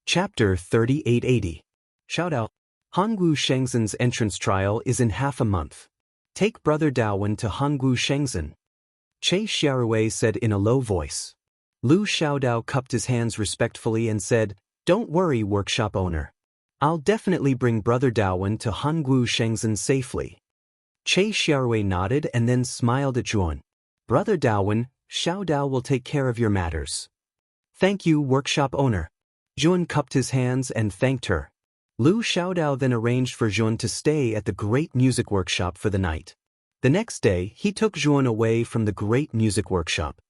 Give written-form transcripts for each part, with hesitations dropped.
Chapter 3880. Shoutout. Hangwu Shengzhen's entrance trial is in half a month. Take Brother Daowen to Hangwu Shengzhen. Che Xiaorui said in a low voice. Lu Xiaodao cupped his hands respectfully and said, "Don't worry, workshop owner. I'll definitely bring Brother Daowen to Hangwu Shengzhen safely." Che Xiaorui nodded and then smiled at Zhuan. "Brother Daowen, Xiaodao will take care of your matters." "Thank you, workshop owner." Zhuan cupped his hands and thanked her. Lu Xiaodao then arranged for Zhuan to stay at the Great Music Workshop for the night. The next day, he took Zhuan away from the Great Music Workshop.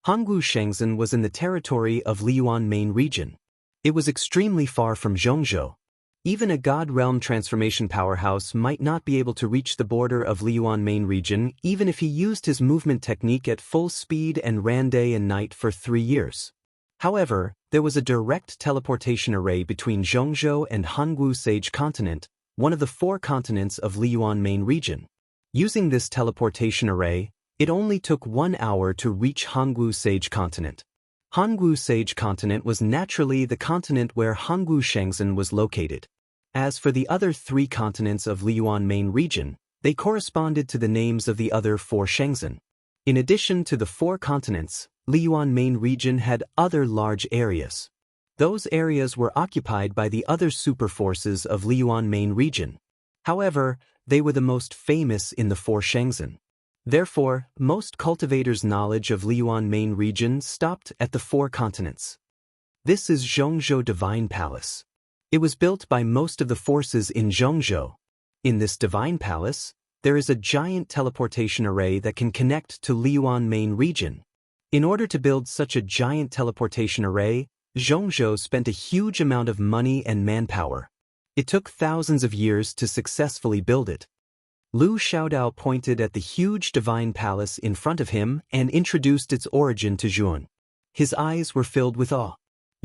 Hangwu Shengzhen was in the territory of Liyuan Main Region. It was extremely far from Zhongzhou. Even a God Realm transformation powerhouse might not be able to reach the border of Liyuan Main Region even if he used his movement technique at full speed and ran day and night for 3 years. However, there was a direct teleportation array between Zhongzhou and Hangwu Sage Continent, one of the 4 continents of Liyuan Main Region. Using this teleportation array, it only took 1 hour to reach Hangwu Sage Continent. Hangwu Sage Continent was naturally the continent where Hangwu Shengzhen was located. As for the other 3 continents of Liyuan Main Region, they corresponded to the names of the other 4 Shengzhen. In addition to the 4 continents, Liyuan Main Region had other large areas. Those areas were occupied by the other super forces of Liyuan Main Region. However, they were the most famous in the 4 Shengzhen. Therefore, most cultivators' knowledge of Liyuan Main Region stopped at the 4 continents. This is Zhongzhou Divine Palace. It was built by most of the forces in Zhongzhou. In this Divine Palace, there is a giant teleportation array that can connect to Liyuan Main Region. In order to build such a giant teleportation array, Zhongzhou spent a huge amount of money and manpower. It took thousands of years to successfully build it. Lu Xiaodao pointed at the huge divine palace in front of him and introduced its origin to Zhuan. His eyes were filled with awe.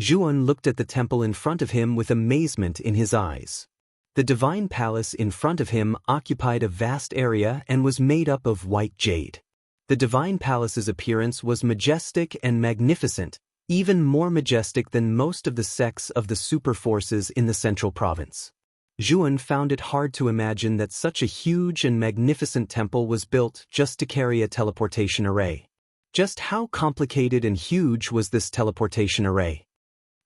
Zhuan looked at the temple in front of him with amazement in his eyes. The divine palace in front of him occupied a vast area and was made up of white jade. The divine palace's appearance was majestic and magnificent, even more majestic than most of the sects of the super forces in the central province. Zhuan found it hard to imagine that such a huge and magnificent temple was built just to carry a teleportation array. Just how complicated and huge was this teleportation array?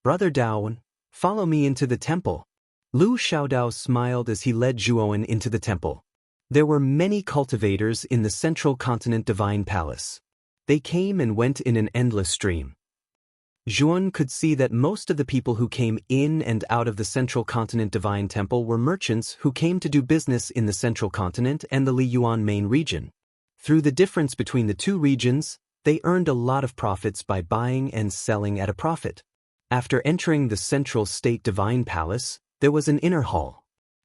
"Brother Daowen, follow me into the temple." Lu Xiaodao smiled as he led Zhuan into the temple. There were many cultivators in the Central Continent Divine Palace. They came and went in an endless stream. Zhuan could see that most of the people who came in and out of the Central Continent Divine Temple were merchants who came to do business in the Central Continent and the Liyuan Main Region. Through the difference between the 2 regions, they earned a lot of profits by buying and selling at a profit. After entering the Central State Divine Palace, there was an inner hall.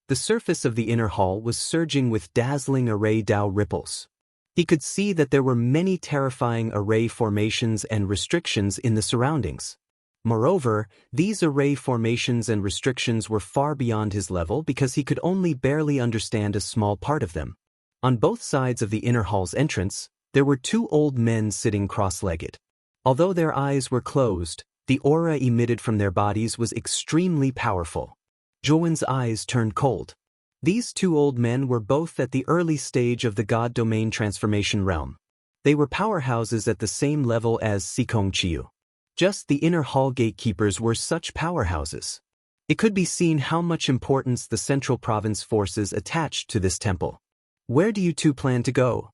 The surface of the inner hall was surging with dazzling array Dao ripples. He could see that there were many terrifying array formations and restrictions in the surroundings. Moreover, these array formations and restrictions were far beyond his level because he could only barely understand a small part of them. On both sides of the inner hall's entrance, there were 2 old men sitting cross-legged. Although their eyes were closed, the aura emitted from their bodies was extremely powerful. Zhuan's eyes turned cold. These 2 old men were both at the early stage of the God Domain transformation realm. They were powerhouses at the same level as Sikong Chiu. Just the inner hall gatekeepers were such powerhouses. It could be seen how much importance the Central Province forces attached to this temple. "Where do you 2 plan to go?"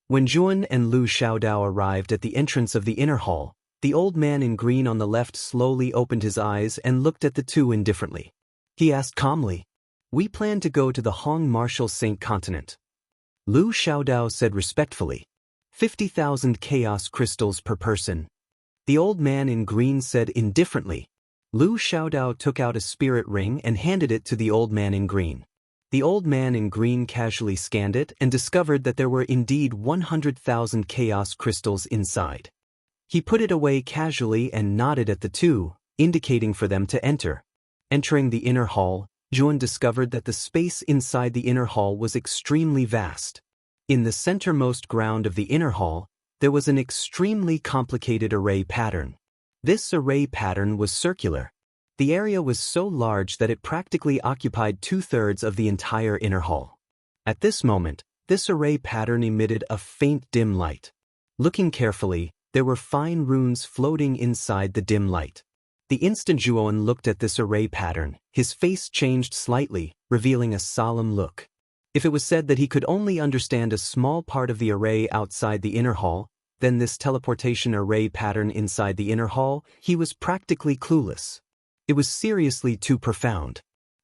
When Zhuan and Lu Xiaodao arrived at the entrance of the inner hall, the old man in green on the left slowly opened his eyes and looked at the 2 indifferently. He asked calmly, "We plan to go to the Hong Martial Saint Continent." Lu Xiaodao said respectfully, 50,000 chaos crystals per person. The old man in green said indifferently. Lu Xiaodao took out a spirit ring and handed it to the old man in green. The old man in green casually scanned it and discovered that there were indeed 100,000 chaos crystals inside. He put it away casually and nodded at the 2, indicating for them to enter. Entering the inner hall, Zhuan discovered that the space inside the inner hall was extremely vast. In the centermost ground of the inner hall, there was an extremely complicated array pattern. This array pattern was circular. The area was so large that it practically occupied 2/3 of the entire inner hall. At this moment, this array pattern emitted a faint dim light. Looking carefully, there were fine runes floating inside the dim light. The instant Zhuowen looked at this array pattern, his face changed slightly, revealing a solemn look. If it was said that he could only understand a small part of the array outside the inner hall, then this teleportation array pattern inside the inner hall, he was practically clueless. It was seriously too profound.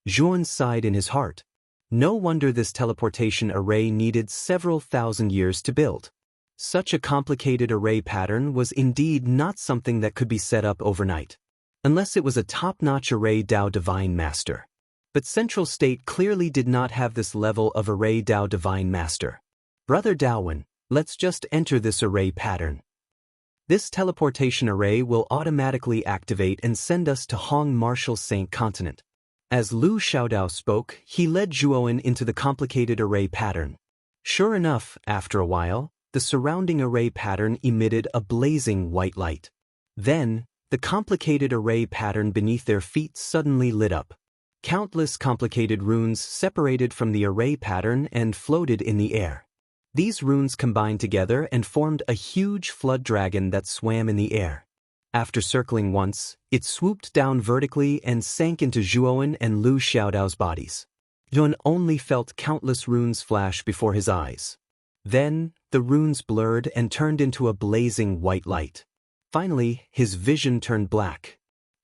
Zhuowen sighed in his heart. No wonder this teleportation array needed several thousand years to build. Such a complicated array pattern was indeed not something that could be set up overnight. Unless it was a top-notch array Dao Divine Master. But Central State clearly did not have this level of array Dao Divine Master. Brother Daowen, let's just enter this array pattern. This teleportation array will automatically activate and send us to Hong Martial Saint Continent. As Lu Xiaodao spoke, he led Zhuowen into the complicated array pattern. Sure enough, after a while, the surrounding array pattern emitted a blazing white light. Then, the complicated array pattern beneath their feet suddenly lit up. Countless complicated runes separated from the array pattern and floated in the air. These runes combined together and formed a huge flood dragon that swam in the air. After circling once, it swooped down vertically and sank into Zhuowen and Lu Xiaodao's bodies. Zhuowen only felt countless runes flash before his eyes. Then, the runes blurred and turned into a blazing white light. Finally, his vision turned black.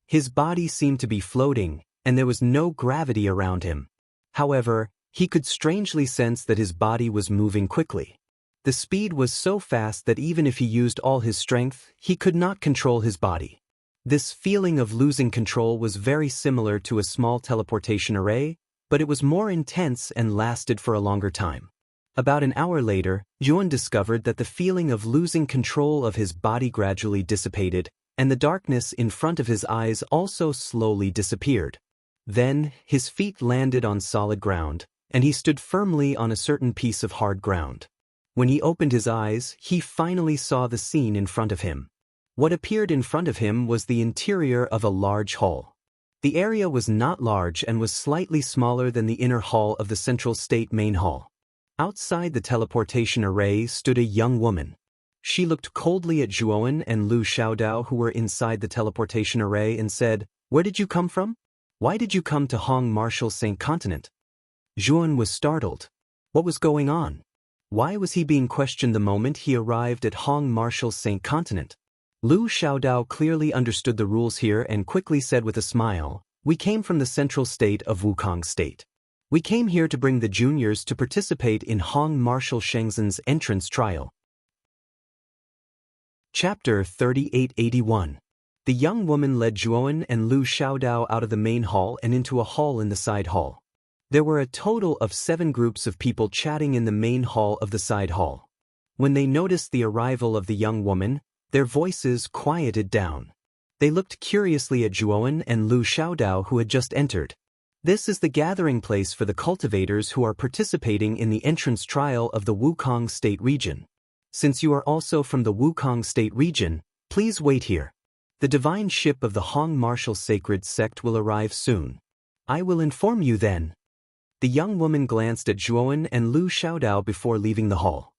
His body seemed to be floating, and there was no gravity around him. However, he could strangely sense that his body was moving quickly. The speed was so fast that even if he used all his strength, he could not control his body. This feeling of losing control was very similar to a small teleportation array, but it was more intense and lasted for a longer time. About an hour later, Zhuowen discovered that the feeling of losing control of his body gradually dissipated, and the darkness in front of his eyes also slowly disappeared. Then, his feet landed on solid ground, and he stood firmly on a certain piece of hard ground. When he opened his eyes, he finally saw the scene in front of him. What appeared in front of him was the interior of a large hall. The area was not large and was slightly smaller than the inner hall of the Central State main hall. Outside the teleportation array stood a young woman. She looked coldly at Zhuowen and Lu Xiaodao who were inside the teleportation array and said, "Where did you come from? Why did you come to Hong Martial Saint Continent?" Zhuowen was startled. What was going on? Why was he being questioned the moment he arrived at Hong Martial Saint Continent? Lu Xiaodao clearly understood the rules here and quickly said with a smile, "We came from the Central State of Wukong State. We came here to bring the juniors to participate in Hong Martial Shengzhen's entrance trial." Chapter 3881. The young woman led Zhuowen and Lu Xiaodao out of the main hall and into a hall in the side hall. There were a total of 7 groups of people chatting in the main hall of the side hall. When they noticed the arrival of the young woman, their voices quieted down. They looked curiously at Zhuowen and Lu Xiaodao who had just entered. This is the gathering place for the cultivators who are participating in the entrance trial of the Wukong State region. Since you are also from the Wukong State region, please wait here. The divine ship of the Hong Martial Sacred Sect will arrive soon. I will inform you then. The young woman glanced at Zhuowen and Lu Xiaodao before leaving the hall.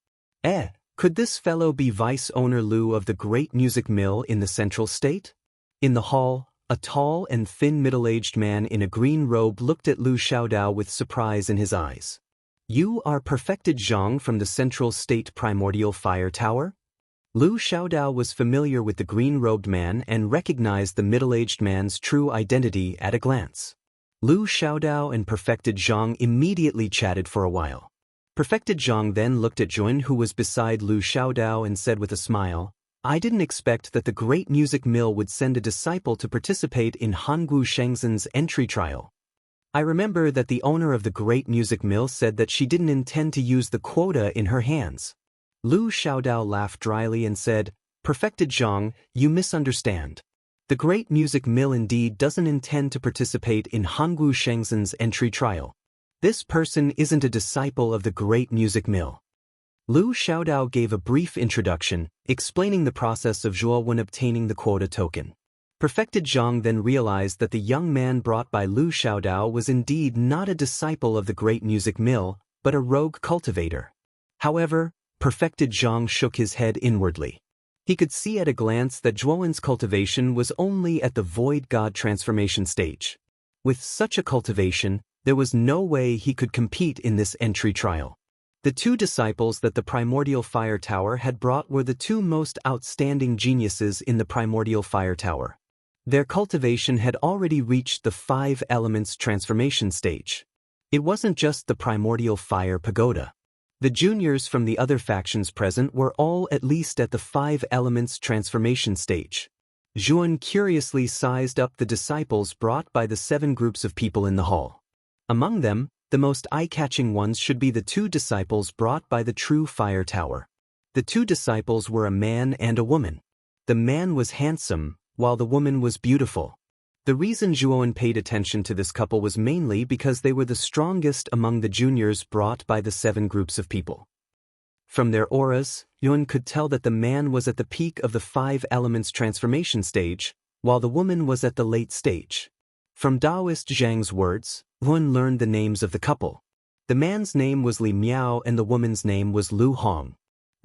Could this fellow be vice owner Lu of the great music mill in the Central State? In the hall, a tall and thin middle-aged man in a green robe looked at Lu Xiaodao with surprise in his eyes. You are Perfected Zhang from the Central State Primordial Fire Tower? Lu Xiaodao was familiar with the green-robed man and recognized the middle-aged man's true identity at a glance. Lu Xiaodao and Perfected Zhang immediately chatted for a while. Perfected Zhang then looked at Zhuowen who was beside Lu Xiaodao and said with a smile, "I didn't expect that the great music mill would send a disciple to participate in Hongwu Shengzhen's entry trial. I remember that the owner of the great music mill said that she didn't intend to use the quota in her hands." Lu Xiaodao laughed dryly and said, "Perfected Zhang, you misunderstand. The great music mill indeed doesn't intend to participate in Hongwu Shengzhen's entry trial. This person isn't a disciple of the great music mill." Lu Xiaodao gave a brief introduction, explaining the process of Zhuowen obtaining the quota token. Perfected Zhang then realized that the young man brought by Lu Xiaodao was indeed not a disciple of the great music mill, but a rogue cultivator. However, Perfected Zhang shook his head inwardly. He could see at a glance that Zhuowen's cultivation was only at the void god transformation stage. With such a cultivation, there was no way he could compete in this entry trial. The two disciples that the Primordial Fire Tower had brought were the two most outstanding geniuses in the Primordial Fire Tower. Their cultivation had already reached the 5 elements transformation stage. It wasn't just the Primordial Fire Pagoda. The juniors from the other factions present were all at least at the 5 elements transformation stage. Zhuan curiously sized up the disciples brought by the 7 groups of people in the hall. Among them, the most eye-catching ones should be the 2 disciples brought by the True Fire Tower. The 2 disciples were a man and a woman. The man was handsome, while the woman was beautiful. The reason Zhuan paid attention to this couple was mainly because they were the strongest among the juniors brought by the 7 groups of people. From their auras, Yuan could tell that the man was at the peak of the 5 elements transformation stage, while the woman was at the late stage. From Taoist Zhang's words, Yuan learned the names of the couple. The man's name was Li Miao and the woman's name was Lu Hong.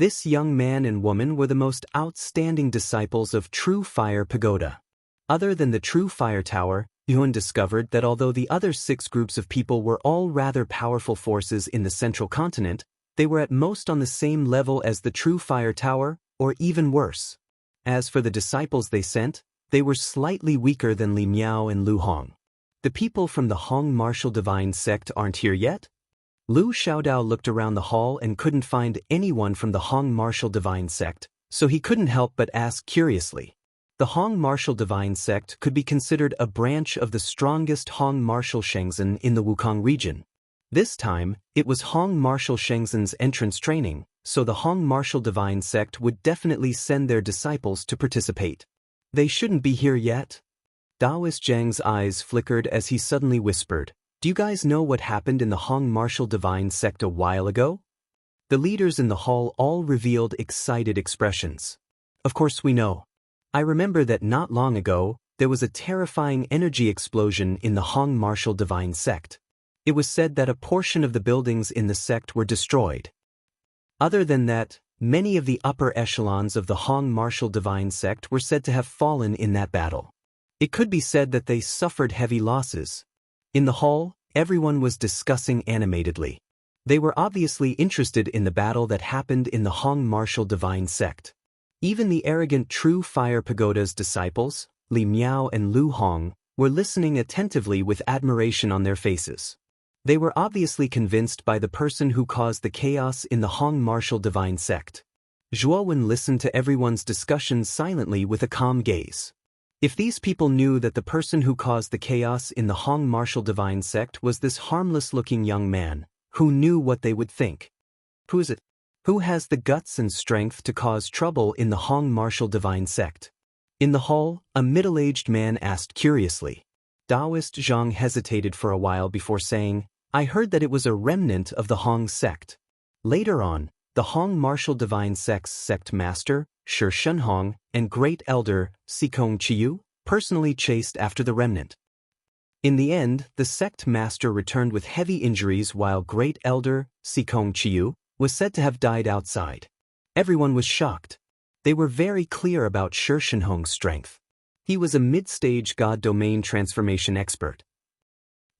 This young man and woman were the most outstanding disciples of True Fire Pagoda. Other than the True Fire Tower, Yuan discovered that although the other 6 groups of people were all rather powerful forces in the central continent, they were at most on the same level as the True Fire Tower, or even worse. As for the disciples they sent, they were slightly weaker than Li Miao and Lu Hong. The people from the Hong Martial Divine Sect aren't here yet? Lu Xiaodao looked around the hall and couldn't find anyone from the Hong Martial Divine Sect, so he couldn't help but ask curiously. The Hong Martial Divine Sect could be considered a branch of the strongest Hong Martial Shenzhen in the Wukong region. This time, it was Hong Martial Shenzhen's entrance training, so the Hong Martial Divine Sect would definitely send their disciples to participate. They shouldn't be here yet. Taoist Zhang's eyes flickered as he suddenly whispered, "Do you guys know what happened in the Hong Martial Divine Sect a while ago?" The leaders in the hall all revealed excited expressions. "Of course we know. I remember that not long ago, there was a terrifying energy explosion in the Hong Martial Divine Sect. It was said that a portion of the buildings in the sect were destroyed. Other than that, many of the upper echelons of the Hong Martial Divine Sect were said to have fallen in that battle. It could be said that they suffered heavy losses." In the hall, everyone was discussing animatedly. They were obviously interested in the battle that happened in the Hong Martial Divine Sect. Even the arrogant True Fire Pagoda's disciples, Li Miao and Lu Hong, were listening attentively with admiration on their faces. They were obviously convinced by the person who caused the chaos in the Hong Martial Divine Sect. Zhuowen listened to everyone's discussions silently with a calm gaze. If these people knew that the person who caused the chaos in the Hong Martial Divine Sect was this harmless-looking young man, who knew what they would think? Who is it? Who has the guts and strength to cause trouble in the Hong Martial Divine Sect? In the hall, a middle-aged man asked curiously. Taoist Zhang hesitated for a while before saying, "I heard that it was a remnant of the Hong sect." Later on, the Hong Martial Divine Sect's sect master, Shi Shenhong, and great elder, Sikong Chiyu, personally chased after the remnant. In the end, the sect master returned with heavy injuries while great elder, Sikong Chiyu, was said to have died outside. Everyone was shocked. They were very clear about Shi Shenhong's strength. He was a mid-stage god domain transformation expert.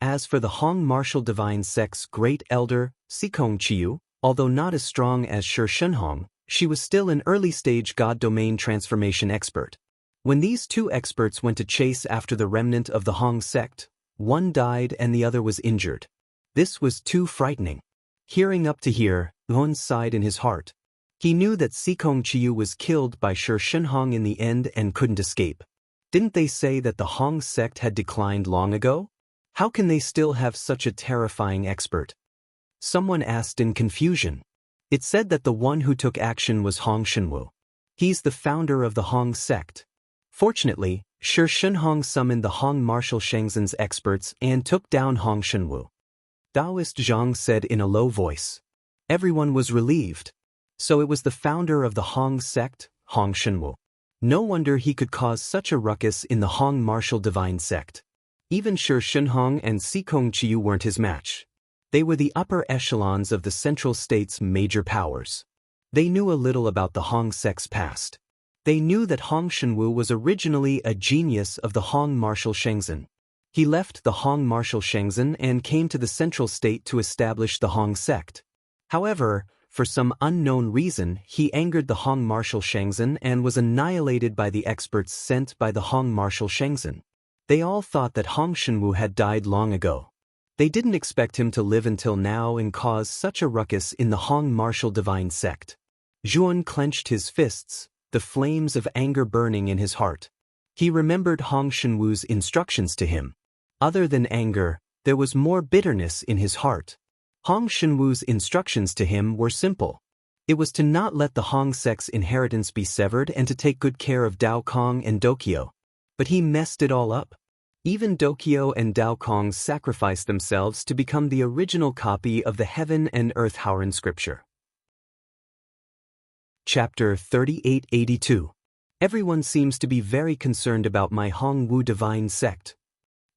As for the Hong Martial Divine Sect's great elder, Sikong Chiyu, although not as strong as Shi Shenhong, she was still an early-stage god domain transformation expert. When these 2 experts went to chase after the remnant of the Hong sect, one died and the other was injured. This was too frightening. Hearing up to here, Yuan sighed in his heart. He knew that Sikong Chiyu was killed by Shi Shenhong in the end and couldn't escape. Didn't they say that the Hong sect had declined long ago? How can they still have such a terrifying expert? Someone asked in confusion. It said that the one who took action was Hong Shenwu. He's the founder of the Hong sect. Fortunately, Shi Shenhong summoned the Hong Martial Shenzhen's experts and took down Hong Shenwu. Taoist Zhang said in a low voice. Everyone was relieved. So it was the founder of the Hong sect, Hong Shenwu. No wonder he could cause such a ruckus in the Hong martial divine sect. Even Shi Shunhong and Sikong Chiu weren't his match. They were the upper echelons of the Central State's major powers. They knew a little about the Hong sect's past. They knew that Hong Shenwu was originally a genius of the Hong martial Shenzhen. He left the Hong martial Shenzhen and came to the Central State to establish the Hong sect. However, for some unknown reason, he angered the Hong martial Shenzhen and was annihilated by the experts sent by the Hong martial Shenzhen. They all thought that Hong Shenwu had died long ago. They didn't expect him to live until now and cause such a ruckus in the Hong martial divine sect. Zhuan clenched his fists, the flames of anger burning in his heart. He remembered Hong Shenwu's instructions to him. Other than anger, there was more bitterness in his heart. Hong Shenwu's instructions to him were simple. It was to not let the Hong sect's inheritance be severed and to take good care of Dao Kong and Dokyo. But he messed it all up. Even Dokyo and Dao Kong sacrificed themselves to become the original copy of the Heaven and Earth Howren scripture. Chapter 3882. Everyone seems to be very concerned about my Hongwu divine sect.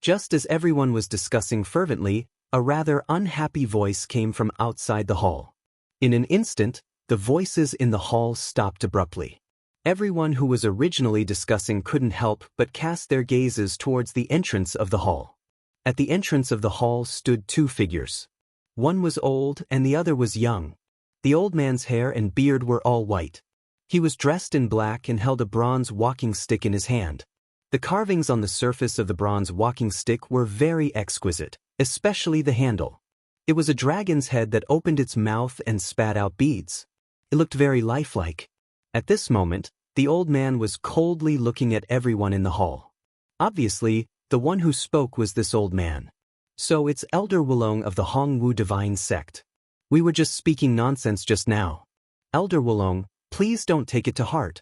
Just as everyone was discussing fervently, a rather unhappy voice came from outside the hall. In an instant, the voices in the hall stopped abruptly. Everyone who was originally discussing couldn't help but cast their gazes towards the entrance of the hall. At the entrance of the hall stood two figures. One was old and the other was young. The old man's hair and beard were all white. He was dressed in black and held a bronze walking stick in his hand. The carvings on the surface of the bronze walking stick were very exquisite, especially the handle. It was a dragon's head that opened its mouth and spat out beads. It looked very lifelike. At this moment, the old man was coldly looking at everyone in the hall. Obviously, the one who spoke was this old man. So it's Elder Wulong of the Hongwu divine sect. We were just speaking nonsense just now. Elder Wulong, please don't take it to heart.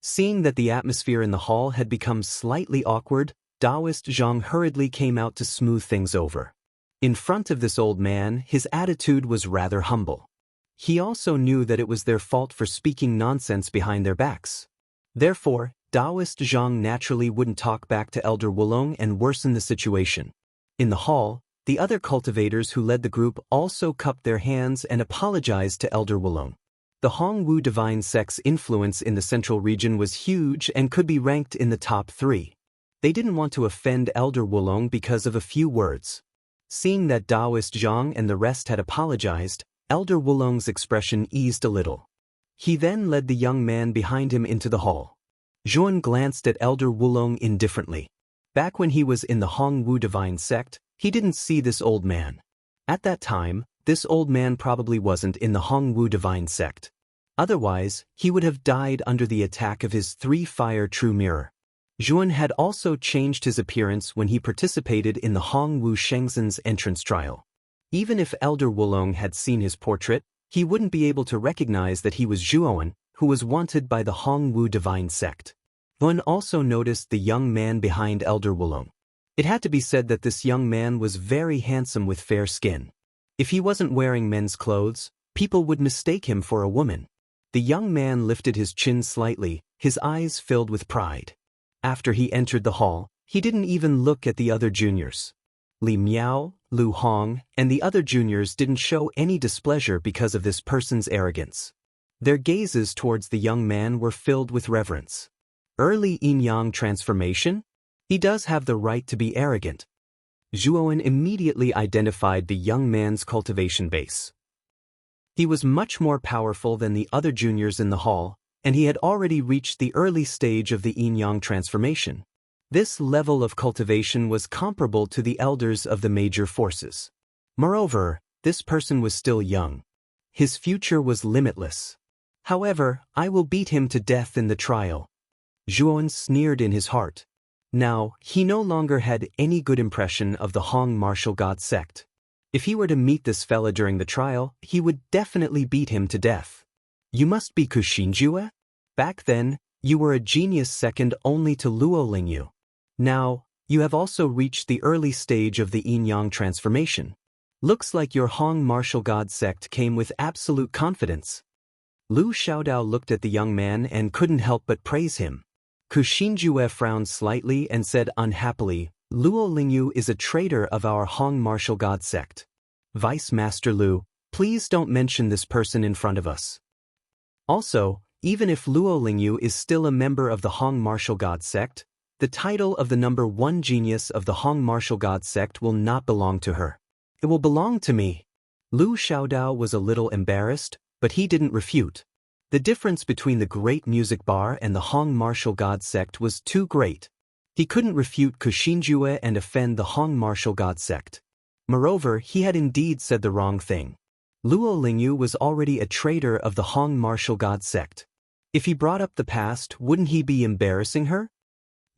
Seeing that the atmosphere in the hall had become slightly awkward, Taoist Zhang hurriedly came out to smooth things over. In front of this old man, his attitude was rather humble. He also knew that it was their fault for speaking nonsense behind their backs. Therefore, Taoist Zhang naturally wouldn't talk back to Elder Wulong and worsen the situation. In the hall, the other cultivators who led the group also cupped their hands and apologized to Elder Wulong. The Hongwu divine sect's influence in the central region was huge and could be ranked in the top 3. They didn't want to offend Elder Wulong because of a few words. Seeing that Taoist Zhang and the rest had apologized, Elder Wulong's expression eased a little. He then led the young man behind him into the hall. Zhuan glanced at Elder Wulong indifferently. Back when he was in the Hongwu divine sect, he didn't see this old man. At that time, this old man probably wasn't in the Hongwu divine sect. Otherwise, he would have died under the attack of his 3-fire true mirror. Zhuan had also changed his appearance when he participated in the Hongwu Shenzhen's entrance trial. Even if Elder Wulong had seen his portrait, he wouldn't be able to recognize that he was Zhuowen, who was wanted by the Hongwu divine sect. Zhuan also noticed the young man behind Elder Wulong. It had to be said that this young man was very handsome with fair skin. If he wasn't wearing men's clothes, people would mistake him for a woman. The young man lifted his chin slightly, his eyes filled with pride. After he entered the hall, he didn't even look at the other juniors. Li Miao, Lu Hong, and the other juniors didn't show any displeasure because of this person's arrogance. Their gazes towards the young man were filled with reverence. Early yin-yang transformation? He does have the right to be arrogant. Zhuowen immediately identified the young man's cultivation base. He was much more powerful than the other juniors in the hall, and he had already reached the early stage of the yin-yang transformation. This level of cultivation was comparable to the elders of the major forces. Moreover, this person was still young. His future was limitless. However, I will beat him to death in the trial. Zhuowen sneered in his heart. Now, he no longer had any good impression of the Hong martial god sect. If he were to meet this fella during the trial, he would definitely beat him to death. You must be Kushinjue? Back then, you were a genius second only to Luo Lingyu. Now, you have also reached the early stage of the yin-yang transformation. Looks like your Hong martial god sect came with absolute confidence. Lu Xiaodao looked at the young man and couldn't help but praise him. Ku Xinjue frowned slightly and said unhappily, Luo Lingyu is a traitor of our Hong martial god sect. Vice Master Lu, please don't mention this person in front of us. Also, even if Luo Lingyu is still a member of the Hong martial god sect, the title of the number 1 genius of the Hong martial god sect will not belong to her. It will belong to me. Lu Xiaodao was a little embarrassed, but he didn't refute. The difference between the Great Music Bar and the Hong martial god sect was too great. He couldn't refute Ku Xinjue and offend the Hong martial god sect. Moreover, he had indeed said the wrong thing. Luo Lingyu was already a traitor of the Hong martial god sect. If he brought up the past, wouldn't he be embarrassing her?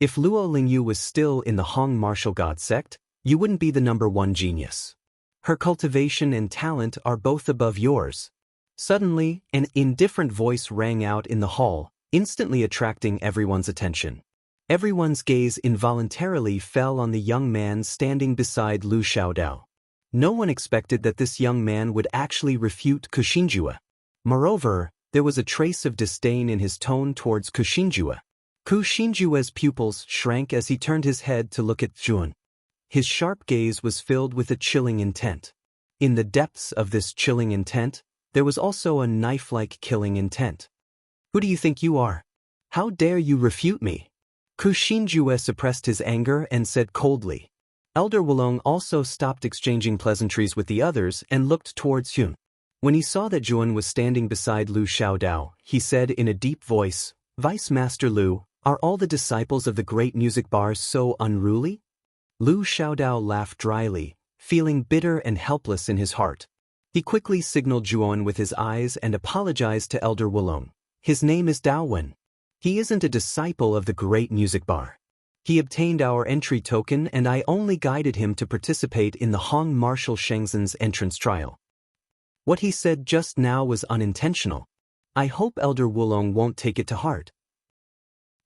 If Luo Lingyu was still in the Hong martial god sect, you wouldn't be the number 1 genius. Her cultivation and talent are both above yours. Suddenly, an indifferent voice rang out in the hall, instantly attracting everyone's attention. Everyone's gaze involuntarily fell on the young man standing beside Lu Xiaodao. No one expected that this young man would actually refute Ku Xinjue. Moreover, there was a trace of disdain in his tone towards Ku Xinjue. Ku Xinjue's pupils shrank as he turned his head to look at Juan. His sharp gaze was filled with a chilling intent. In the depths of this chilling intent, there was also a knife-like killing intent. Who do you think you are? How dare you refute me? Ku Xinjue suppressed his anger and said coldly. Elder Wulong also stopped exchanging pleasantries with the others and looked towards Hyun. When he saw that Juan was standing beside Lu Xiaodao, he said in a deep voice, Vice Master Lu, are all the disciples of the Great Music Bar so unruly? Lu Xiaodao laughed dryly, feeling bitter and helpless in his heart. He quickly signaled Juan with his eyes and apologized to Elder Wulong. His name is Daowen. He isn't a disciple of the Great Music Bar. He obtained our entry token and I only guided him to participate in the Hong Marshal Shengzhen's entrance trial. What he said just now was unintentional. I hope Elder Wulong won't take it to heart.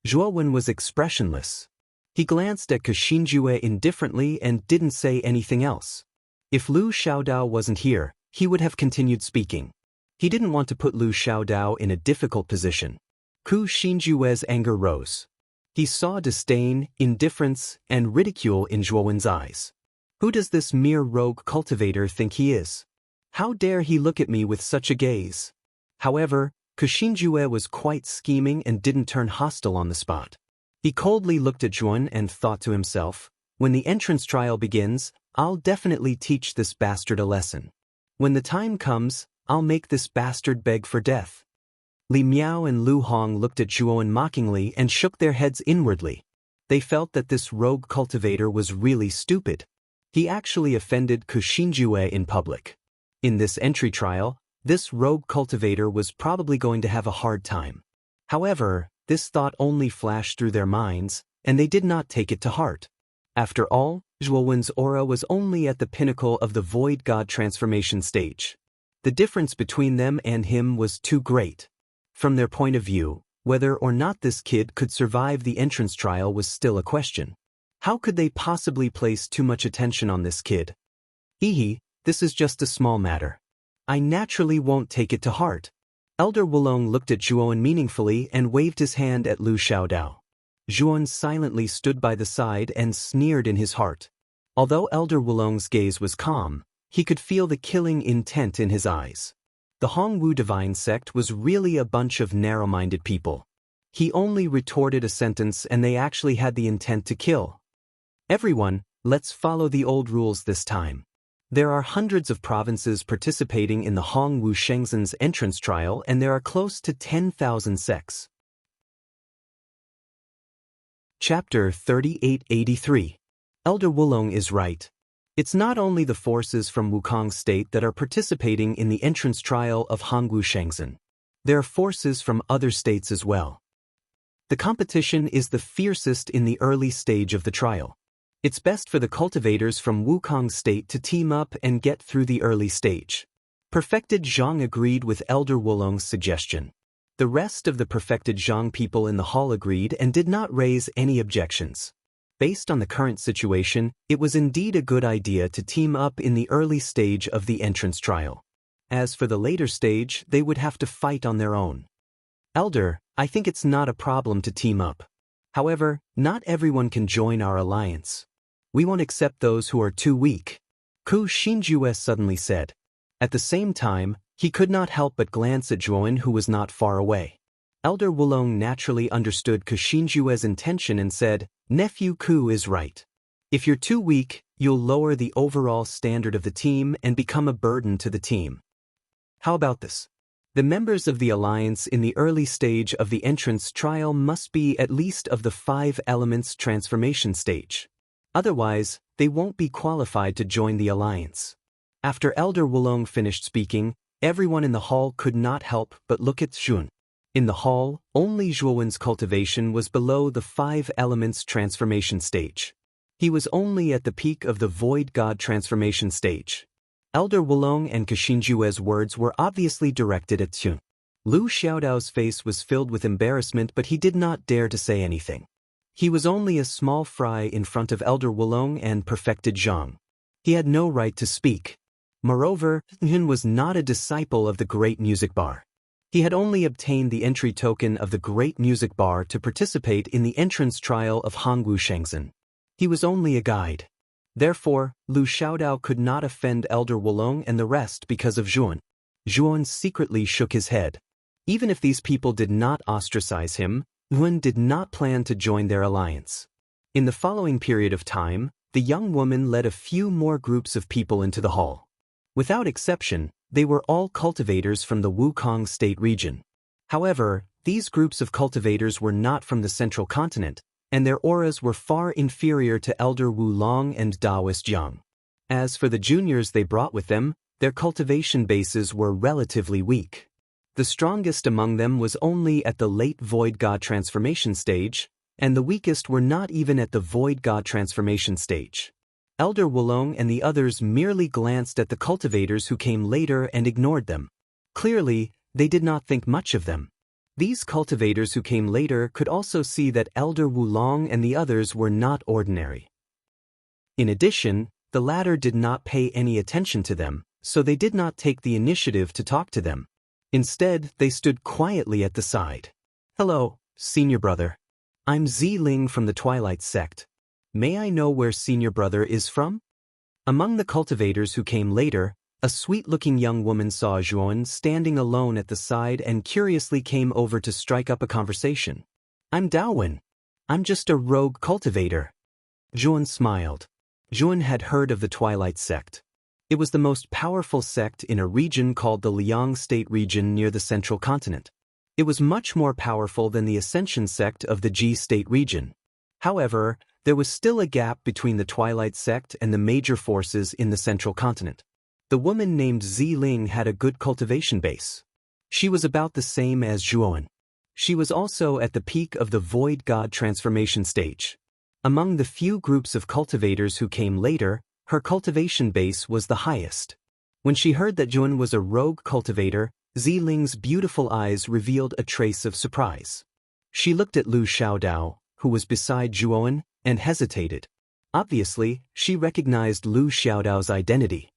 Zhuowen was expressionless. He glanced at Ku Xinjue indifferently and didn't say anything else. If Lu Xiaodao wasn't here, he would have continued speaking. He didn't want to put Lu Xiaodao in a difficult position. Ku Xinjue's anger rose. He saw disdain, indifference, and ridicule in Zhuowen's eyes. Who does this mere rogue cultivator think he is? How dare he look at me with such a gaze? However, Ku Xinjue was quite scheming and didn't turn hostile on the spot. He coldly looked at Zhuan and thought to himself, when the entrance trial begins, I'll definitely teach this bastard a lesson. When the time comes, I'll make this bastard beg for death. Li Miao and Lu Hong looked at Zhuowen mockingly and shook their heads inwardly. They felt that this rogue cultivator was really stupid. He actually offended Ku Xinjue in public. In this entry trial, this rogue cultivator was probably going to have a hard time. However, this thought only flashed through their minds, and they did not take it to heart. After all, Zhuowen's aura was only at the pinnacle of the void god transformation stage. The difference between them and him was too great. From their point of view, whether or not this kid could survive the entrance trial was still a question. How could they possibly place too much attention on this kid? This is just a small matter. I naturally won't take it to heart. Elder Wulong looked at Zhuowen meaningfully and waved his hand at Lu Xiaodao. Zhuowen silently stood by the side and sneered in his heart. Although Elder Wulong's gaze was calm, he could feel the killing intent in his eyes. The Hongwu divine sect was really a bunch of narrow-minded people. He only retorted a sentence and they actually had the intent to kill. Everyone, let's follow the old rules this time. There are hundreds of provinces participating in the Hongwu Shengzhen's entrance trial and there are close to 10,000 sects. Chapter 3883. Elder Wulong is right. It's not only the forces from Wukong State that are participating in the entrance trial of Hongwu Shengzhen. There are forces from other states as well. The competition is the fiercest in the early stage of the trial. It's best for the cultivators from Wukong State to team up and get through the early stage. Perfected Zhang agreed with Elder Wulong's suggestion. The rest of the perfected Zhang people in the hall agreed and did not raise any objections. Based on the current situation, it was indeed a good idea to team up in the early stage of the entrance trial. As for the later stage, they would have to fight on their own. Elder, I think it's not a problem to team up. However, not everyone can join our alliance. We won't accept those who are too weak, Ku Xinjue suddenly said. At the same time, he could not help but glance at Zhuan, who was not far away. Elder Wulong naturally understood Ku Xinjue's intention and said, "Nephew Ku is right. If you're too weak, you'll lower the overall standard of the team and become a burden to the team. How about this? The members of the alliance in the early stage of the entrance trial must be at least of the 5 elements transformation stage. Otherwise, they won't be qualified to join the alliance." After Elder Wulong finished speaking, everyone in the hall could not help but look at Zhuan. In the hall, only Zhuowen's cultivation was below the 5 elements transformation stage. He was only at the peak of the Void God transformation stage. Elder Wulong and Ku Xinjue's words were obviously directed at Zhuan. Lu Xiaodao's face was filled with embarrassment, but he did not dare to say anything. He was only a small fry in front of Elder Wulong and perfected Zhang. He had no right to speak. Moreover, Zhuan was not a disciple of the Great Music Bar. He had only obtained the entry token of the Great Music Bar to participate in the entrance trial of Hongwu Shengzhen. He was only a guide. Therefore, Lu Xiaodao could not offend Elder Wulong and the rest because of Zhuan. Zhuan secretly shook his head. Even if these people did not ostracize him, Zhuan did not plan to join their alliance. In the following period of time, the young woman led a few more groups of people into the hall. Without exception, they were all cultivators from the Wukong State region. However, these groups of cultivators were not from the central continent, and their auras were far inferior to Elder Wulong and Taoist Jiang. As for the juniors they brought with them, their cultivation bases were relatively weak. The strongest among them was only at the late Void God transformation stage, and the weakest were not even at the Void God transformation stage. Elder Wulong and the others merely glanced at the cultivators who came later and ignored them. Clearly, they did not think much of them. These cultivators who came later could also see that Elder Wulong and the others were not ordinary. In addition, the latter did not pay any attention to them, so they did not take the initiative to talk to them. Instead, they stood quietly at the side. "Hello, senior brother. I'm Ziling from the Twilight Sect. May I know where senior brother is from?" Among the cultivators who came later, a sweet-looking young woman saw Zhuan standing alone at the side and curiously came over to strike up a conversation. "I'm Daowen. I'm just a rogue cultivator." Zhuan smiled. Zhuan had heard of the Twilight Sect. It was the most powerful sect in a region called the Liang State region near the central continent. It was much more powerful than the Ascension sect of the Ji State region. However, there was still a gap between the Twilight sect and the major forces in the central continent. The woman named Ziling had a good cultivation base. She was about the same as Zhuan. She was also at the peak of the Void God transformation stage. Among the few groups of cultivators who came later, her cultivation base was the highest. When she heard that Zhuan was a rogue cultivator, Ziling's beautiful eyes revealed a trace of surprise. She looked at Lu Xiaodao, who was beside Zhuan, and hesitated. Obviously, she recognized Lu Xiaodao's identity.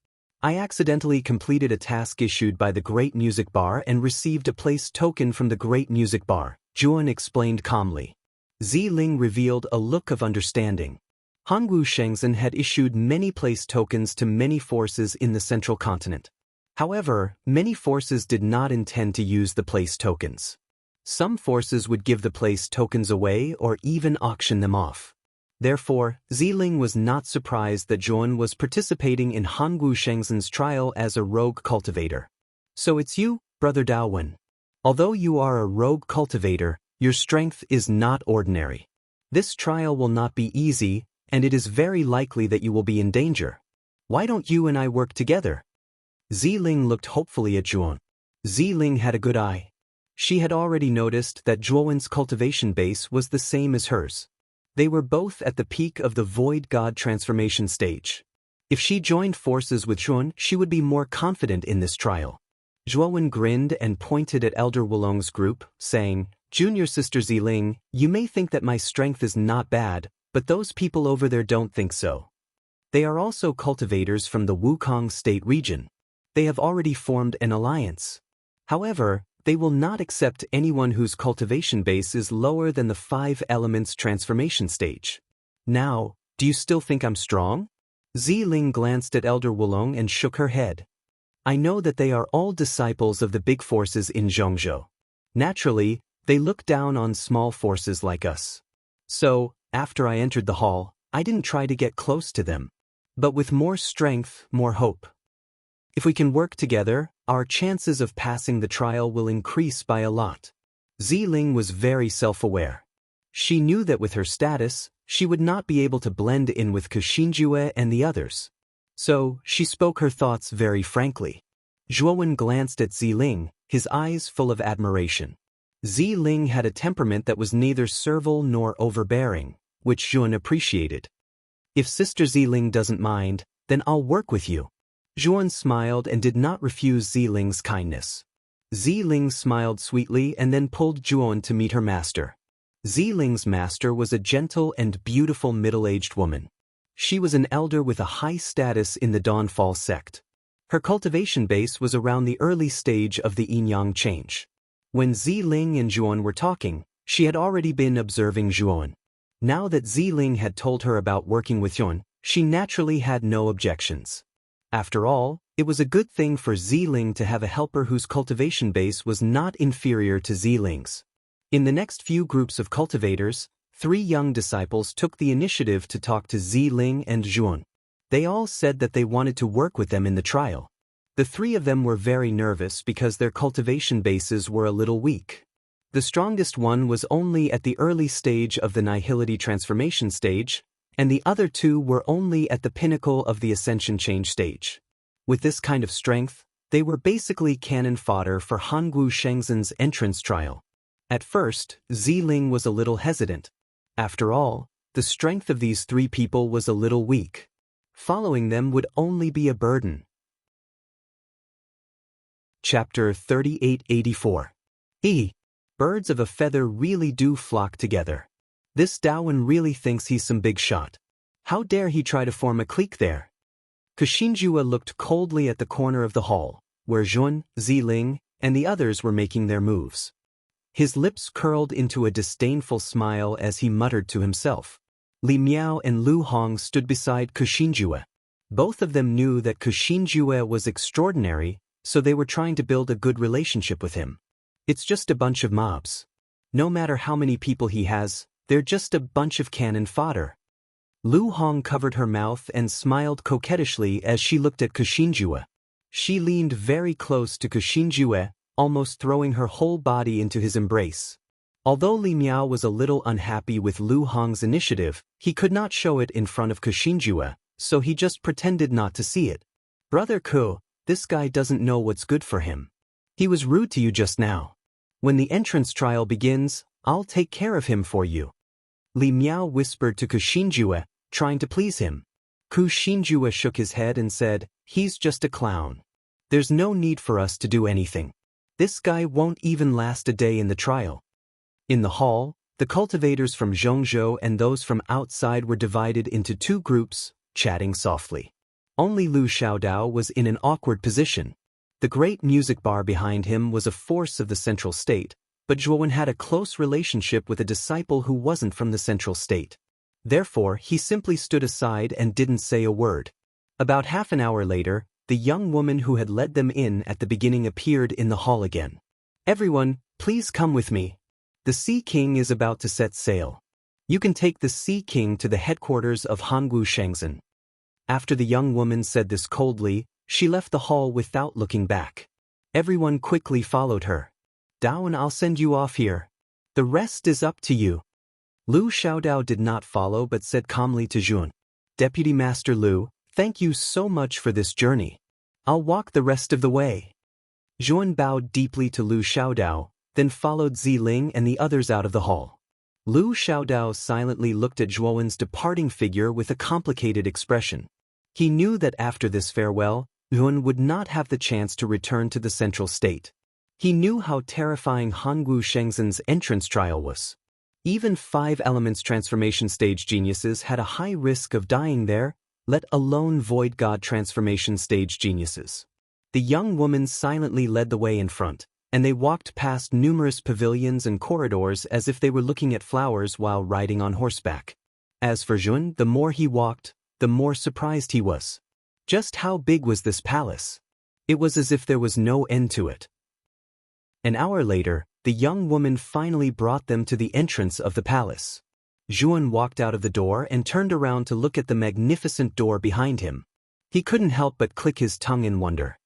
"I accidentally completed a task issued by the Great Music Bar and received a place token from the Great Music Bar," Zhuan explained calmly. Ziling revealed a look of understanding. Hongwu Shengzhen had issued many place tokens to many forces in the central continent. However, many forces did not intend to use the place tokens. Some forces would give the place tokens away or even auction them off. Therefore, Ziling was not surprised that Zhuan was participating in Hongwu Shengzhen's trial as a rogue cultivator. "So it's you, Brother Daowen. Although you are a rogue cultivator, your strength is not ordinary. This trial will not be easy, and it is very likely that you will be in danger. Why don't you and I work together?" Ziling looked hopefully at Zhuan. Ziling had a good eye. She had already noticed that Zhuan's cultivation base was the same as hers. They were both at the peak of the Void God transformation stage. If she joined forces with Zhuan, she would be more confident in this trial. Zhuan grinned and pointed at Elder Wulong's group, saying, "Junior Sister Ziling, you may think that my strength is not bad, but those people over there don't think so. They are also cultivators from the Wukong State region. They have already formed an alliance. However, They will not accept anyone whose cultivation base is lower than the 5 elements transformation stage. Now, do you still think I'm strong? Ziling glanced at Elder Wulong and shook her head. I know that they are all disciples of the big forces in Zhongzhou. Naturally, they look down on small forces like us. So, after I entered the hall, I didn't try to get close to them. But with more strength, more hope. If we can work together, our chances of passing the trial will increase by a lot. Ziling was very self-aware. She knew that with her status, she would not be able to blend in with Kuxinjue and the others. So, she spoke her thoughts very frankly. Zhuowen glanced at Ziling, his eyes full of admiration. Ziling had a temperament that was neither servile nor overbearing, which Zhuowen appreciated. If Sister Ziling doesn't mind, then I'll work with you. Zhuowen smiled and did not refuse Ziling's kindness. Ziling smiled sweetly and then pulled Zhuowen to meet her master. Ziling's master was a gentle and beautiful middle-aged woman. She was an elder with a high status in the Dawnfall sect. Her cultivation base was around the early stage of the yin-yang change. When Ziling and Zhuowen were talking, she had already been observing Zhuowen. Now that Ziling had told her about working with Zhuowen, she naturally had no objections. After all, it was a good thing for Ziling to have a helper whose cultivation base was not inferior to Ziling's. In the next few groups of cultivators, 3 young disciples took the initiative to talk to Ziling and Zhuowen. They all said that they wanted to work with them in the trial. The 3 of them were very nervous because their cultivation bases were a little weak. The strongest one was only at the early stage of the nihility transformation stage, and the other 2 were only at the pinnacle of the ascension change stage. With this kind of strength, they were basically cannon fodder for Hongwu Shengzhen's entrance trial. At first, Ziling was a little hesitant. After all, the strength of these 3 people was a little weak. Following them would only be a burden. Chapter 3884. Birds of a feather really do flock together. This Daowen really thinks he's some big shot. How dare he try to form a clique there? Kuxinjue looked coldly at the corner of the hall, where Zhuowen, Ziling, and the others were making their moves. His lips curled into a disdainful smile as he muttered to himself. Li Miao and Lu Hong stood beside Kuxinjue. Both of them knew that Kuxinjue was extraordinary, so they were trying to build a good relationship with him. It's just a bunch of mobs. No matter how many people he has, they're just a bunch of cannon fodder. Lu Hong covered her mouth and smiled coquettishly as she looked at Kuxinjue. She leaned very close to Kuxinjue, almost throwing her whole body into his embrace. Although Li Miao was a little unhappy with Lu Hong's initiative, he could not show it in front of Kuxinjue, so he just pretended not to see it. Brother Ku, this guy doesn't know what's good for him. He was rude to you just now. When the entrance trial begins, I'll take care of him for you. Li Miao whispered to Kuxinjue, trying to please him. Kuxinjue shook his head and said, he's just a clown. There's no need for us to do anything. This guy won't even last a day in the trial. In the hall, the cultivators from Zhongzhou and those from outside were divided into 2 groups, chatting softly. Only Lu Xiaodao was in an awkward position. The great music bar behind him was a force of the central state, but Zhuowen had a close relationship with a disciple who wasn't from the central state. Therefore, he simply stood aside and didn't say a word. About half an hour later, the young woman who had led them in at the beginning appeared in the hall again. Everyone, please come with me. The Sea King is about to set sail. You can take the Sea King to the headquarters of Hongwu Shengzhen. After the young woman said this coldly, she left the hall without looking back. Everyone quickly followed her. Daowen, I'll send you off here. The rest is up to you. Lu Xiaodao did not follow but said calmly to Zhuowen, Deputy Master Lu, thank you so much for this journey. I'll walk the rest of the way. Zhuowen bowed deeply to Lu Xiaodao, then followed Ziling and the others out of the hall. Lu Xiaodao silently looked at Zhuowen's departing figure with a complicated expression. He knew that after this farewell, Zhuowen would not have the chance to return to the central state. He knew how terrifying Hongwu Shengzhen's entrance trial was. Even 5 elements transformation stage geniuses had a high risk of dying there, let alone void god transformation stage geniuses. The young woman silently led the way in front, and they walked past numerous pavilions and corridors as if they were looking at flowers while riding on horseback. As for Jun, the more he walked, the more surprised he was. Just how big was this palace? It was as if there was no end to it. An hour later, the young woman finally brought them to the entrance of the palace. Juan walked out of the door and turned around to look at the magnificent door behind him. He couldn't help but click his tongue in wonder.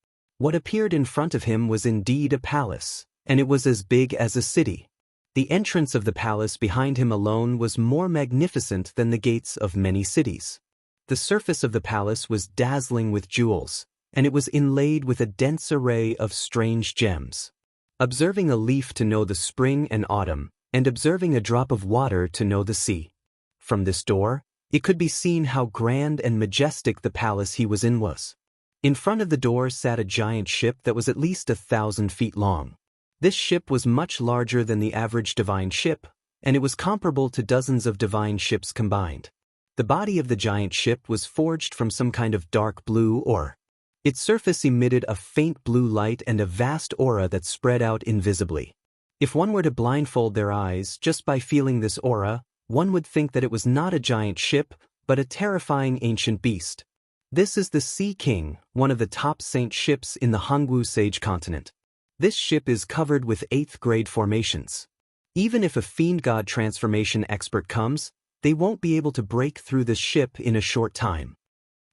What appeared in front of him was indeed a palace, and it was as big as a city. The entrance of the palace behind him alone was more magnificent than the gates of many cities. The surface of the palace was dazzling with jewels, and it was inlaid with a dense array of strange gems. Observing a leaf to know the spring and autumn, and observing a drop of water to know the sea. From this door, it could be seen how grand and majestic the palace he was in was. In front of the door sat a giant ship that was at least 1,000 feet long. This ship was much larger than the average divine ship, and it was comparable to dozens of divine ships combined. The body of the giant ship was forged from some kind of dark blue ore. Its surface emitted a faint blue light and a vast aura that spread out invisibly. If one were to blindfold their eyes just by feeling this aura, one would think that it was not a giant ship, but a terrifying ancient beast. This is the Sea King, one of the top saint ships in the Hongwu Sage continent. This ship is covered with 8th grade formations. Even if a fiend god transformation expert comes, they won't be able to break through this ship in a short time.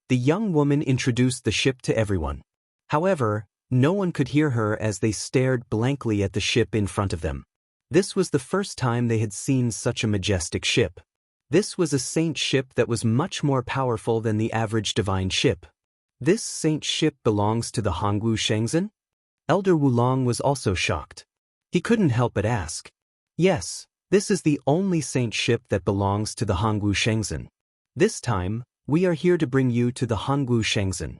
The young woman introduced the ship to everyone. However, no one could hear her as they stared blankly at the ship in front of them. This was the first time they had seen such a majestic ship. This was a saint ship that was much more powerful than the average divine ship. This saint ship belongs to the Hongwu Shengzhen? Elder Wulong was also shocked. He couldn't help but ask. Yes, this is the only saint ship that belongs to the Hongwu Shengzhen. This time, we are here to bring you to the Hongwu Shengzhen.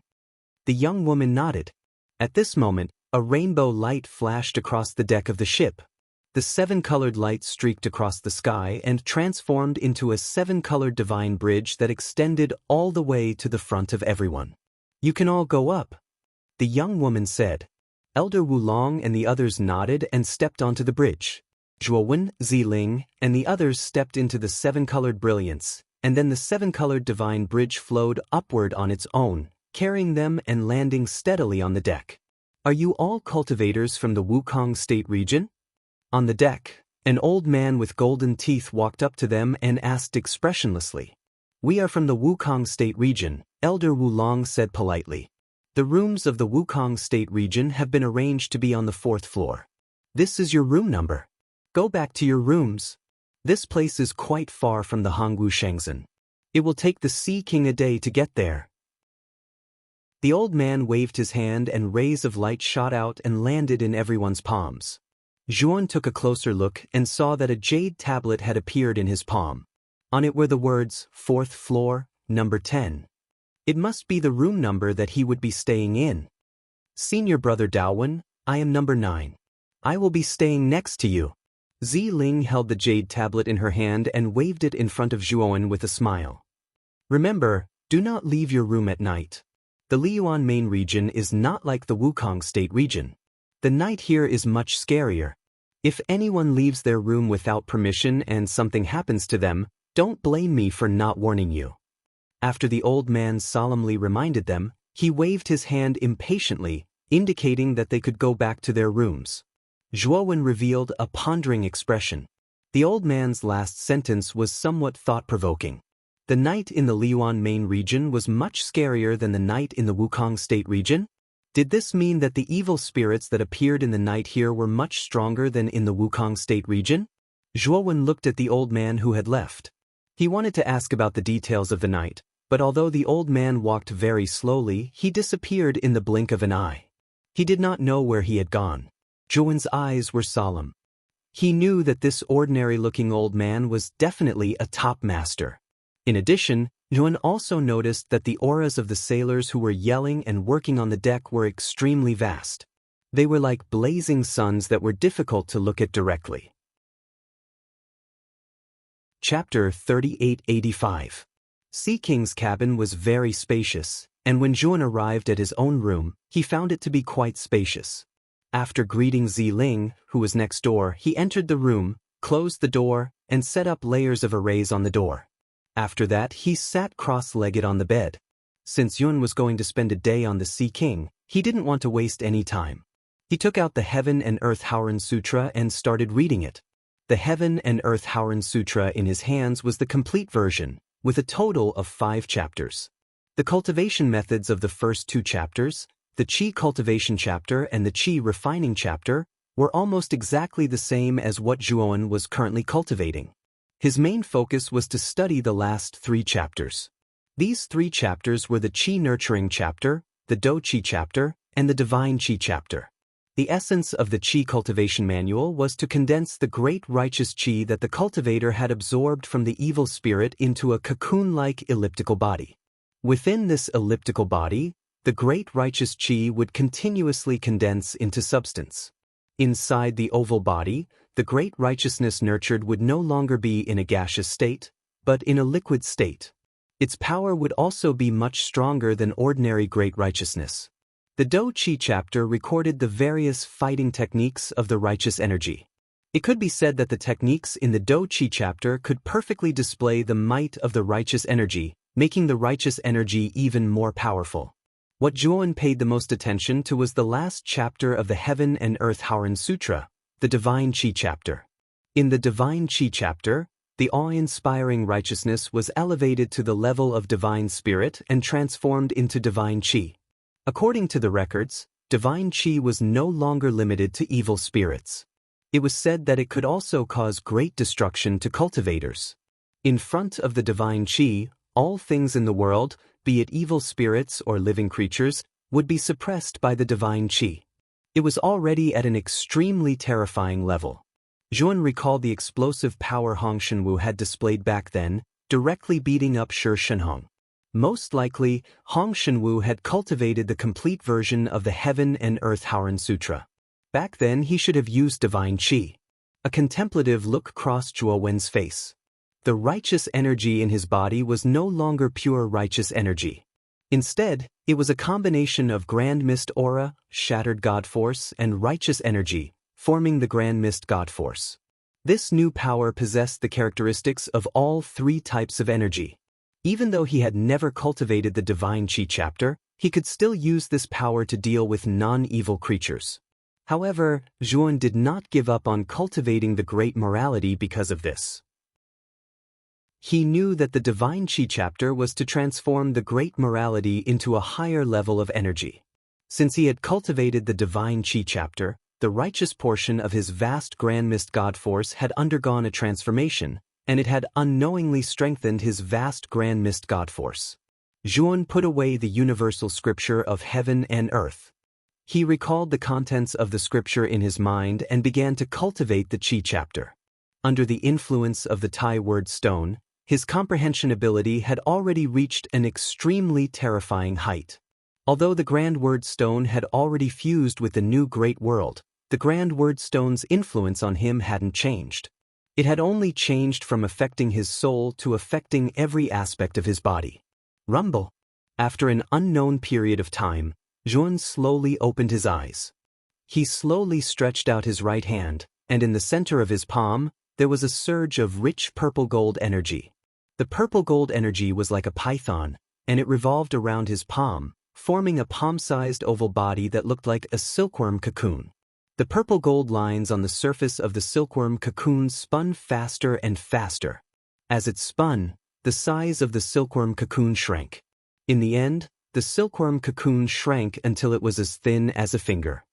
The young woman nodded. At this moment, a rainbow light flashed across the deck of the ship. The 7-colored light streaked across the sky and transformed into a 7-colored divine bridge that extended all the way to the front of everyone. You can all go up, the young woman said. Elder Wulong and the others nodded and stepped onto the bridge. Zhuowen, Ziling, and the others stepped into the 7-colored brilliance, and then the 7-colored divine bridge flowed upward on its own, carrying them and landing steadily on the deck. Are you all cultivators from the Wukong State region? On the deck, an old man with golden teeth walked up to them and asked expressionlessly. We are from the Wukong State region, Elder Wulong said politely. The rooms of the Wukong State region have been arranged to be on the 4th floor. This is your room number. Go back to your rooms. This place is quite far from the Hongwu Shengzhen. It will take the Sea King a day to get there. The old man waved his hand and rays of light shot out and landed in everyone's palms. Zhuan took a closer look and saw that a jade tablet had appeared in his palm. On it were the words, 4th floor, number 10. It must be the room number that he would be staying in. Senior brother Daowen, I am number 9. I will be staying next to you. Ziling held the jade tablet in her hand and waved it in front of Zhuowen with a smile. Remember, do not leave your room at night. The Liyuan main region is not like the Wukong State region. The night here is much scarier. If anyone leaves their room without permission and something happens to them, don't blame me for not warning you. After the old man solemnly reminded them, he waved his hand impatiently, indicating that they could go back to their rooms. Zhuowen revealed a pondering expression. The old man's last sentence was somewhat thought-provoking. The night in the Liyuan main region was much scarier than the night in the Wukong State region? Did this mean that the evil spirits that appeared in the night here were much stronger than in the Wukong State region? Zhuowen looked at the old man who had left. He wanted to ask about the details of the night, but although the old man walked very slowly, he disappeared in the blink of an eye. He did not know where he had gone. Zhuowen's eyes were solemn. He knew that this ordinary-looking old man was definitely a top master. In addition, Zhuowen also noticed that the auras of the sailors who were yelling and working on the deck were extremely vast. They were like blazing suns that were difficult to look at directly. Chapter 3885. Sea King's cabin was very spacious, and when Zhuowen arrived at his own room, he found it to be quite spacious. After greeting Ling, who was next door, he entered the room, closed the door, and set up layers of arrays on the door. After that, he sat cross-legged on the bed. Since Yun was going to spend a day on the Sea King, he didn't want to waste any time. He took out the Heaven and Earth Howran Sutra and started reading it. The Heaven and Earth Howran Sutra in his hands was the complete version, with a total of 5 chapters. The cultivation methods of the first 2 chapters, the Qi cultivation chapter and the Qi refining chapter, were almost exactly the same as what Zhuan was currently cultivating. His main focus was to study the last 3 chapters. These 3 chapters were the Qi nurturing chapter, the Do Qi chapter, and the Divine Qi chapter. The essence of the Qi cultivation manual was to condense the great righteous Qi that the cultivator had absorbed from the evil spirit into a cocoon-like elliptical body. Within this elliptical body, the great righteous Qi would continuously condense into substance. Inside the oval body, the great righteousness nurtured would no longer be in a gaseous state, but in a liquid state. Its power would also be much stronger than ordinary great righteousness. The Do Qi chapter recorded the various fighting techniques of the righteous energy. It could be said that the techniques in the Do Qi chapter could perfectly display the might of the righteous energy, making the righteous energy even more powerful. What Zhuan paid the most attention to was the last chapter of the Heaven and Earth Howran Sutra, the Divine Qi chapter. In the Divine Qi chapter, the awe-inspiring righteousness was elevated to the level of divine spirit and transformed into divine Qi. According to the records, divine Qi was no longer limited to evil spirits. It was said that it could also cause great destruction to cultivators. In front of the divine Qi, all things in the world, be it evil spirits or living creatures, would be suppressed by the divine Qi. It was already at an extremely terrifying level. Zhuan recalled the explosive power Hong Shenwu had displayed back then, directly beating up Shi Shenhong. Most likely, Hong Shenwu had cultivated the complete version of the Heaven and Earth Howran Sutra. Back then he should have used divine Qi. A contemplative look crossed Zhuo Wen's face. The righteous energy in his body was no longer pure righteous energy. Instead, it was a combination of Grand Mist Aura, Shattered God Force, and righteous energy, forming the Grand Mist God Force. This new power possessed the characteristics of all 3 types of energy. Even though he had never cultivated the Divine Qi chapter, he could still use this power to deal with non-evil creatures. However, Zhuan did not give up on cultivating the great morality because of this. He knew that the Divine Qi chapter was to transform the great morality into a higher level of energy. Since he had cultivated the Divine Qi chapter, the righteous portion of his vast Grand Mist God Force had undergone a transformation, and it had unknowingly strengthened his vast Grand Mist God Force. Zhuan put away the universal scripture of heaven and earth. He recalled the contents of the scripture in his mind and began to cultivate the Qi chapter. Under the influence of the Tai word stone, his comprehension ability had already reached an extremely terrifying height. Although the Grand Word Stone had already fused with the new Great World, the Grand Word Stone's influence on him hadn't changed. It had only changed from affecting his soul to affecting every aspect of his body. Rumble. After an unknown period of time, Zhuan slowly opened his eyes. He slowly stretched out his right hand, and in the center of his palm, there was a surge of rich purple-gold energy. The purple-gold energy was like a python, and it revolved around his palm, forming a palm-sized oval body that looked like a silkworm cocoon. The purple-gold lines on the surface of the silkworm cocoon spun faster and faster. As it spun, the size of the silkworm cocoon shrank. In the end, the silkworm cocoon shrank until it was as thin as a finger.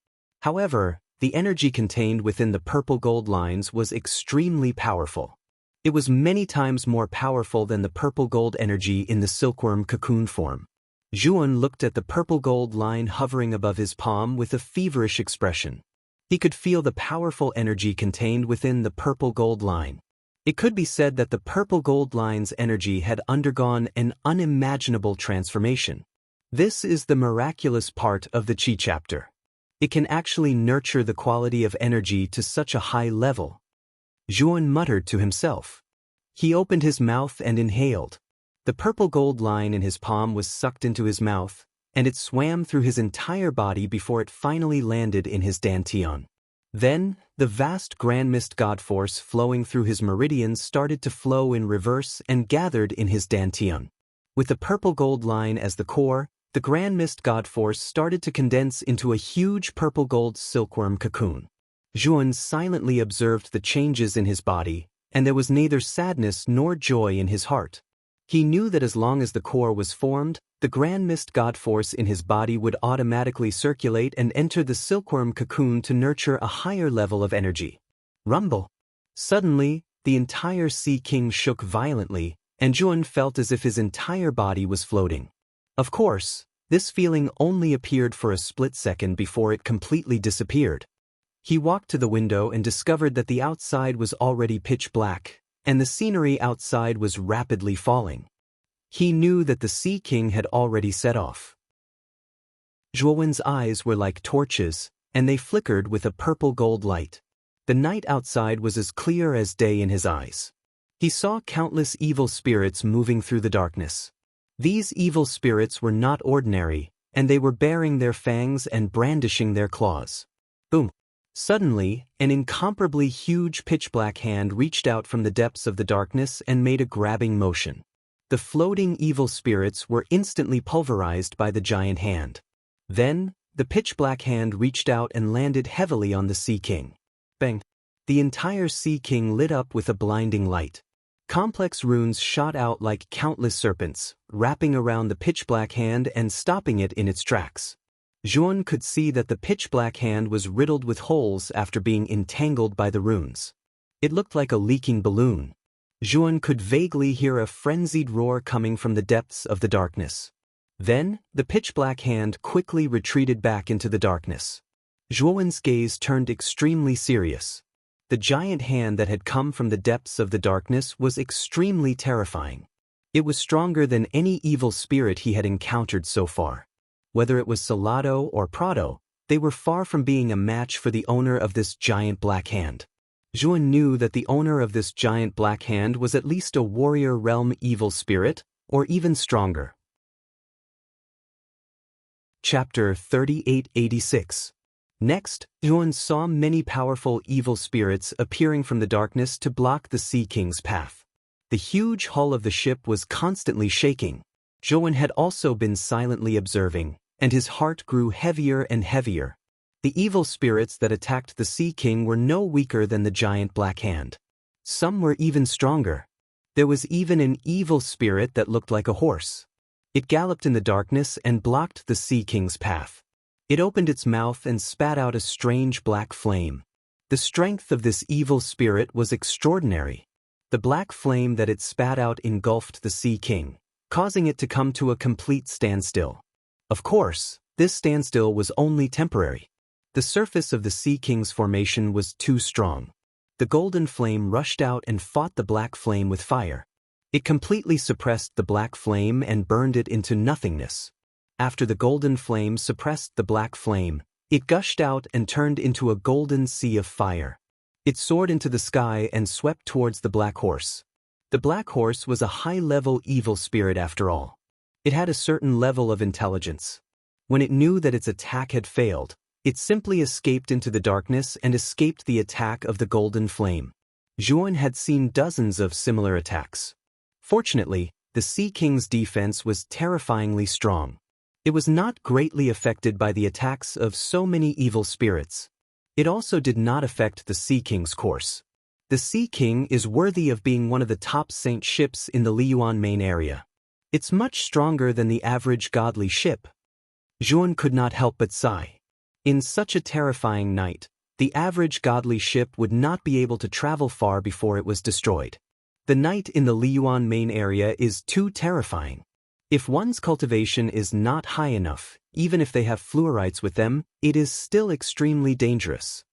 However, the energy contained within the purple-gold lines was extremely powerful. It was many times more powerful than the purple-gold energy in the silkworm cocoon form. Zhuan looked at the purple-gold line hovering above his palm with a feverish expression. He could feel the powerful energy contained within the purple-gold line. It could be said that the purple-gold line's energy had undergone an unimaginable transformation. This is the miraculous part of the Qi chapter. It can actually nurture the quality of energy to such a high level. Zhuan muttered to himself. He opened his mouth and inhaled. The purple-gold line in his palm was sucked into his mouth, and it swam through his entire body before it finally landed in his dantian. Then, the vast grand mist god force flowing through his meridians started to flow in reverse and gathered in his dantian. With the purple gold line as the core, the grand mist god force started to condense into a huge purple gold silkworm cocoon. Zhuan silently observed the changes in his body, and there was neither sadness nor joy in his heart. He knew that as long as the core was formed, the grand mist god force in his body would automatically circulate and enter the silkworm cocoon to nurture a higher level of energy. Rumble! Suddenly, the entire Sea King shook violently, and Zhuan felt as if his entire body was floating. Of course, this feeling only appeared for a split second before it completely disappeared. He walked to the window and discovered that the outside was already pitch black, and the scenery outside was rapidly falling. He knew that the Sea King had already set off. Zhuan's eyes were like torches, and they flickered with a purple gold light. The night outside was as clear as day in his eyes. He saw countless evil spirits moving through the darkness. These evil spirits were not ordinary, and they were baring their fangs and brandishing their claws. Boom! Suddenly, an incomparably huge pitch-black hand reached out from the depths of the darkness and made a grabbing motion. The floating evil spirits were instantly pulverized by the giant hand. Then, the pitch-black hand reached out and landed heavily on the Sea King. Bang! The entire Sea King lit up with a blinding light. Complex runes shot out like countless serpents, wrapping around the pitch-black hand and stopping it in its tracks. Zhuan could see that the pitch-black hand was riddled with holes after being entangled by the runes. It looked like a leaking balloon. Zhuan could vaguely hear a frenzied roar coming from the depths of the darkness. Then, the pitch-black hand quickly retreated back into the darkness. Zhuan's gaze turned extremely serious. The giant hand that had come from the depths of the darkness was extremely terrifying. It was stronger than any evil spirit he had encountered so far. Whether it was Salado or Prado, they were far from being a match for the owner of this giant black hand. Zhuan knew that the owner of this giant black hand was at least a warrior realm evil spirit, or even stronger. Chapter 3886. Next, Zhuan saw many powerful evil spirits appearing from the darkness to block the Sea King's path. The huge hull of the ship was constantly shaking. Zhuan had also been silently observing, and his heart grew heavier and heavier. The evil spirits that attacked the Sea King were no weaker than the giant black hand. Some were even stronger. There was even an evil spirit that looked like a horse. It galloped in the darkness and blocked the Sea King's path. It opened its mouth and spat out a strange black flame. The strength of this evil spirit was extraordinary. The black flame that it spat out engulfed the Sea King, causing it to come to a complete standstill. Of course, this standstill was only temporary. The surface of the Sea King's formation was too strong. The golden flame rushed out and fought the black flame with fire. It completely suppressed the black flame and burned it into nothingness. After the golden flame suppressed the black flame, it gushed out and turned into a golden sea of fire. It soared into the sky and swept towards the black horse. The black horse was a high-level evil spirit after all. It had a certain level of intelligence. When it knew that its attack had failed, it simply escaped into the darkness and escaped the attack of the golden flame. Zhuan had seen dozens of similar attacks. Fortunately, the Sea King's defense was terrifyingly strong. It was not greatly affected by the attacks of so many evil spirits. It also did not affect the Sea King's course. The Sea King is worthy of being one of the top saint ships in the Liyuan main area. It's much stronger than the average godly ship. Zhuan could not help but sigh. In such a terrifying night, the average godly ship would not be able to travel far before it was destroyed. The night in the Liyuan main area is too terrifying. If one's cultivation is not high enough, even if they have fluorites with them, it is still extremely dangerous.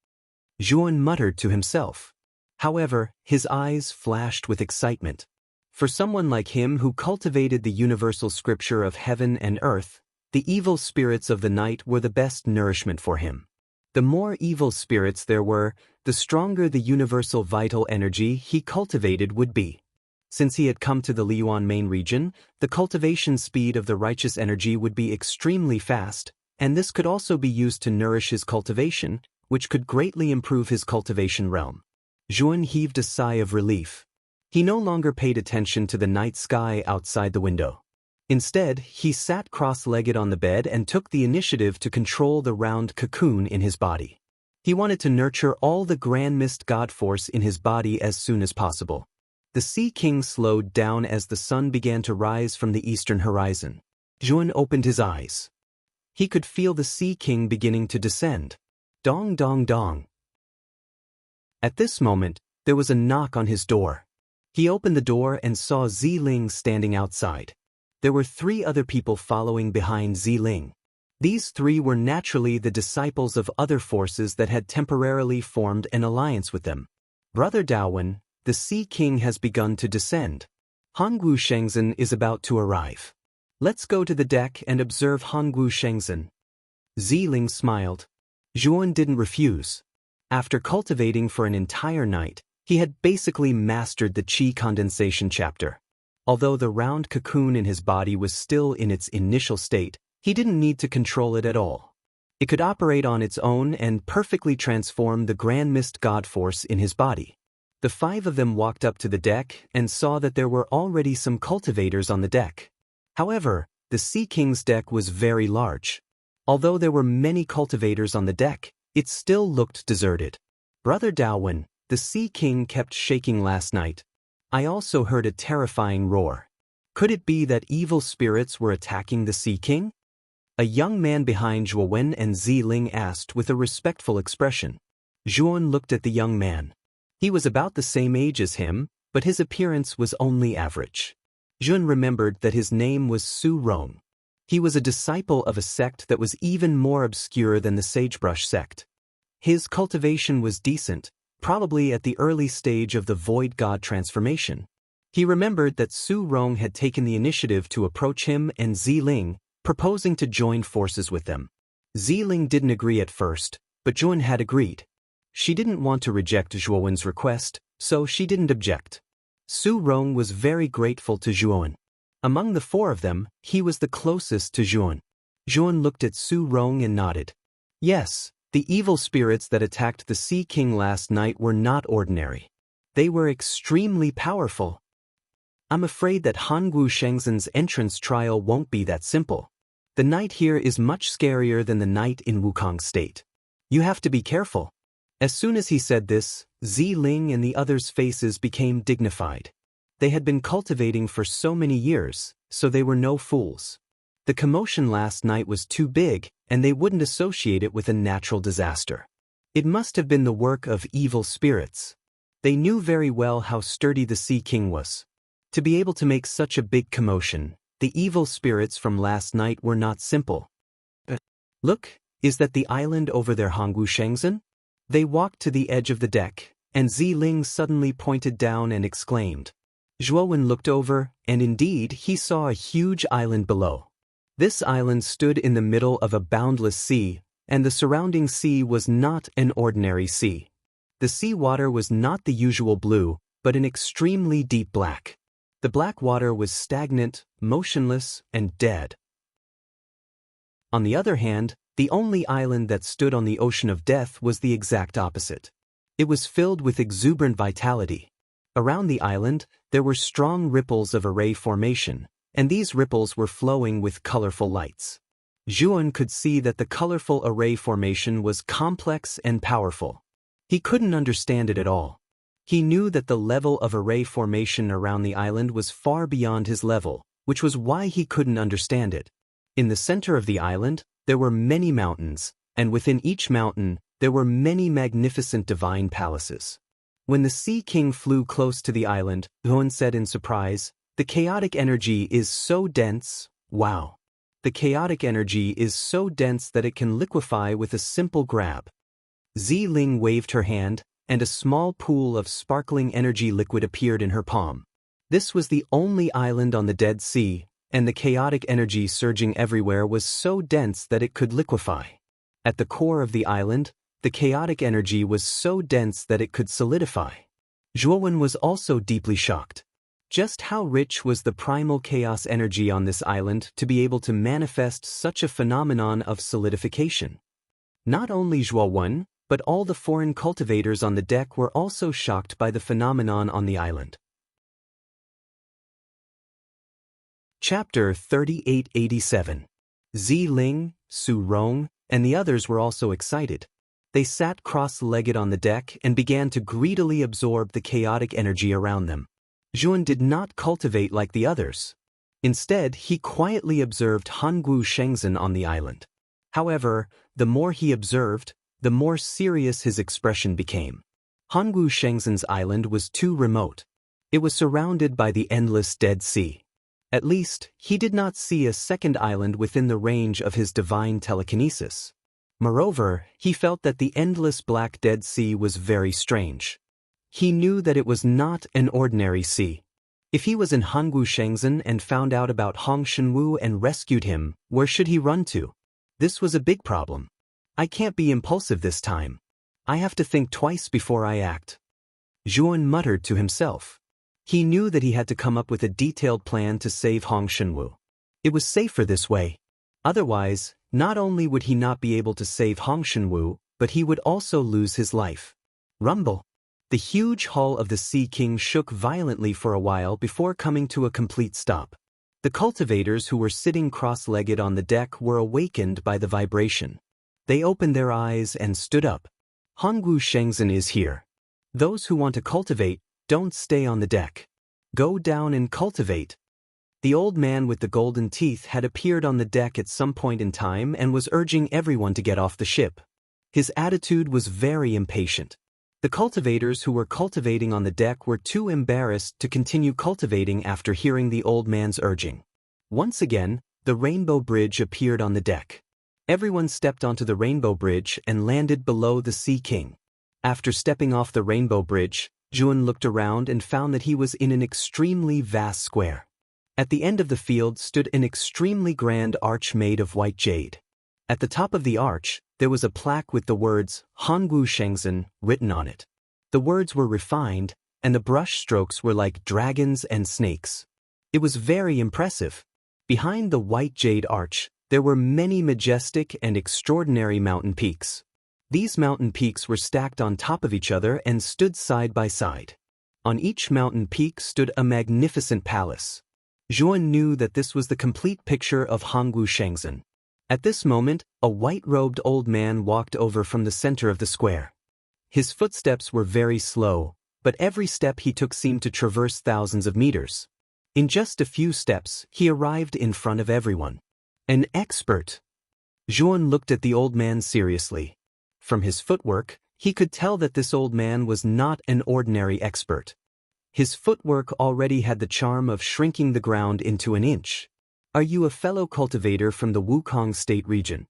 Zhuan muttered to himself. However, his eyes flashed with excitement. For someone like him who cultivated the universal scripture of heaven and earth, the evil spirits of the night were the best nourishment for him. The more evil spirits there were, the stronger the universal vital energy he cultivated would be. Since he had come to the Liyuan main region, the cultivation speed of the righteous energy would be extremely fast, and this could also be used to nourish his cultivation, which could greatly improve his cultivation realm. Zhuan heaved a sigh of relief. He no longer paid attention to the night sky outside the window. Instead, he sat cross-legged on the bed and took the initiative to control the round cocoon in his body. He wanted to nurture all the grand mist god force in his body as soon as possible. The Sea King slowed down as the sun began to rise from the eastern horizon. Zhuan opened his eyes. He could feel the Sea King beginning to descend. Dong dong dong. At this moment, there was a knock on his door. He opened the door and saw Ziling standing outside. There were 3 other people following behind Ziling. These 3 were naturally the disciples of other forces that had temporarily formed an alliance with them. Brother Daowen, the Sea King has begun to descend. Hongwu Shengzhen is about to arrive. Let's go to the deck and observe Hongwu Shengzhen. Ziling smiled. Zhuan didn't refuse. After cultivating for an entire night, he had basically mastered the qi condensation chapter. Although the round cocoon in his body was still in its initial state, he didn't need to control it at all. It could operate on its own and perfectly transform the grand mist god force in his body. The 5 of them walked up to the deck and saw that there were already some cultivators on the deck. However, the Sea King's deck was very large. Although there were many cultivators on the deck, it still looked deserted. Brother Daowen, the Sea King kept shaking last night. I also heard a terrifying roar. Could it be that evil spirits were attacking the Sea King? A young man behind Zhuan and Ziling asked with a respectful expression. Zhuan looked at the young man. He was about the same age as him, but his appearance was only average. Zhuan remembered that his name was Su Rong. He was a disciple of a sect that was even more obscure than the Sagebrush sect. His cultivation was decent, probably at the early stage of the Void God transformation. He remembered that Su Rong had taken the initiative to approach him and Ziling, proposing to join forces with them. Ziling didn't agree at first, but Zhuan had agreed. She didn't want to reject Zhuan's request, so she didn't object. Su Rong was very grateful to Zhuan. Among the 4 of them, he was the closest to Zhuan. Zhuan looked at Su Rong and nodded. Yes, the evil spirits that attacked the Sea King last night were not ordinary. They were extremely powerful. I'm afraid that Hongwu Shengzhen's entrance trial won't be that simple. The night here is much scarier than the night in Wukong State. You have to be careful. As soon as he said this, Ziling and the others' faces became dignified. They had been cultivating for so many years, so they were no fools. The commotion last night was too big, and they wouldn't associate it with a natural disaster. It must have been the work of evil spirits. They knew very well how sturdy the Sea King was. To be able to make such a big commotion, the evil spirits from last night were not simple. Look, is that the island over there Hongwu Shengzhen? They walked to the edge of the deck, and Ziling suddenly pointed down and exclaimed. Zhuan looked over, and indeed he saw a huge island below. This island stood in the middle of a boundless sea, and the surrounding sea was not an ordinary sea. The sea water was not the usual blue, but an extremely deep black. The black water was stagnant, motionless, and dead. On the other hand, the only island that stood on the ocean of death was the exact opposite. It was filled with exuberant vitality. Around the island, there were strong ripples of array formation, and these ripples were flowing with colorful lights. Zhuan could see that the colorful array formation was complex and powerful. He couldn't understand it at all. He knew that the level of array formation around the island was far beyond his level, which was why he couldn't understand it. In the center of the island, there were many mountains, and within each mountain, there were many magnificent divine palaces. When the Sea King flew close to the island, Zhuan said in surprise, "The chaotic energy is so dense, wow. The chaotic energy is so dense that it can liquefy with a simple grab." Ziling waved her hand, and a small pool of sparkling energy liquid appeared in her palm. This was the only island on the Dead Sea, and the chaotic energy surging everywhere was so dense that it could liquefy. At the core of the island, the chaotic energy was so dense that it could solidify. Zhuan was also deeply shocked. Just how rich was the primal chaos energy on this island to be able to manifest such a phenomenon of solidification? Not only Zhuo Wen, but all the foreign cultivators on the deck were also shocked by the phenomenon on the island. Chapter 3887. Zi Ling, Su Rong, and the others were also excited. They sat cross-legged on the deck and began to greedily absorb the chaotic energy around them. Zhuan did not cultivate like the others. Instead, he quietly observed Hongwu Shengzhen on the island. However, the more he observed, the more serious his expression became. Hongwu Shengzhen's island was too remote. It was surrounded by the endless Dead Sea. At least, he did not see a second island within the range of his divine telekinesis. Moreover, he felt that the endless black Dead Sea was very strange. He knew that it was not an ordinary sea. If he was in Hongwu Shengzhen and found out about Hong Shenwu and rescued him, where should he run to? This was a big problem. I can't be impulsive this time. I have to think twice before I act. Zhuan muttered to himself. He knew that he had to come up with a detailed plan to save Hong Shenwu. It was safer this way. Otherwise, not only would he not be able to save Hong Shenwu, but he would also lose his life. Rumble. The huge hull of the Sea King shook violently for a while before coming to a complete stop. The cultivators who were sitting cross-legged on the deck were awakened by the vibration. They opened their eyes and stood up. Hongwu Shengzhen is here. Those who want to cultivate, don't stay on the deck. Go down and cultivate. The old man with the golden teeth had appeared on the deck at some point in time and was urging everyone to get off the ship. His attitude was very impatient. The cultivators who were cultivating on the deck were too embarrassed to continue cultivating after hearing the old man's urging. Once again, the rainbow bridge appeared on the deck. Everyone stepped onto the rainbow bridge and landed below the Sea King. After stepping off the rainbow bridge, Zhuan looked around and found that he was in an extremely vast square. At the end of the field stood an extremely grand arch made of white jade. At the top of the arch, there was a plaque with the words Hongwu Shengzhen written on it. The words were refined, and the brush strokes were like dragons and snakes. It was very impressive. Behind the white jade arch, there were many majestic and extraordinary mountain peaks. These mountain peaks were stacked on top of each other and stood side by side. On each mountain peak stood a magnificent palace. Zhuan knew that this was the complete picture of Hongwu Shengzhen. At this moment, a white-robed old man walked over from the center of the square. His footsteps were very slow, but every step he took seemed to traverse thousands of meters. In just a few steps, he arrived in front of everyone. An expert. Zhuan looked at the old man seriously. From his footwork, he could tell that this old man was not an ordinary expert. His footwork already had the charm of shrinking the ground into an inch. Are you a fellow cultivator from the Wukong State region?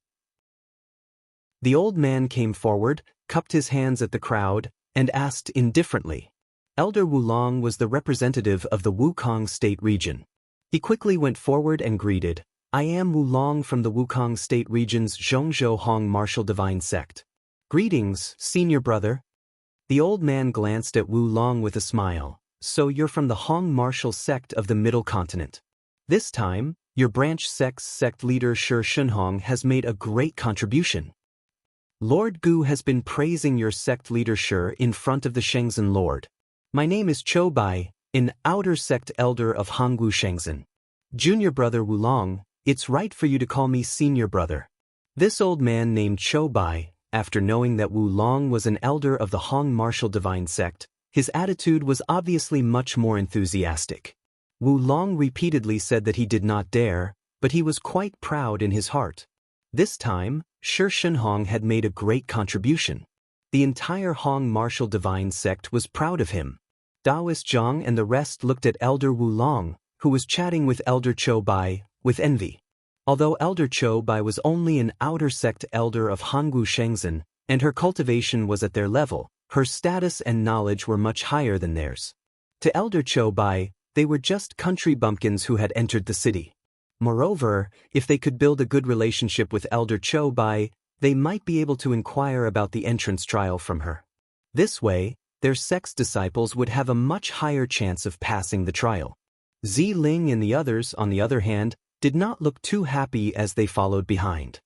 The old man came forward, cupped his hands at the crowd, and asked indifferently. Elder Wulong was the representative of the Wukong State region. He quickly went forward and greeted, I am Wulong from the Wukong State region's Zhongzhou Hong Martial Divine Sect. Greetings, senior brother. The old man glanced at Wulong with a smile. So you're from the Hong Martial Sect of the Middle Continent. This time, your branch sect's sect leader Shi Shunhong has made a great contribution. Lord Gu has been praising your sect leader Shi in front of the Shengzhen Lord. My name is Chou Bai, an outer sect elder of Hongwu Shengzhen. Junior brother Wulong, it's right for you to call me senior brother. This old man named Chou Bai, after knowing that Wulong was an elder of the Hong Martial Divine Sect, his attitude was obviously much more enthusiastic. Wulong repeatedly said that he did not dare, but he was quite proud in his heart. This time, Shi Shunhong had made a great contribution. The entire Hong Martial Divine Sect was proud of him. Daoist Zhang and the rest looked at Elder Wulong, who was chatting with Elder Chou Bai, with envy. Although Elder Chou Bai was only an outer sect elder of Hongwu Shengzhen, and her cultivation was at their level, her status and knowledge were much higher than theirs. To Elder Chou Bai, they were just country bumpkins who had entered the city. Moreover, if they could build a good relationship with Elder Chou Bai, they might be able to inquire about the entrance trial from her. This way, their sex disciples would have a much higher chance of passing the trial. Ziling and the others, on the other hand, did not look too happy as they followed behind.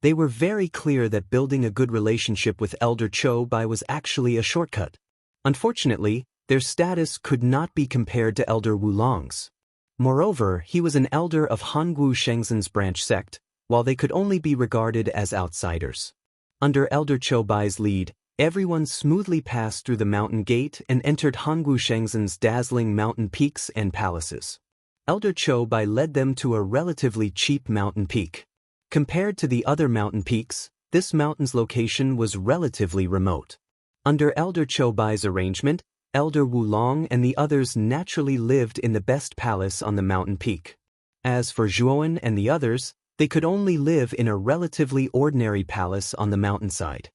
They were very clear that building a good relationship with Elder Cho Bai was actually a shortcut. Unfortunately, their status could not be compared to Elder Wulong's. Moreover, he was an elder of Hongwu Shengzhen's branch sect, while they could only be regarded as outsiders. Under Elder Cho Bai's lead, everyone smoothly passed through the mountain gate and entered Hongwu Shengzhen's dazzling mountain peaks and palaces. Elder Cho Bai led them to a relatively cheap mountain peak. Compared to the other mountain peaks, this mountain's location was relatively remote. Under Elder Cho Bai's arrangement, Elder Wulong and the others naturally lived in the best palace on the mountain peak. As for Zhuowen and the others, they could only live in a relatively ordinary palace on the mountainside.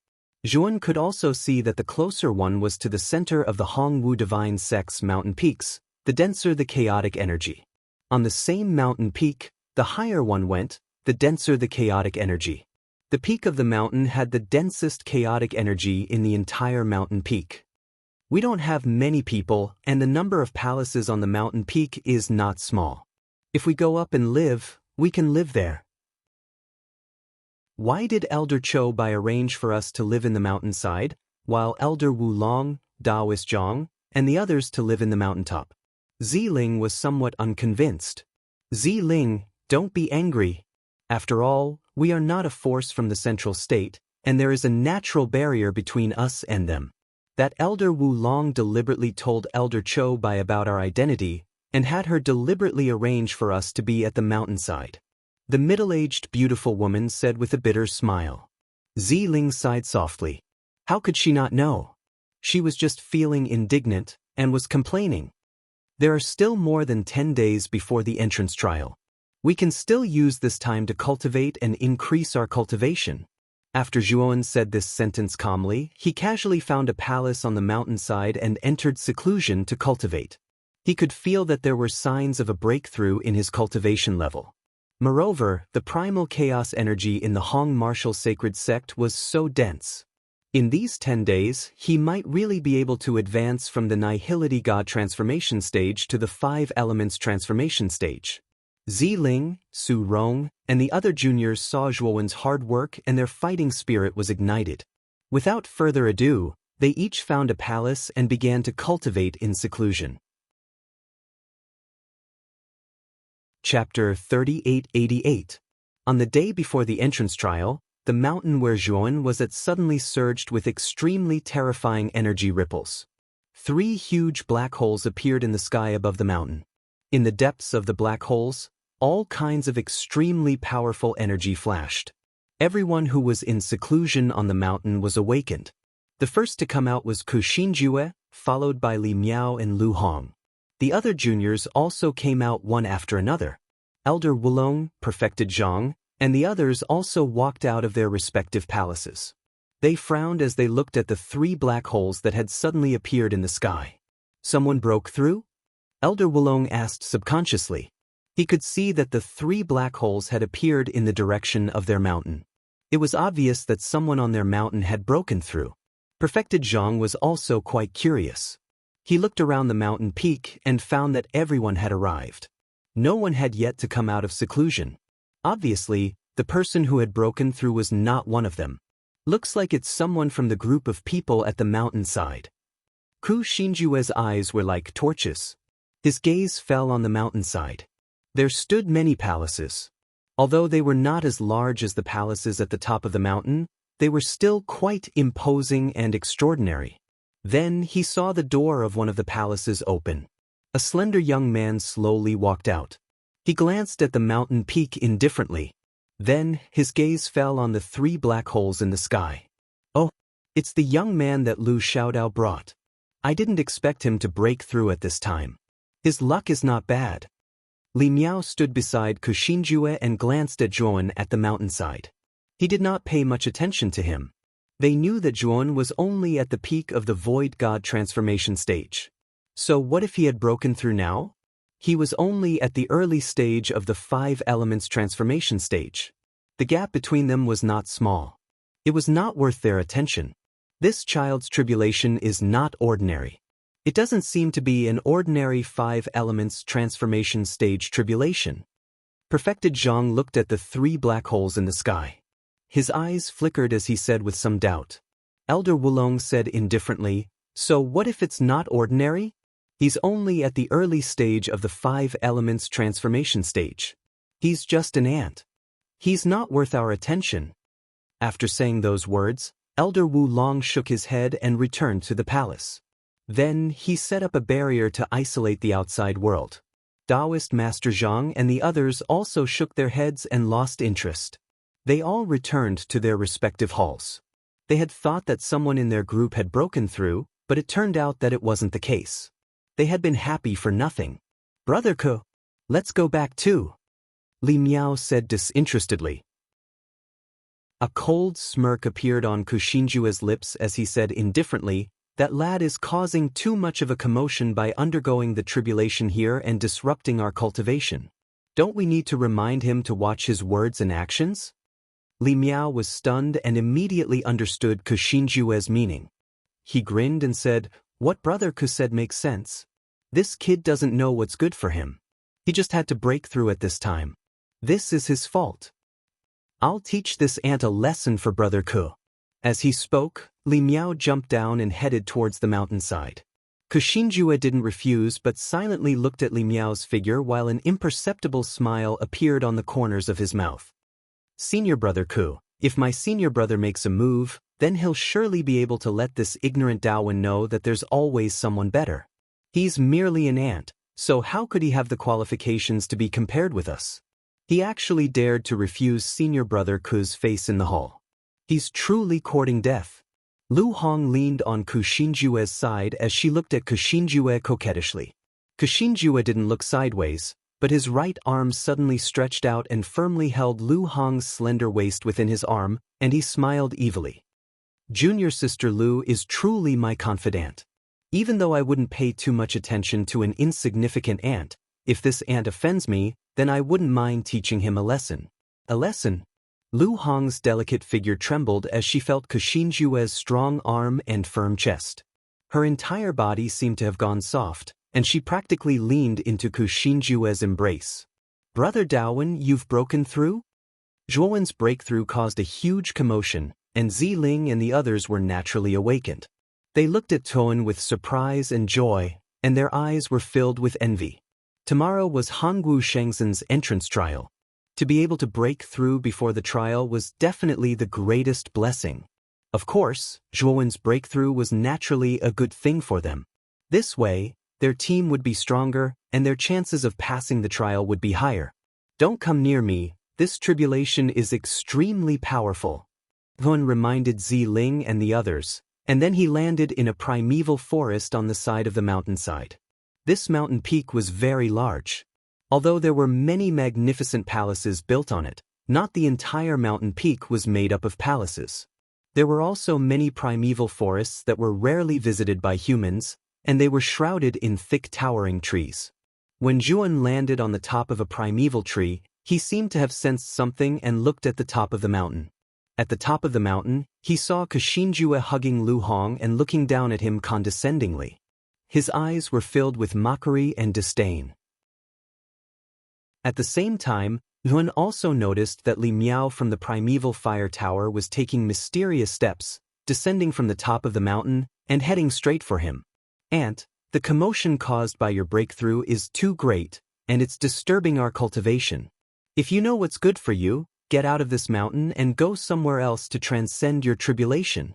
Zhuowen could also see that the closer one was to the center of the Hongwu Divine Sect's mountain peaks, the denser the chaotic energy. On the same mountain peak, the higher one went, the denser the chaotic energy. The peak of the mountain had the densest chaotic energy in the entire mountain peak. We don't have many people, and the number of palaces on the mountain peak is not small. If we go up and live, we can live there. Why did Elder Cho Bai arrange for us to live in the mountainside, while Elder Wulong, Daoist Zhang, and the others to live in the mountaintop? Ziling was somewhat unconvinced. Ziling, don't be angry. After all, we are not a force from the central state, and there is a natural barrier between us and them. That Elder Wulong deliberately told Elder Cho Bai about our identity, and had her deliberately arrange for us to be at the mountainside. The middle-aged beautiful woman said with a bitter smile. Ziling sighed softly. How could she not know? She was just feeling indignant, and was complaining. There are still more than 10 days before the entrance trial. We can still use this time to cultivate and increase our cultivation. After Zhuowen said this sentence calmly, he casually found a palace on the mountainside and entered seclusion to cultivate. He could feel that there were signs of a breakthrough in his cultivation level. Moreover, the primal chaos energy in the Hong martial sacred sect was so dense. In these 10 days, he might really be able to advance from the Nihility God transformation stage to the 5 elements transformation stage. Ziling, Su Rong, and the other juniors saw Zhuowen's hard work and their fighting spirit was ignited. Without further ado, they each found a palace and began to cultivate in seclusion. Chapter 3888. On the day before the entrance trial, the mountain where Zhuowen was at suddenly surged with extremely terrifying energy ripples. 3 huge black holes appeared in the sky above the mountain. In the depths of the black holes, all kinds of extremely powerful energy flashed. Everyone who was in seclusion on the mountain was awakened. The first to come out was Ku Xinjue, followed by Li Miao and Lu Hong. The other juniors also came out one after another. Elder Wulong, Perfected Zhang, and the others also walked out of their respective palaces. They frowned as they looked at the 3 black holes that had suddenly appeared in the sky. Someone broke through? Elder Wulong asked subconsciously. He could see that the 3 black holes had appeared in the direction of their mountain. It was obvious that someone on their mountain had broken through. Perfected Zhang was also quite curious. He looked around the mountain peak and found that everyone had arrived. No one had yet to come out of seclusion. Obviously, the person who had broken through was not one of them. Looks like it's someone from the group of people at the mountainside. Ku Xinjue's eyes were like torches. His gaze fell on the mountainside. There stood many palaces. Although they were not as large as the palaces at the top of the mountain, they were still quite imposing and extraordinary. Then he saw the door of one of the palaces open. A slender young man slowly walked out. He glanced at the mountain peak indifferently. Then his gaze fell on the 3 black holes in the sky. Oh, it's the young man that Lu Xiaodao brought. I didn't expect him to break through at this time. His luck is not bad. Li Miao stood beside Ku Xinjue and glanced at Zhuowen at the mountainside. He did not pay much attention to him. They knew that Zhuowen was only at the peak of the Void God transformation stage. So what if he had broken through now? He was only at the early stage of the 5 elements transformation stage. The gap between them was not small. It was not worth their attention. This child's tribulation is not ordinary. It doesn't seem to be an ordinary 5 elements transformation stage tribulation. Perfected Zhang looked at the 3 black holes in the sky. His eyes flickered as he said with some doubt. Elder Wulong said indifferently, "So what if it's not ordinary? He's only at the early stage of the 5 elements transformation stage. He's just an ant. He's not worth our attention." After saying those words, Elder Wulong shook his head and returned to the palace. Then he set up a barrier to isolate the outside world. Taoist Master Zhang and the others also shook their heads and lost interest. They all returned to their respective halls. They had thought that someone in their group had broken through, but it turned out that it wasn't the case. They had been happy for nothing. "Brother Ko, let's go back too," Li Miao said disinterestedly. A cold smirk appeared on Kushinjue's lips as he said indifferently, "That lad is causing too much of a commotion by undergoing the tribulation here and disrupting our cultivation. Don't we need to remind him to watch his words and actions?" Li Miao was stunned and immediately understood Kushinjue's meaning. He grinned and said, "What Brother Ku said makes sense. This kid doesn't know what's good for him. He just had to break through at this time. This is his fault. I'll teach this ant a lesson for Brother Ku." As he spoke, Li Miao jumped down and headed towards the mountainside. Kushinjue didn't refuse but silently looked at Li Miao's figure while an imperceptible smile appeared on the corners of his mouth. "Senior Brother Ku, if my senior brother makes a move, then he'll surely be able to let this ignorant Daowen know that there's always someone better. He's merely an ant, so how could he have the qualifications to be compared with us?" He actually dared to refuse senior Brother Ku's face in the hall. He's truly courting death. Lu Hong leaned on Kushinjue's side as she looked at Kushinjue coquettishly. Kushinjue didn't look sideways, but his right arm suddenly stretched out and firmly held Lu Hong's slender waist within his arm, and he smiled evilly. "Junior sister Lu is truly my confidant. Even though I wouldn't pay too much attention to an insignificant ant, if this ant offends me, then I wouldn't mind teaching him a lesson." "A lesson?" Lu Hong's delicate figure trembled as she felt Kushinjue's strong arm and firm chest. Her entire body seemed to have gone soft, and she practically leaned into Kushinjue's embrace. "Brother Daowen, you've broken through?" Zhuowen's breakthrough caused a huge commotion, and Ziling and the others were naturally awakened. They looked at Toan with surprise and joy, and their eyes were filled with envy. Tomorrow was Hongwu Shengzhen's entrance trial. To be able to break through before the trial was definitely the greatest blessing. Of course, Zhuowen's breakthrough was naturally a good thing for them. This way, their team would be stronger, and their chances of passing the trial would be higher. "Don't come near me, this tribulation is extremely powerful," Zhuowen reminded Ziling and the others, and then he landed in a primeval forest on the side of the mountainside. This mountain peak was very large. Although there were many magnificent palaces built on it, not the entire mountain peak was made up of palaces. There were also many primeval forests that were rarely visited by humans, and they were shrouded in thick towering trees. When Zhuan landed on the top of a primeval tree, he seemed to have sensed something and looked at the top of the mountain. At the top of the mountain, he saw Kushinjue hugging Lu Hong and looking down at him condescendingly. His eyes were filled with mockery and disdain. At the same time, Yuan also noticed that Li Miao from the primeval fire tower was taking mysterious steps, descending from the top of the mountain, and heading straight for him. "Ant, the commotion caused by your breakthrough is too great, and it's disturbing our cultivation. If you know what's good for you, get out of this mountain and go somewhere else to transcend your tribulation."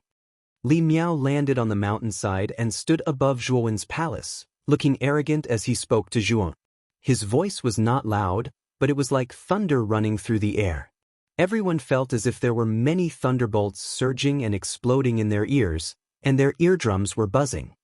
Li Miao landed on the mountainside and stood above Zhuowen's palace, looking arrogant as he spoke to Zhuowen. His voice was not loud, but it was like thunder running through the air. Everyone felt as if there were many thunderbolts surging and exploding in their ears, and their eardrums were buzzing.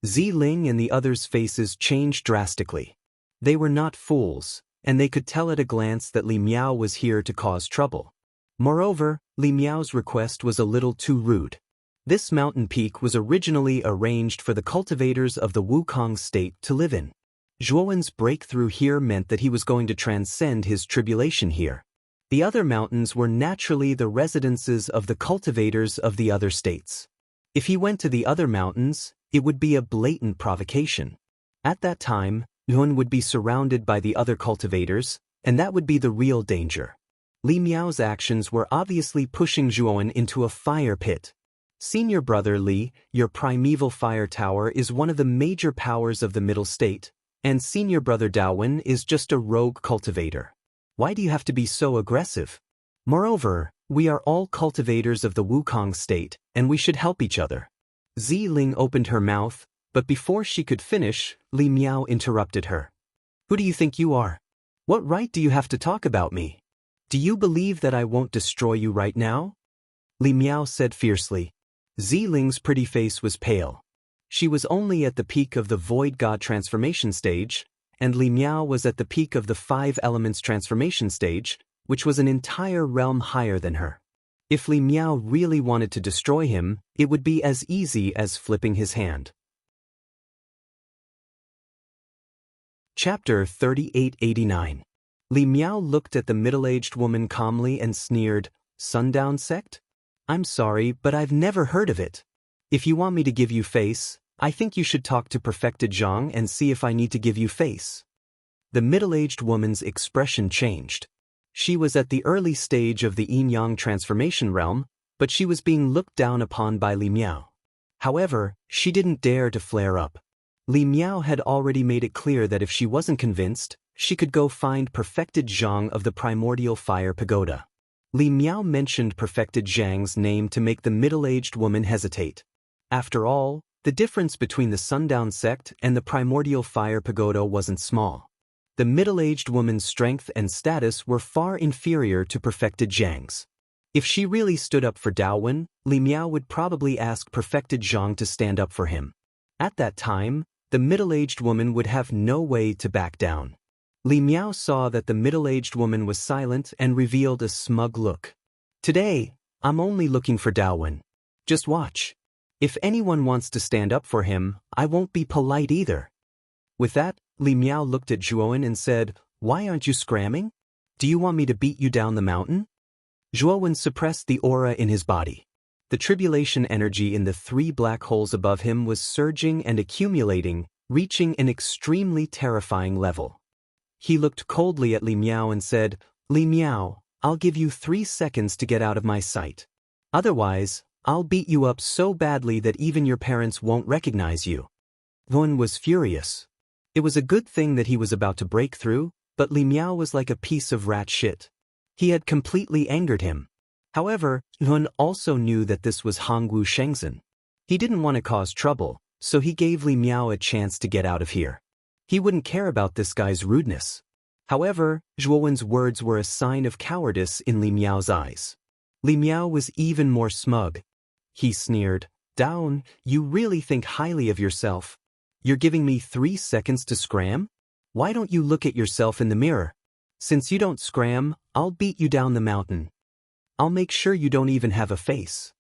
Ziling and the others' faces changed drastically. They were not fools, and they could tell at a glance that Li Miao was here to cause trouble. Moreover, Li Miao's request was a little too rude. This mountain peak was originally arranged for the cultivators of the Wukong state to live in. Zhuowen's breakthrough here meant that he was going to transcend his tribulation here. The other mountains were naturally the residences of the cultivators of the other states. If he went to the other mountains, it would be a blatant provocation. At that time, Yuan would be surrounded by the other cultivators, and that would be the real danger. Li Miao's actions were obviously pushing Zhuowen into a fire pit. Senior brother Li, your primeval fire tower is one of the major powers of the middle state, and senior brother Daowen is just a rogue cultivator. Why do you have to be so aggressive? Moreover, we are all cultivators of the Wukong state, and we should help each other. Ziling opened her mouth, but before she could finish, Li Miao interrupted her. Who do you think you are? What right do you have to talk about me? Do you believe that I won't destroy you right now? Li Miao said fiercely. Ziling's pretty face was pale. She was only at the peak of the Void God transformation stage, and Li Miao was at the peak of the 5 Elements transformation stage, which was an entire realm higher than her. If Li Miao really wanted to destroy him, it would be as easy as flipping his hand. Chapter 3889. Li Miao looked at the middle-aged woman calmly and sneered, Sundown Sect? I'm sorry, but I've never heard of it. If you want me to give you face, I think you should talk to Perfected Zhang and see if I need to give you face. The middle-aged woman's expression changed. She was at the early stage of the yin-yang transformation realm, but she was being looked down upon by Li Miao. However, she didn't dare to flare up. Li Miao had already made it clear that if she wasn't convinced, she could go find Perfected Zhang of the Primordial Fire Pagoda. Li Miao mentioned Perfected Zhang's name to make the middle-aged woman hesitate. After all, the difference between the Sundown Sect and the Primordial Fire Pagoda wasn't small. The middle-aged woman's strength and status were far inferior to Perfected Zhang's. If she really stood up for Daowen, Li Miao would probably ask Perfected Zhang to stand up for him. At that time, the middle-aged woman would have no way to back down. Li Miao saw that the middle-aged woman was silent and revealed a smug look. Today, I'm only looking for Daowen. Just watch. If anyone wants to stand up for him, I won't be polite either. With that, Li Miao looked at Zhuowen and said, Why aren't you scramming? Do you want me to beat you down the mountain? Zhuowen suppressed the aura in his body. The tribulation energy in the 3 black holes above him was surging and accumulating, reaching an extremely terrifying level. He looked coldly at Li Miao and said, Li Miao, I'll give you 3 seconds to get out of my sight. Otherwise, I'll beat you up so badly that even your parents won't recognize you. Zhuowen was furious. It was a good thing that he was about to break through, but Li Miao was like a piece of rat shit. He had completely angered him. However, Zhuowen also knew that this was Hongwu Shengzhen. He didn't want to cause trouble, so he gave Li Miao a chance to get out of here. He wouldn't care about this guy's rudeness. However, Zhuowen's words were a sign of cowardice in Li Miao's eyes. Li Miao was even more smug. He sneered, Daowen, you really think highly of yourself. You're giving me 3 seconds to scram? Why don't you look at yourself in the mirror? Since you don't scram, I'll beat you down the mountain. I'll make sure you don't even have a face.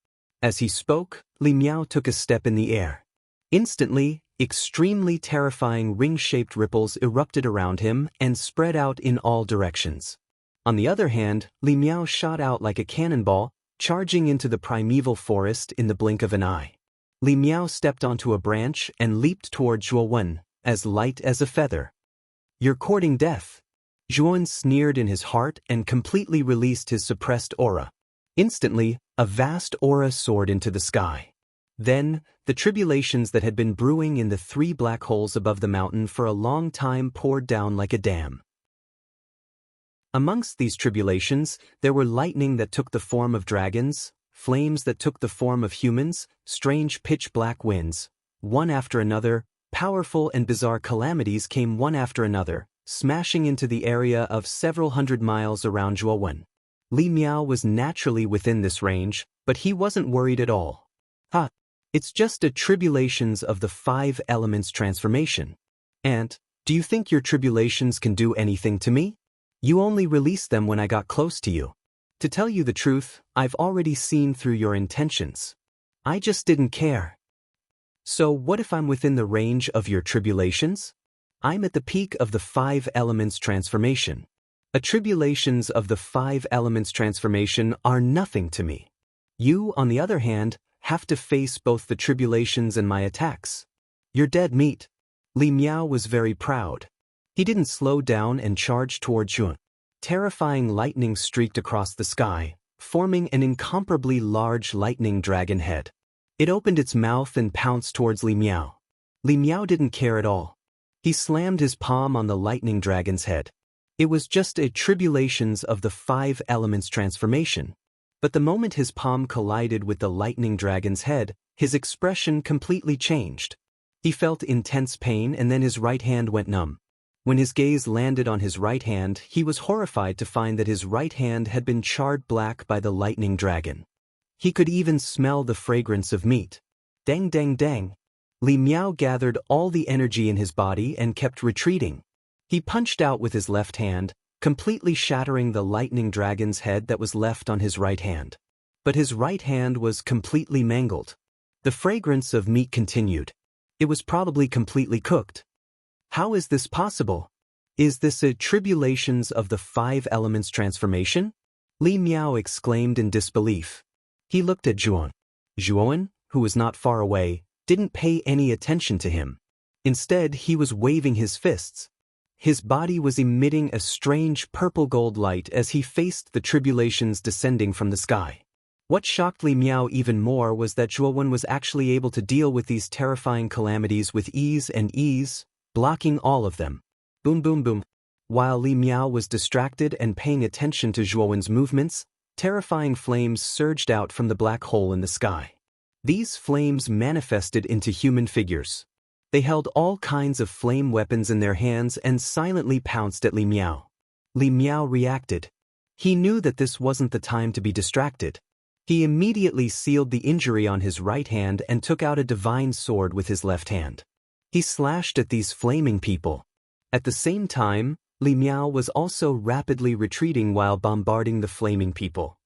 As he spoke, Li Miao took a step in the air. Instantly, extremely terrifying ring-shaped ripples erupted around him and spread out in all directions. On the other hand, Li Miao shot out like a cannonball, charging into the primeval forest in the blink of an eye. Li Miao stepped onto a branch and leaped toward Zhuowen, as light as a feather. You're courting death. Zhuowen sneered in his heart and completely released his suppressed aura. Instantly, a vast aura soared into the sky. Then, the tribulations that had been brewing in the 3 black holes above the mountain for a long time poured down like a dam. Amongst these tribulations, there were lightning that took the form of dragons, flames that took the form of humans, strange pitch-black winds. One after another, powerful and bizarre calamities came one after another, smashing into the area of several hundred miles around Zhuowen. Li Miao was naturally within this range, but he wasn't worried at all. It's just a tribulations of the 5 elements transformation. And, do you think your tribulations can do anything to me? You only released them when I got close to you. To tell you the truth, I've already seen through your intentions. I just didn't care. So what if I'm within the range of your tribulations? I'm at the peak of the 5 elements transformation. A tribulations of the 5 elements transformation are nothing to me. You, on the other hand, have to face both the tribulations and my attacks. You're dead meat. Li Miao was very proud. He didn't slow down and charged toward Juan. Terrifying lightning streaked across the sky, forming an incomparably large lightning dragon head. It opened its mouth and pounced towards Li Miao. Li Miao didn't care at all. He slammed his palm on the lightning dragon's head. It was just a tribulations of the 5 elements transformation. But the moment his palm collided with the lightning dragon's head, his expression completely changed. He felt intense pain and then his right hand went numb. When his gaze landed on his right hand, he was horrified to find that his right hand had been charred black by the lightning dragon. He could even smell the fragrance of meat. Dang dang dang. Li Miao gathered all the energy in his body and kept retreating. He punched out with his left hand, completely shattering the lightning dragon's head that was left on his right hand. But his right hand was completely mangled. The fragrance of meat continued. It was probably completely cooked. How is this possible? Is this a tribulations of the 5 elements transformation? Li Miao exclaimed in disbelief. He looked at Zhuan. Zhuan, who was not far away, didn't pay any attention to him. Instead, he was waving his fists. His body was emitting a strange purple-gold light as he faced the tribulations descending from the sky. What shocked Li Miao even more was that Zhuan was actually able to deal with these terrifying calamities with ease, blocking all of them. Boom boom boom. While Li Miao was distracted and paying attention to Zhuan's movements, terrifying flames surged out from the black hole in the sky. These flames manifested into human figures. They held all kinds of flame weapons in their hands and silently pounced at Li Miao. Li Miao reacted. He knew that this wasn't the time to be distracted. He immediately sealed the injury on his right hand and took out a divine sword with his left hand. He slashed at these flaming people. At the same time, Li Miao was also rapidly retreating while bombarding the flaming people.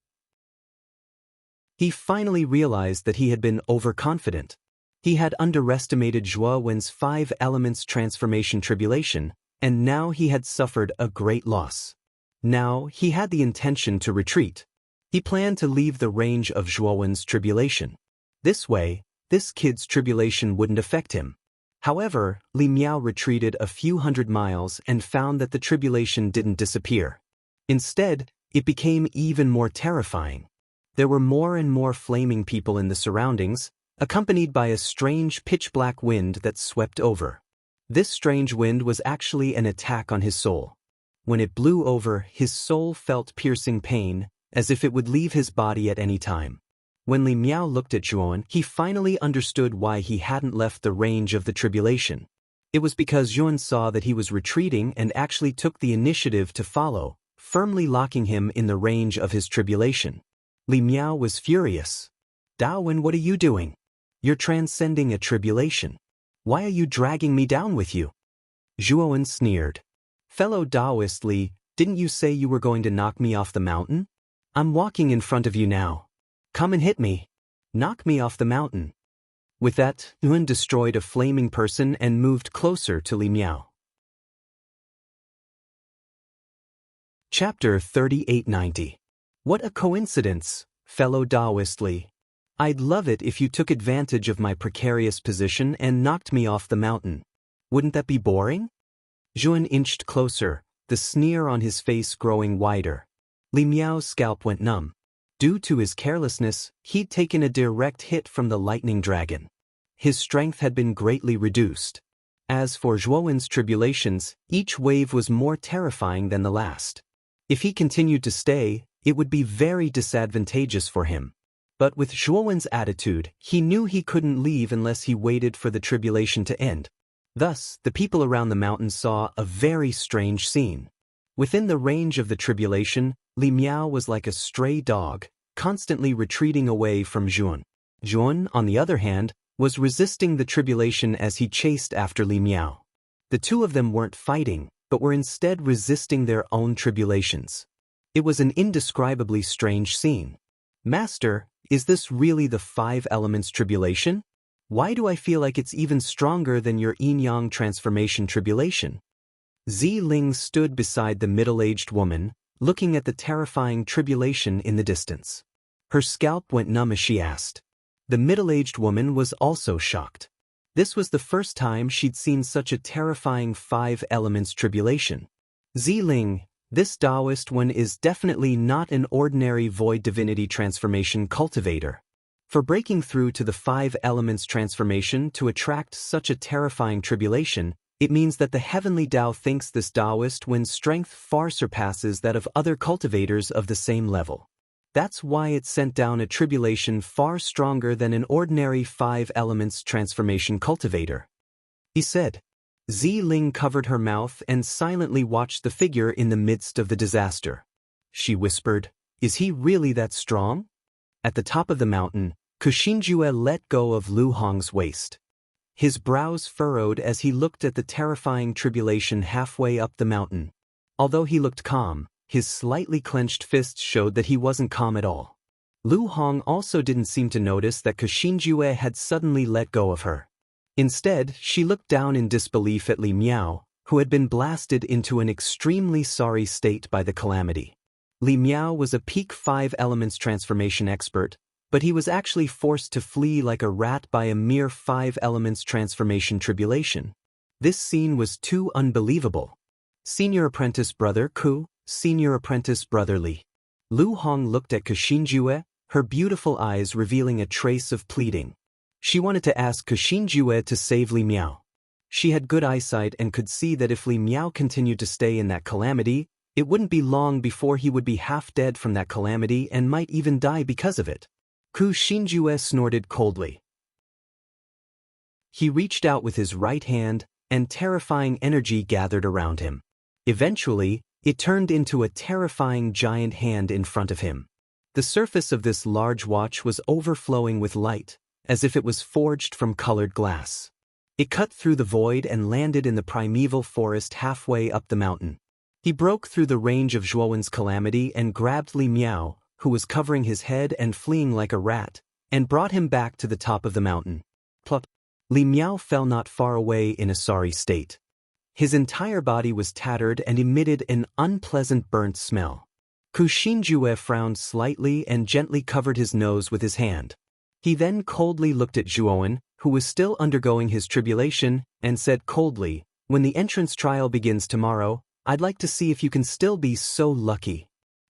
He finally realized that he had been overconfident. He had underestimated Zhuowen's 5 elements transformation tribulation, and now he had suffered a great loss. Now he had the intention to retreat. He planned to leave the range of Zhuowen's tribulation. This way, this kid's tribulation wouldn't affect him. However, Li Miao retreated a few hundred miles and found that the tribulation didn't disappear. Instead, it became even more terrifying. There were more and more flaming people in the surroundings, accompanied by a strange pitch-black wind that swept over. This strange wind was actually an attack on his soul. When it blew over, his soul felt piercing pain, as if it would leave his body at any time. When Li Miao looked at Zhuan, he finally understood why he hadn't left the range of the tribulation. It was because Zhuan saw that he was retreating and actually took the initiative to follow, firmly locking him in the range of his tribulation. Li Miao was furious. Dawen, what are you doing? You're transcending a tribulation. Why are you dragging me down with you? Zhuowen sneered. Fellow Taoist Li, didn't you say you were going to knock me off the mountain? I'm walking in front of you now. Come and hit me. Knock me off the mountain. With that, Yuan destroyed a flaming person and moved closer to Li Miao. Chapter 3890. What a coincidence, fellow Taoist Li. I'd love it if you took advantage of my precarious position and knocked me off the mountain. Wouldn't that be boring? Zhuan inched closer, the sneer on his face growing wider. Li Miao's scalp went numb. Due to his carelessness, he'd taken a direct hit from the lightning dragon. His strength had been greatly reduced. As for Zhuowen's tribulations, each wave was more terrifying than the last. If he continued to stay, it would be very disadvantageous for him. But with Zhuowen's attitude, he knew he couldn't leave unless he waited for the tribulation to end. Thus, the people around the mountain saw a very strange scene. Within the range of the tribulation, Li Miao was like a stray dog, constantly retreating away from Zhuan. Zhuan, on the other hand, was resisting the tribulation as he chased after Li Miao. The two of them weren't fighting, but were instead resisting their own tribulations. It was an indescribably strange scene. Master, is this really the 5 elements tribulation? Why do I feel like it's even stronger than your yin-yang transformation tribulation? Zi Ling stood beside the middle-aged woman, looking at the terrifying tribulation in the distance. Her scalp went numb as she asked. The middle-aged woman was also shocked. This was the first time she'd seen such a terrifying 5 elements tribulation. Ziling, this Taoist one is definitely not an ordinary void divinity transformation cultivator. For breaking through to the 5 elements transformation to attract such a terrifying tribulation, it means that the heavenly Tao thinks this Taoist one's strength far surpasses that of other cultivators of the same level. That's why it sent down a tribulation far stronger than an ordinary 5 elements transformation cultivator. He said. Ziling covered her mouth and silently watched the figure in the midst of the disaster. She whispered, "Is he really that strong?" At the top of the mountain, Kuxinjue let go of Lu Hong's waist. His brows furrowed as he looked at the terrifying tribulation halfway up the mountain. Although he looked calm, his slightly clenched fists showed that he wasn't calm at all. Lu Hong also didn't seem to notice that Kuxinjue had suddenly let go of her. Instead, she looked down in disbelief at Li Miao, who had been blasted into an extremely sorry state by the calamity. Li Miao was a peak 5 elements transformation expert, but he was actually forced to flee like a rat by a mere 5 elements transformation tribulation. This scene was too unbelievable. Senior apprentice brother Ku, senior apprentice brother Li. Lu Hong looked at Kuxinjue, her beautiful eyes revealing a trace of pleading. She wanted to ask Kuxinjue to save Li Miao. She had good eyesight and could see that if Li Miao continued to stay in that calamity, it wouldn't be long before he would be half dead from that calamity and might even die because of it. Kuxinjue snorted coldly. He reached out with his right hand, and terrifying energy gathered around him. Eventually, it turned into a terrifying giant hand in front of him. The surface of this large watch was overflowing with light, as if it was forged from colored glass. It cut through the void and landed in the primeval forest halfway up the mountain. He broke through the range of Zhuowen's calamity and grabbed Li Miao, who was covering his head and fleeing like a rat, and brought him back to the top of the mountain. Plop. Li Miao fell not far away in a sorry state. His entire body was tattered and emitted an unpleasant burnt smell. Kuxinjue frowned slightly and gently covered his nose with his hand. He then coldly looked at Zhuowen, who was still undergoing his tribulation, and said coldly, "When the entrance trial begins tomorrow, I'd like to see if you can still be so lucky."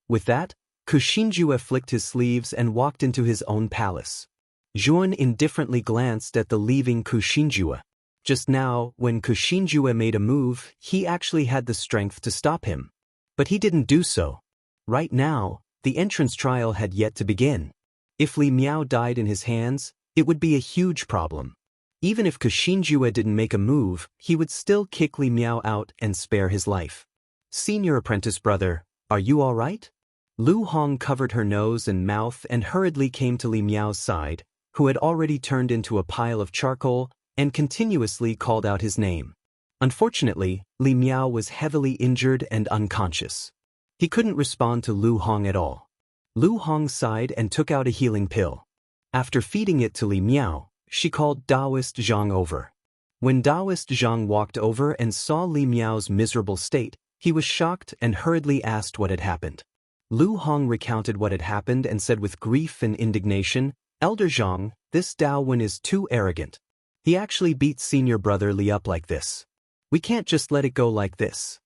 With that, Kuxinjue flicked his sleeves and walked into his own palace. Zhuowen indifferently glanced at the leaving Kuxinjue. Just now, when Kuxinjue made a move, he actually had the strength to stop him. But he didn't do so. Right now, the entrance trial had yet to begin. If Li Miao died in his hands, it would be a huge problem. Even if Kuxinjue didn't make a move, he would still kick Li Miao out and spare his life. "Senior apprentice brother, are you all right?" Lu Hong covered her nose and mouth and hurriedly came to Li Miao's side, who had already turned into a pile of charcoal, and continuously called out his name. Unfortunately, Li Miao was heavily injured and unconscious. He couldn't respond to Lu Hong at all. Lu Hong sighed and took out a healing pill. After feeding it to Li Miao, she called Taoist Zhang over. When Taoist Zhang walked over and saw Li Miao's miserable state, he was shocked and hurriedly asked what had happened. Lu Hong recounted what had happened and said with grief and indignation, "Elder Zhang, this Daowen is too arrogant. He actually beat senior brother Li up like this. We can't just let it go like this."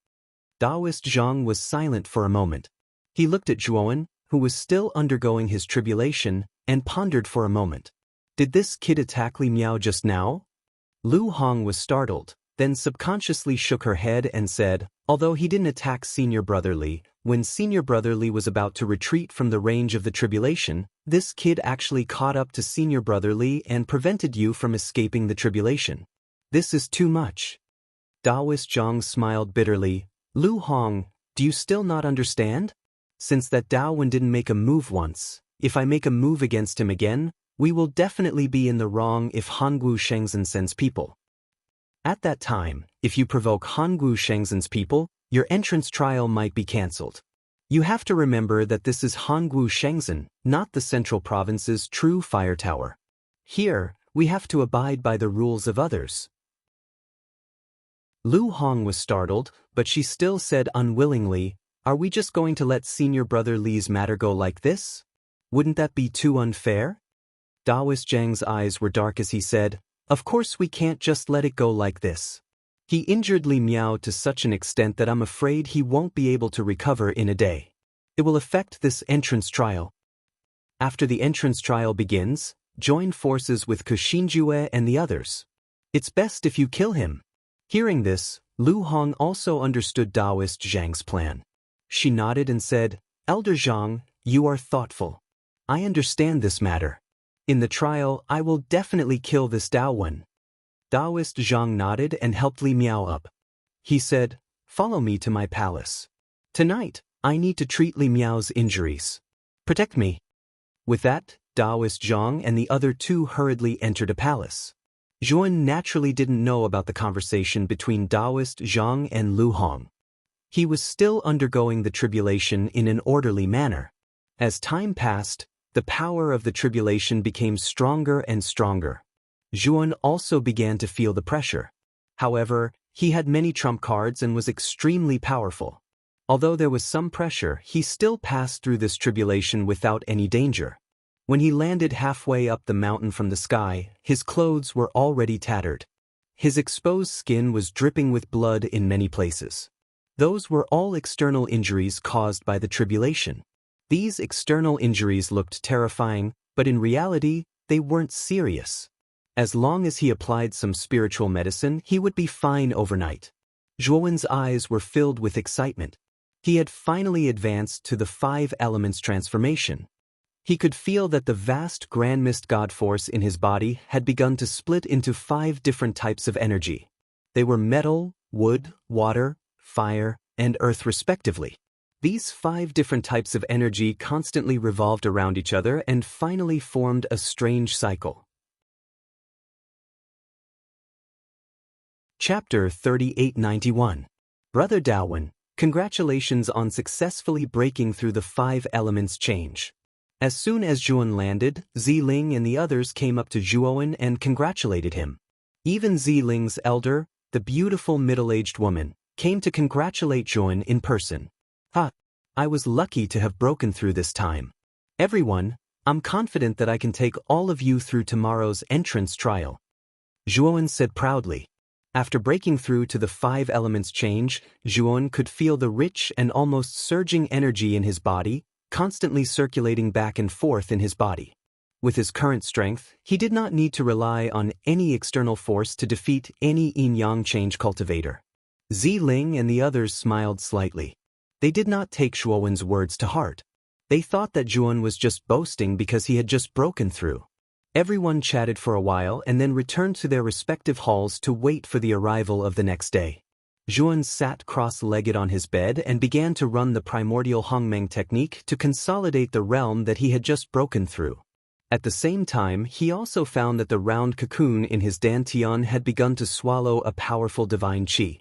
Taoist Zhang was silent for a moment. He looked at Zhuowen, who was still undergoing his tribulation, and pondered for a moment. Did this kid attack Li Miao just now? Lu Hong was startled, then subconsciously shook her head and said, "Although he didn't attack senior brother Li, when senior brother Li was about to retreat from the range of the tribulation, this kid actually caught up to senior brother Li and prevented you from escaping the tribulation. This is too much." Taoist Zhang smiled bitterly. "Lu Hong, do you still not understand? Since that Daowen didn't make a move once, if I make a move against him again, we will definitely be in the wrong if Hongwu Shengzhen sends people. At that time, if you provoke Hongwu Shengzhen's people, your entrance trial might be cancelled. You have to remember that this is Hongwu Shengzhen, not the Central Province's true fire tower. Here, we have to abide by the rules of others." Lu Hong was startled, but she still said unwillingly, "Are we just going to let senior brother Li's matter go like this? Wouldn't that be too unfair?" Daoist Zhang's eyes were dark as he said, "Of course we can't just let it go like this. He injured Li Miao to such an extent that I'm afraid he won't be able to recover in a day. It will affect this entrance trial. After the entrance trial begins, join forces with Kuxinjue and the others. It's best if you kill him." Hearing this, Lu Hong also understood Daoist Zhang's plan. She nodded and said, "Elder Zhang, you are thoughtful. I understand this matter. In the trial, I will definitely kill this Daowen." Daoist Zhang nodded and helped Li Miao up. He said, "Follow me to my palace. Tonight, I need to treat Li Miao's injuries. Protect me." With that, Daoist Zhang and the other two hurriedly entered a palace. Zhuan naturally didn't know about the conversation between Daoist Zhang and Lu Hong. He was still undergoing the tribulation in an orderly manner. As time passed, the power of the tribulation became stronger and stronger. Zhuan also began to feel the pressure. However, he had many trump cards and was extremely powerful. Although there was some pressure, he still passed through this tribulation without any danger. When he landed halfway up the mountain from the sky, his clothes were already tattered. His exposed skin was dripping with blood in many places. Those were all external injuries caused by the tribulation. These external injuries looked terrifying, but in reality, they weren't serious. As long as he applied some spiritual medicine, he would be fine overnight. Zhuowen's eyes were filled with excitement. He had finally advanced to the 5 elements transformation. He could feel that the vast Grand Mist God force in his body had begun to split into 5 different types of energy. They were metal, wood, water, fire, and earth respectively. These 5 different types of energy constantly revolved around each other and finally formed a strange cycle. Chapter 3891. Brother Daowen, congratulations on successfully breaking through the 5 elements change. As soon as Zhuan landed, Ziling and the others came up to Zhuowen and congratulated him. Even Ziling's elder, the beautiful middle-aged woman, came to congratulate Zhuowen in person. "Ha! I was lucky to have broken through this time. Everyone, I'm confident that I can take all of you through tomorrow's entrance trial," Zhuowen said proudly. After breaking through to the 5 elements change, Zhuowen could feel the rich and almost surging energy in his body, constantly circulating back and forth in his body. With his current strength, he did not need to rely on any external force to defeat any yin-yang change cultivator. Ziling and the others smiled slightly. They did not take Zhuowen's words to heart. They thought that Zhuowen was just boasting because he had just broken through. Everyone chatted for a while and then returned to their respective halls to wait for the arrival of the next day. Zhuowen sat cross-legged on his bed and began to run the primordial Hongmeng technique to consolidate the realm that he had just broken through. At the same time, he also found that the round cocoon in his dantian had begun to swallow a powerful divine qi.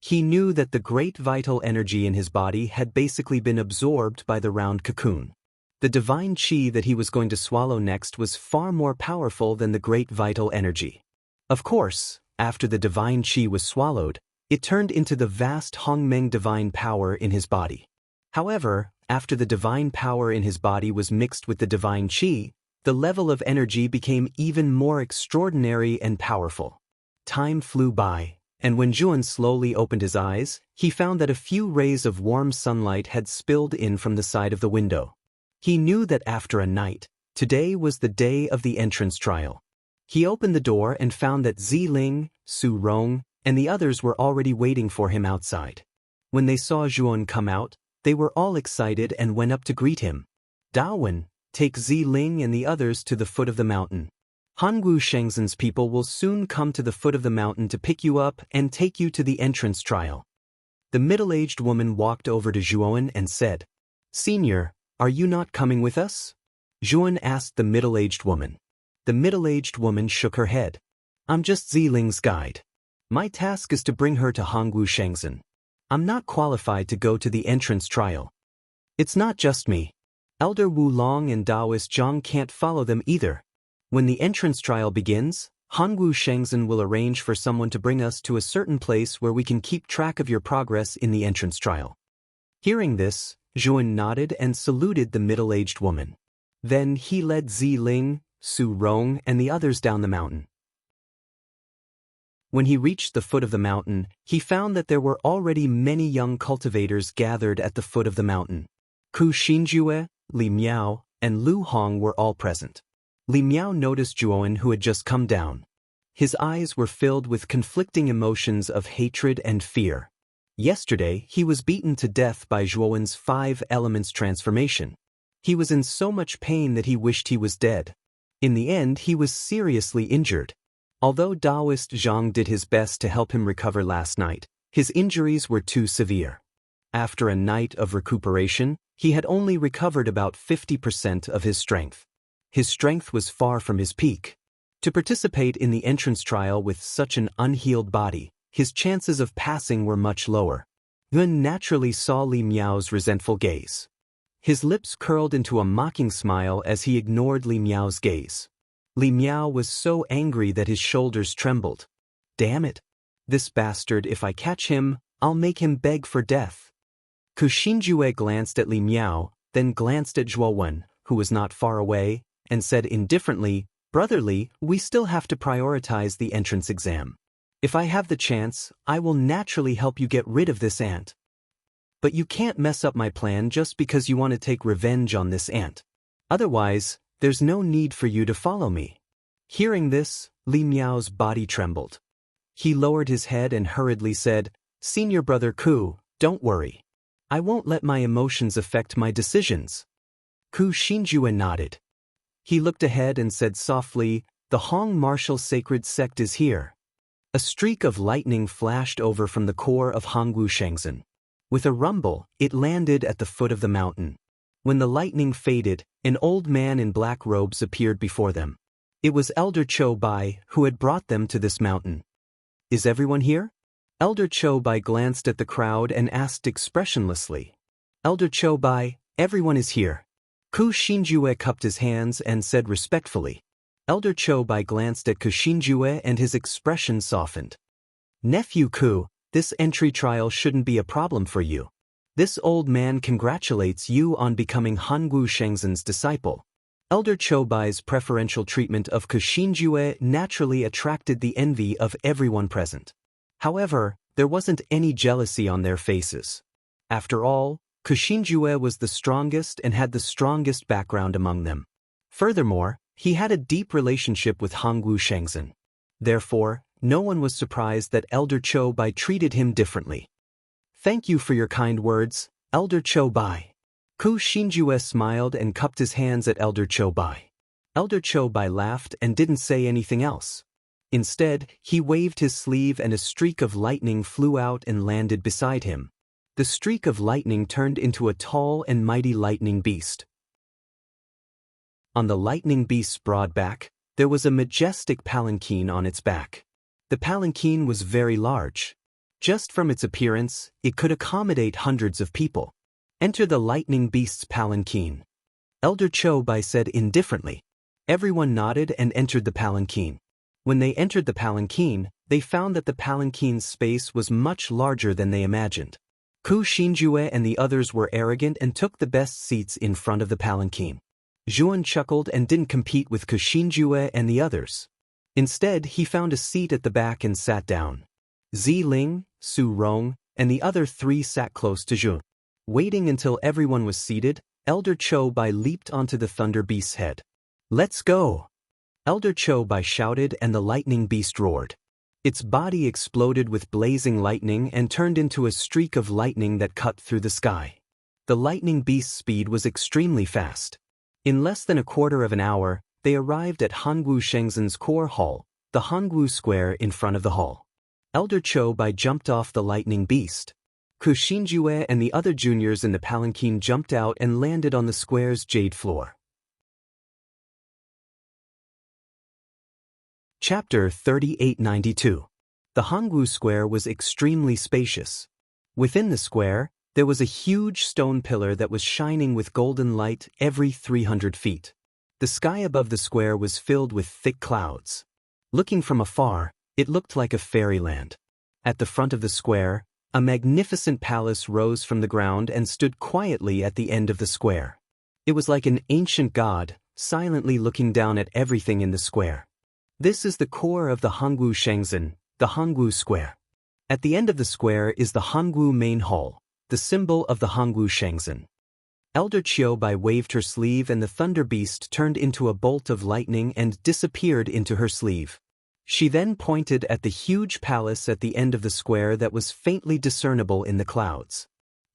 He knew that the great vital energy in his body had basically been absorbed by the round cocoon. The divine qi that he was going to swallow next was far more powerful than the great vital energy. Of course, after the divine qi was swallowed, it turned into the vast Hongmeng divine power in his body. However, after the divine power in his body was mixed with the divine qi, the level of energy became even more extraordinary and powerful. Time flew by, and when Zhuowen slowly opened his eyes, he found that a few rays of warm sunlight had spilled in from the side of the window. He knew that after a night, today was the day of the entrance trial. He opened the door and found that Ziling, Su Rong, and the others were already waiting for him outside. When they saw Zhuowen come out, they were all excited and went up to greet him. "Daowen, take Ziling and the others to the foot of the mountain. Hangu Shengzhen's people will soon come to the foot of the mountain to pick you up and take you to the entrance trial." The middle-aged woman walked over to Zhuowen and said, "Senior, are you not coming with us?" Zhuowen asked the middle-aged woman. The middle-aged woman shook her head. "I'm just Ziling's guide. My task is to bring her to Hangu Shengzhen. I'm not qualified to go to the entrance trial." "It's not just me. Elder Wu Long and Daoist Zhang can't follow them either. When the entrance trial begins, Hangu Shengzhen will arrange for someone to bring us to a certain place where we can keep track of your progress in the entrance trial." Hearing this, Zhuowen nodded and saluted the middle-aged woman. Then he led Ziling, Su Rong, and the others down the mountain. When he reached the foot of the mountain, he found that there were already many young cultivators gathered at the foot of the mountain. Ku Xinjue, Li Miao, and Lu Hong were all present. Li Miao noticed Zhuowen, who had just come down. His eyes were filled with conflicting emotions of hatred and fear. Yesterday, he was beaten to death by Zhuowen's 5 elements transformation. He was in so much pain that he wished he was dead. In the end, he was seriously injured. Although Taoist Zhang did his best to help him recover last night, his injuries were too severe. After a night of recuperation, he had only recovered about 50% of his strength. His strength was far from his peak. To participate in the entrance trial with such an unhealed body, his chances of passing were much lower. Yun naturally saw Li Miao's resentful gaze. His lips curled into a mocking smile as he ignored Li Miao's gaze. Li Miao was so angry that his shoulders trembled. Damn it! This bastard, if I catch him, I'll make him beg for death. Ku Xinjue glanced at Li Miao, then glanced at Zhuowen, who was not far away, and said indifferently, "Brother Li, we still have to prioritize the entrance exam. If I have the chance, I will naturally help you get rid of this ant. But you can't mess up my plan just because you want to take revenge on this ant. Otherwise, there's no need for you to follow me." Hearing this, Li Miao's body trembled. He lowered his head and hurriedly said, "Senior brother Ku, don't worry. I won't let my emotions affect my decisions." Ku Xinjue nodded. He looked ahead and said softly, "The Hong martial sacred sect is here." A streak of lightning flashed over from the core of Hongwu Shengzhen. With a rumble, it landed at the foot of the mountain. When the lightning faded, an old man in black robes appeared before them. It was Elder Cho Bai who had brought them to this mountain. "Is everyone here?" Elder Cho Bai glanced at the crowd and asked expressionlessly. "Elder Cho Bai, everyone is here." Ku Xinjue cupped his hands and said respectfully. Elder Cho Bai glanced at Ku Xinjue and his expression softened. "Nephew Ku, this entry trial shouldn't be a problem for you. This old man congratulates you on becoming Hongwu Shengzhen's disciple." Elder Cho Bai's preferential treatment of Ku Xinjue naturally attracted the envy of everyone present. However, there wasn't any jealousy on their faces. After all, Ku Xinjue was the strongest and had the strongest background among them. Furthermore, he had a deep relationship with Hongwu Shengzhen. Therefore, no one was surprised that Elder Cho Bai treated him differently. "Thank you for your kind words, Elder Cho Bai." Ku Xinjue smiled and cupped his hands at Elder Cho Bai. Elder Cho Bai laughed and didn't say anything else. Instead, he waved his sleeve and a streak of lightning flew out and landed beside him. The streak of lightning turned into a tall and mighty lightning beast. On the lightning beast's broad back, there was a majestic palanquin on its back. The palanquin was very large. Just from its appearance, it could accommodate hundreds of people. "Enter the lightning beast's palanquin," Elder Cho Bai said indifferently. Everyone nodded and entered the palanquin. When they entered the palanquin, they found that the palanquin's space was much larger than they imagined. Ku Xinjue and the others were arrogant and took the best seats in front of the palanquin. Zhuan chuckled and didn't compete with Ku Xinjue and the others. Instead, he found a seat at the back and sat down. Ziling, Su Rong, and the other 3 sat close to Zhuan. Waiting until everyone was seated, Elder Cho Bai leaped onto the thunder beast's head. "Let's go!" Elder Cho Bai shouted and the lightning beast roared. Its body exploded with blazing lightning and turned into a streak of lightning that cut through the sky. The lightning beast's speed was extremely fast. In less than a quarter of an hour, they arrived at Hongwu Shengzhen's core hall, the Hongwu Square in front of the hall. Elder Cho Bai jumped off the lightning beast. Ku Xinjue and the other juniors in the palanquin jumped out and landed on the square's jade floor. Chapter 3892. The Hongwu Square was extremely spacious. Within the square, there was a huge stone pillar that was shining with golden light every 300 feet. The sky above the square was filled with thick clouds. Looking from afar, it looked like a fairyland. At the front of the square, a magnificent palace rose from the ground and stood quietly at the end of the square. It was like an ancient god, silently looking down at everything in the square. This is the core of the Hongwu Shengzhen, the Hongwu Square. At the end of the square is the Hongwu Main Hall, the symbol of the Hongwu Shengzhen. Elder Qiubai waved her sleeve and the thunder beast turned into a bolt of lightning and disappeared into her sleeve. She then pointed at the huge palace at the end of the square that was faintly discernible in the clouds.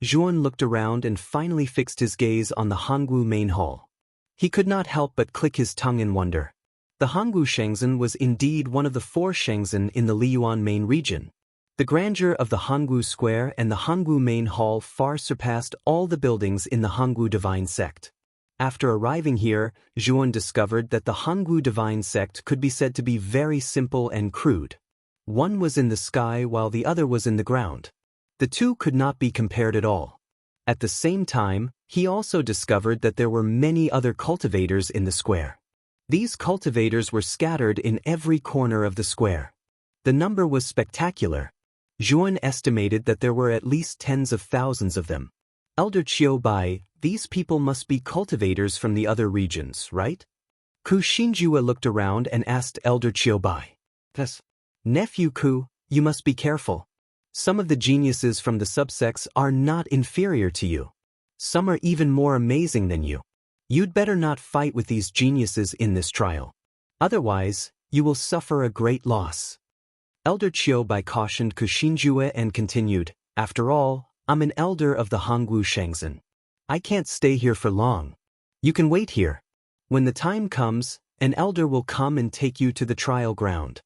Zhuan looked around and finally fixed his gaze on the Hongwu Main Hall. He could not help but click his tongue in wonder. The Hongwu Shengzhen was indeed one of the 4 Shengzhen in the Liyuan main region. The grandeur of the Hongwu Square and the Hongwu Main Hall far surpassed all the buildings in the Hongwu Divine Sect. After arriving here, Zhuan discovered that the Hongwu Divine Sect could be said to be very simple and crude. One was in the sky while the other was in the ground. The two could not be compared at all. At the same time, he also discovered that there were many other cultivators in the square. These cultivators were scattered in every corner of the square. The number was spectacular. Zhuan estimated that there were at least tens of thousands of them. Elder Qiubai, these people must be cultivators from the other regions, right? Ku Xinjue looked around and asked Elder Qiubai. Yes. Nephew Ku, you must be careful. Some of the geniuses from the subsects are not inferior to you. Some are even more amazing than you. You'd better not fight with these geniuses in this trial. Otherwise, you will suffer a great loss. Elder Qiubai cautioned Ku Xinjue and continued, after all, I'm an elder of the Hongwu Shengzhen. I can't stay here for long. You can wait here. When the time comes, an elder will come and take you to the trial ground.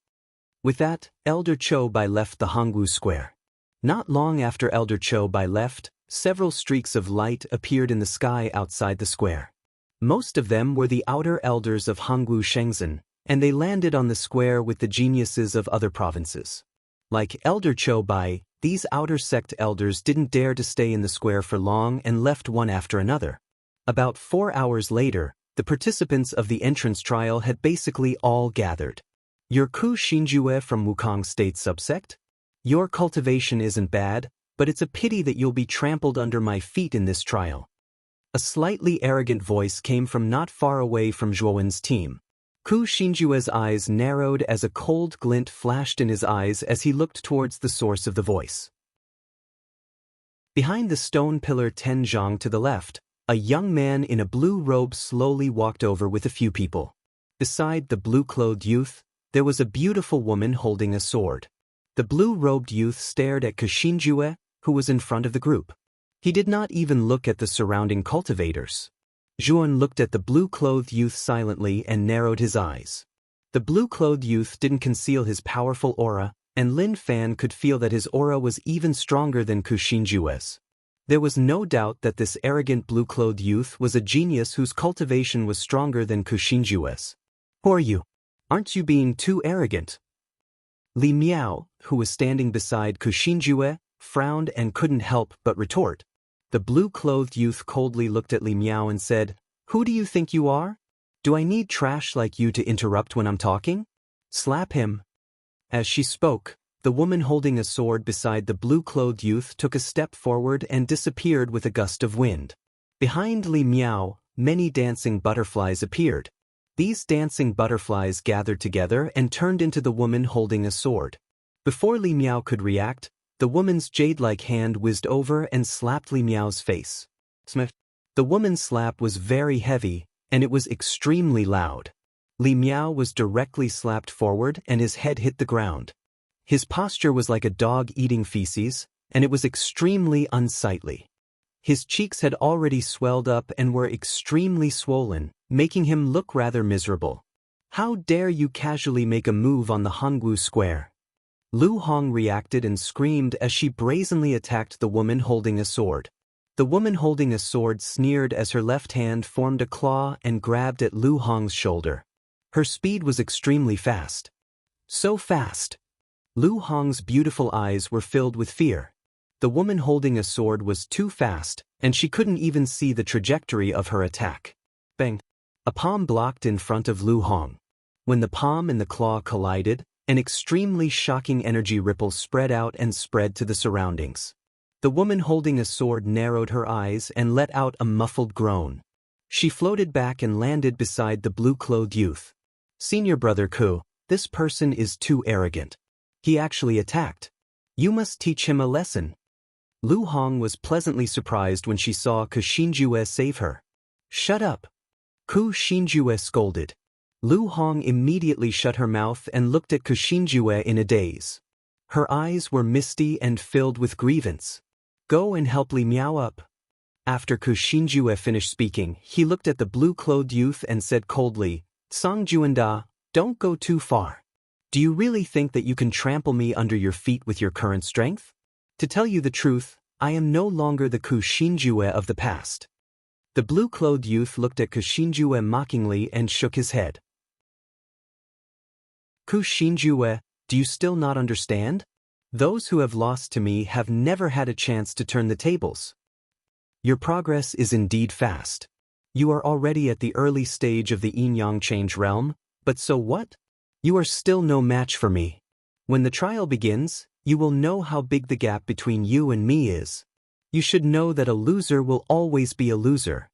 With that, Elder Qiubai left the Hongwu Square. Not long after Elder Qiubai left, several streaks of light appeared in the sky outside the square. Most of them were the outer elders of Hongwu Shengzhen, and they landed on the square with the geniuses of other provinces. Like Elder Qiubai, these outer sect elders didn't dare to stay in the square for long and left one after another. About 4 hours later, the participants of the entrance trial had basically all gathered. You're Ku Xinjue from Wukong State subsect? Your cultivation isn't bad, but it's a pity that you'll be trampled under my feet in this trial. A slightly arrogant voice came from not far away from Zhuowen's team. Ku Xinjue's eyes narrowed as a cold glint flashed in his eyes as he looked towards the source of the voice. Behind the stone pillar Zhang to the left, a young man in a blue robe slowly walked over with a few people. Beside the blue-clothed youth, there was a beautiful woman holding a sword. The blue-robed youth stared at Ku Xinjue, who was in front of the group. He did not even look at the surrounding cultivators. Zhuan looked at the blue-clothed youth silently and narrowed his eyes. The blue-clothed youth didn't conceal his powerful aura, and Lin Fan could feel that his aura was even stronger than Ku Xinjue's. There was no doubt that this arrogant blue-clothed youth was a genius whose cultivation was stronger than Ku Xinjue's. Who are you? Aren't you being too arrogant? Li Miao, who was standing beside Ku Xinjue, frowned and couldn't help but retort. The blue-clothed youth coldly looked at Li Miao and said, Who do you think you are? Do I need trash like you to interrupt when I'm talking? Slap him. As she spoke, the woman holding a sword beside the blue-clothed youth took a step forward and disappeared with a gust of wind. Behind Li Miao, many dancing butterflies appeared. These dancing butterflies gathered together and turned into the woman holding a sword. Before Li Miao could react, the woman's jade-like hand whizzed over and slapped Li Miao's face. The woman's slap was very heavy, and it was extremely loud. Li Miao was directly slapped forward and his head hit the ground. His posture was like a dog eating feces, and it was extremely unsightly. His cheeks had already swelled up and were extremely swollen, making him look rather miserable. How dare you casually make a move on the Hongwu Square? Lu Hong reacted and screamed as she brazenly attacked the woman holding a sword. The woman holding a sword sneered as her left hand formed a claw and grabbed at Lu Hong's shoulder. Her speed was extremely fast. So fast! Lu Hong's beautiful eyes were filled with fear. The woman holding a sword was too fast, and she couldn't even see the trajectory of her attack. Bang! A palm blocked in front of Lu Hong. When the palm and the claw collided, an extremely shocking energy ripple spread out and spread to the surroundings. The woman holding a sword narrowed her eyes and let out a muffled groan. She floated back and landed beside the blue-clothed youth. Senior brother Ku, this person is too arrogant. He actually attacked. You must teach him a lesson. Lu Hong was pleasantly surprised when she saw Ku Xinjue save her. Shut up. Ku Xinjue scolded. Lu Hong immediately shut her mouth and looked at Ku Xinjue in a daze. Her eyes were misty and filled with grievance. Go and help Li Miao up. After Ku Xinjue finished speaking, he looked at the blue-clothed youth and said coldly, Song Juanda, don't go too far. Do you really think that you can trample me under your feet with your current strength? To tell you the truth, I am no longer the Ku Xinjue of the past. The blue-clothed youth looked at Ku Xinjue mockingly and shook his head. Ku Xinjue, do you still not understand? Those who have lost to me have never had a chance to turn the tables. Your progress is indeed fast. You are already at the early stage of the yin-yang change realm, but so what? You are still no match for me. When the trial begins, you will know how big the gap between you and me is. You should know that a loser will always be a loser.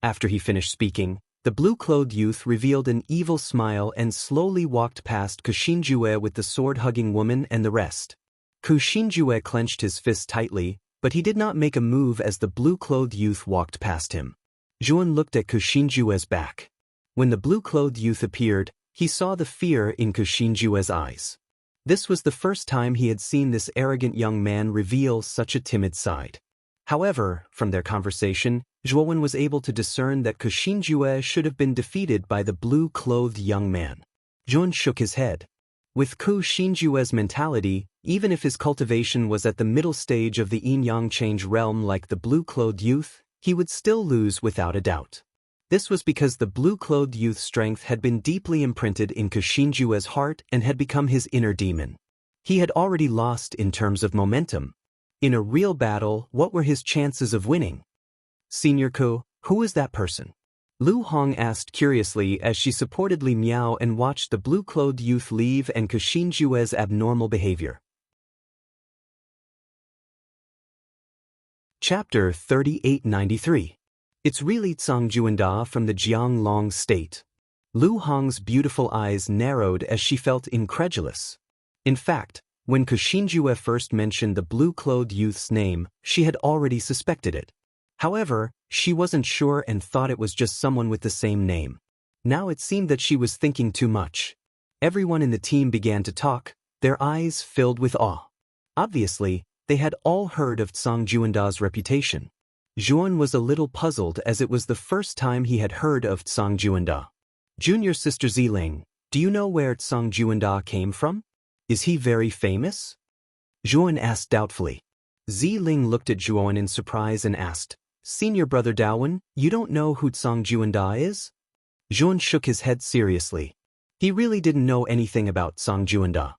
After he finished speaking, the blue-clothed youth revealed an evil smile and slowly walked past Ku Xinjue with the sword-hugging woman and the rest. Ku Xinjue clenched his fist tightly, but he did not make a move as the blue-clothed youth walked past him. Zhuan looked at Ku Xinjue's back. When the blue-clothed youth appeared, he saw the fear in Ku Xinjue's eyes. This was the first time he had seen this arrogant young man reveal such a timid side. However, from their conversation, Zhuan was able to discern that Ku Xinjue should have been defeated by the blue-clothed young man. Zhuan shook his head. With Ku Xinjue's mentality, even if his cultivation was at the middle stage of the yin-yang change realm like the blue-clothed youth, he would still lose without a doubt. This was because the blue-clothed youth's strength had been deeply imprinted in Ku Xinjue's heart and had become his inner demon. He had already lost in terms of momentum. In a real battle, what were his chances of winning? Senior Ku, who is that person? Lu Hong asked curiously as she supported Li Miao and watched the blue-clothed youth leave and Ku Xinjue's abnormal behavior. Chapter 3893. It's really Zhang Juanda from the Jianglong state. Lu Hong's beautiful eyes narrowed as she felt incredulous. In fact, when Ku Xinjue first mentioned the blue-clothed youth's name, she had already suspected it. However, she wasn't sure and thought it was just someone with the same name. Now it seemed that she was thinking too much. Everyone in the team began to talk, their eyes filled with awe. Obviously, they had all heard of Zhang Juanda's reputation. Zhuan was a little puzzled as it was the first time he had heard of Zhang Juanda. Junior sister Ziling, do you know where Zhang Juanda came from? Is he very famous? Zhuan asked doubtfully. Ziling looked at Zhuan in surprise and asked, Senior brother Dawen, you don't know who Zhang Juanda is? Zhuan shook his head seriously. He really didn't know anything about Zhang Juanda.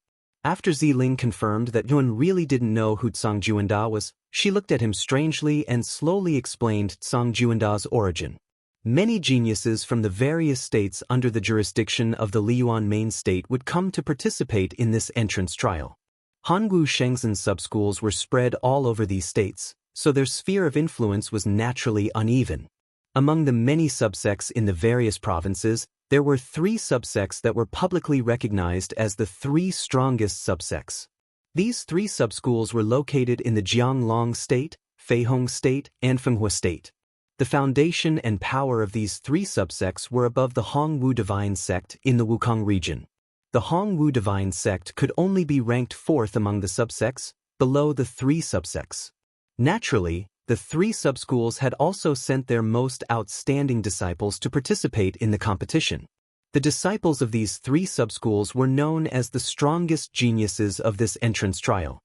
After Ziling confirmed that Zhuan really didn't know who Zhang Juanda was, she looked at him strangely and slowly explained Zhang Juanda's origin. Many geniuses from the various states under the jurisdiction of the Liyuan main state would come to participate in this entrance trial. Hongwu Shengzhen subschools were spread all over these states, so their sphere of influence was naturally uneven. Among the many subsects in the various provinces, there were 3 subsects that were publicly recognized as the 3 strongest subsects. These 3 subschools were located in the Jianglong state, Feihong state, and Fenghua state. The foundation and power of these 3 subsects were above the Hongwu Divine sect in the Wukong region. The Hongwu Divine sect could only be ranked 4th among the subsects, below the 3 subsects. Naturally, the 3 subschools had also sent their most outstanding disciples to participate in the competition. The disciples of these 3 subschools were known as the strongest geniuses of this entrance trial.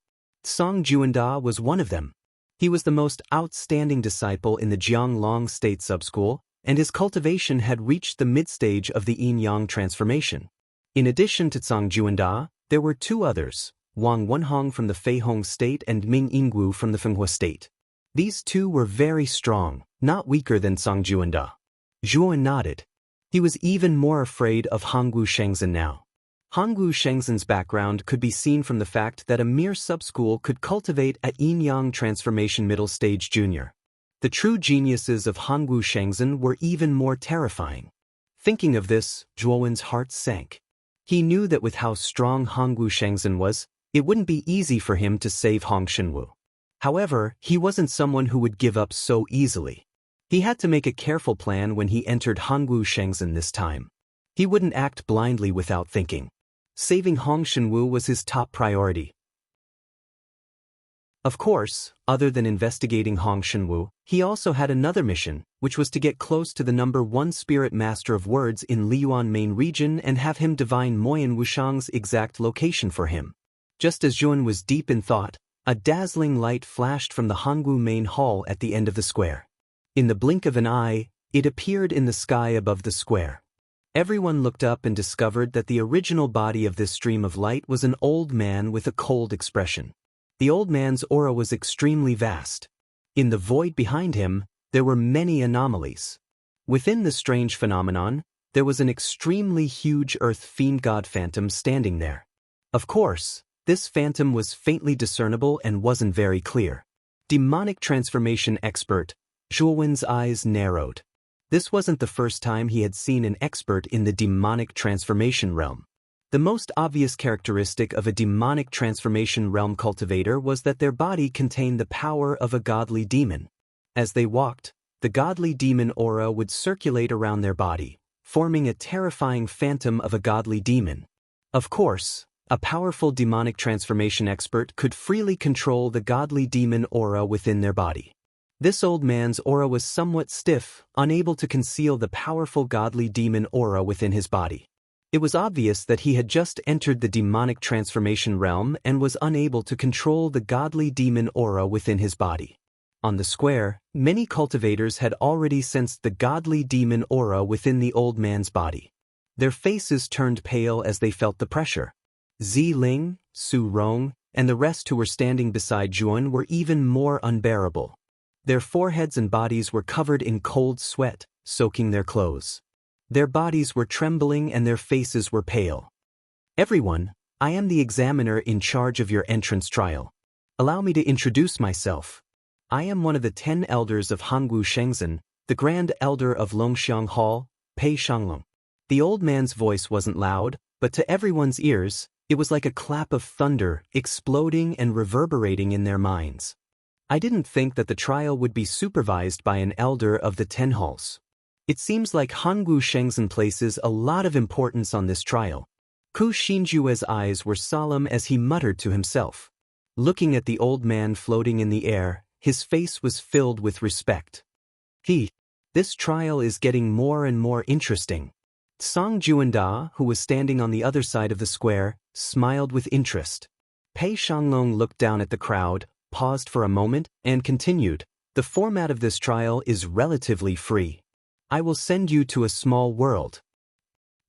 Zhang Juanda was one of them. He was the most outstanding disciple in the Jianglong state subschool, and his cultivation had reached the mid-stage of the yin-yang transformation. In addition to Zhang Juanda, there were 2 others, Wang Wenhong from the Feihong state and Ming Yinggu from the Fenghua state. These 2 were very strong, not weaker than Zhang Juanda. Zhuan nodded. He was even more afraid of Hongwu Shengzhen now. Hongwu Shengzhen's background could be seen from the fact that a mere subschool could cultivate a yin-yang transformation middle stage junior. The true geniuses of Hangwu Shengzhen were even more terrifying. Thinking of this, Zhuowen's heart sank. He knew that with how strong Hangwu Shengzhen was, it wouldn't be easy for him to save Hong Shenwu. However, he wasn't someone who would give up so easily. He had to make a careful plan when he entered Hangwu Shengzhen this time. He wouldn't act blindly without thinking. Saving Hong Shenwu was his top priority. Of course, other than investigating Hong Shenwu, he also had another mission, which was to get close to the #1 spirit master of words in Liyuan main region and have him divine Moyan Wushang's exact location for him. Just as Zhuan was deep in thought, a dazzling light flashed from the Hangwu main hall at the end of the square. In the blink of an eye, it appeared in the sky above the square. Everyone looked up and discovered that the original body of this stream of light was an old man with a cold expression. The old man's aura was extremely vast. In the void behind him, there were many anomalies. Within the strange phenomenon, there was an extremely huge earth fiend god phantom standing there. Of course, this phantom was faintly discernible and wasn't very clear. Demonic transformation expert, Zhuowen's eyes narrowed. This wasn't the first time he had seen an expert in the demonic transformation realm. The most obvious characteristic of a demonic transformation realm cultivator was that their body contained the power of a godly demon. As they walked, the godly demon aura would circulate around their body, forming a terrifying phantom of a godly demon. Of course, a powerful demonic transformation expert could freely control the godly demon aura within their body. This old man's aura was somewhat stiff, unable to conceal the powerful godly demon aura within his body. It was obvious that he had just entered the demonic transformation realm and was unable to control the godly demon aura within his body. On the square, many cultivators had already sensed the godly demon aura within the old man's body. Their faces turned pale as they felt the pressure. Zi Ling, Su Rong, and the rest who were standing beside Zhuan were even more unbearable. Their foreheads and bodies were covered in cold sweat, soaking their clothes. Their bodies were trembling and their faces were pale. "Everyone, I am the examiner in charge of your entrance trial. Allow me to introduce myself. I am one of the 10 elders of Hangwu Shengzhen, the Grand Elder of Longxiang Hall, Pei Shanglong." The old man's voice wasn't loud, but to everyone's ears, it was like a clap of thunder, exploding and reverberating in their minds. "I didn't think that the trial would be supervised by an elder of the 10 halls. It seems like Hangwu Shengzhen places a lot of importance on this trial." Ku Xinjue's eyes were solemn as he muttered to himself. Looking at the old man floating in the air, his face was filled with respect. This trial is getting more and more interesting." Song Juanda, who was standing on the other side of the square, smiled with interest. Pei Shanglong looked down at the crowd, paused for a moment, and continued, "The format of this trial is relatively free. I will send you to a small world.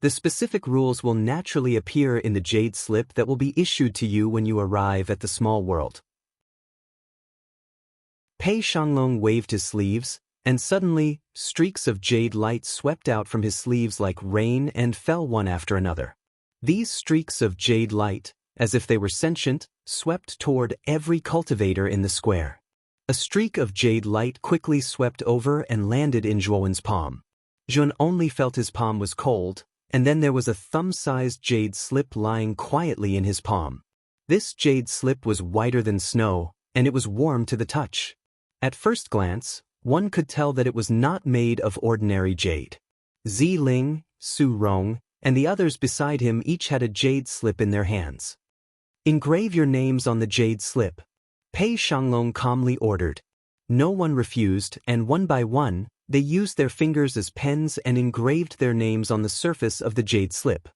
The specific rules will naturally appear in the jade slip that will be issued to you when you arrive at the small world." Pei Shanglong waved his sleeves, and suddenly, streaks of jade light swept out from his sleeves like rain and fell one after another. These streaks of jade light, as if they were sentient, swept toward every cultivator in the square. A streak of jade light quickly swept over and landed in Zhuowen's palm. Zhuan only felt his palm was cold, and then there was a thumb-sized jade slip lying quietly in his palm. This jade slip was whiter than snow, and it was warm to the touch. At first glance, one could tell that it was not made of ordinary jade. Zi Ling, Su Rong, and the others beside him each had a jade slip in their hands. "Engrave your names on the jade slip," Pei Shanglong calmly ordered. No one refused, and one by one, they used their fingers as pens and engraved their names on the surface of the jade slip.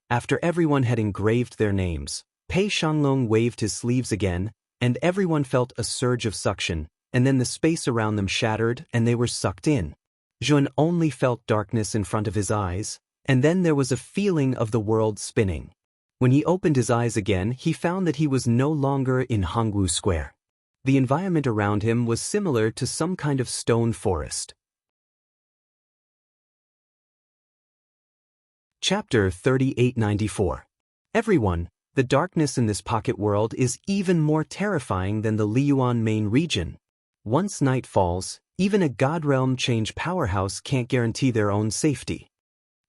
After everyone had engraved their names, Pei Shanglong waved his sleeves again, and everyone felt a surge of suction, and then the space around them shattered and they were sucked in. Zhuan only felt darkness in front of his eyes, and then there was a feeling of the world spinning. When he opened his eyes again, he found that he was no longer in Hangwu Square. The environment around him was similar to some kind of stone forest. Chapter 3894. Everyone, the darkness in this pocket world is even more terrifying than the Liyuan main region. Once night falls, Even a God Realm Change powerhouse can't guarantee their own safety.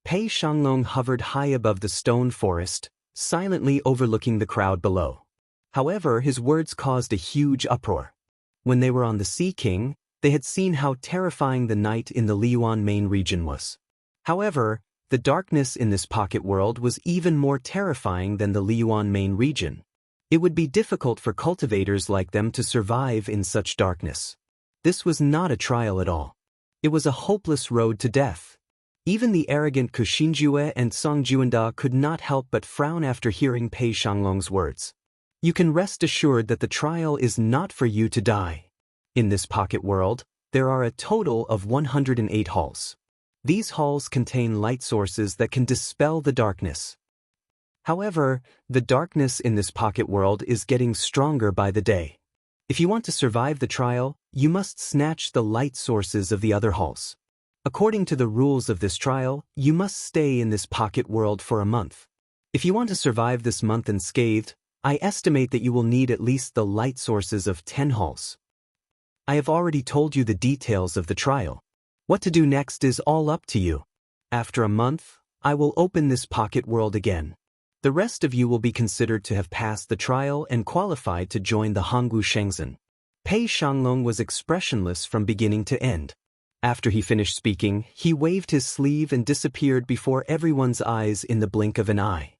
Pei Shanglong hovered high above the stone forest, silently overlooking the crowd below. However, his words caused a huge uproar. When they were on the Sea King, they had seen how terrifying the night in the Liyuan main region was. However, the darkness in this pocket world was even more terrifying than the Liyuan main region. It would be difficult for cultivators like them to survive in such darkness. This was not a trial at all. It was a hopeless road to death. Even the arrogant Kushinjue and Songjuanda could not help but frown after hearing Pei Shanglong's words. You can rest assured that the trial is not for you to die. In this pocket world, there are a total of 108 halls. These halls contain light sources that can dispel the darkness. However, the darkness in this pocket world is getting stronger by the day. If you want to survive the trial, you must snatch the light sources of the other halls. According to the rules of this trial, you must stay in this pocket world for a month. If you want to survive this month unscathed, I estimate that you will need at least the light sources of 10 halls. I have already told you the details of the trial. What to do next is all up to you. After a month, I will open this pocket world again. The rest of you will be considered to have passed the trial and qualified to join the Hanggu Shengzhen. Pei Shanglong was expressionless from beginning to end. After he finished speaking, he waved his sleeve and disappeared before everyone's eyes in the blink of an eye.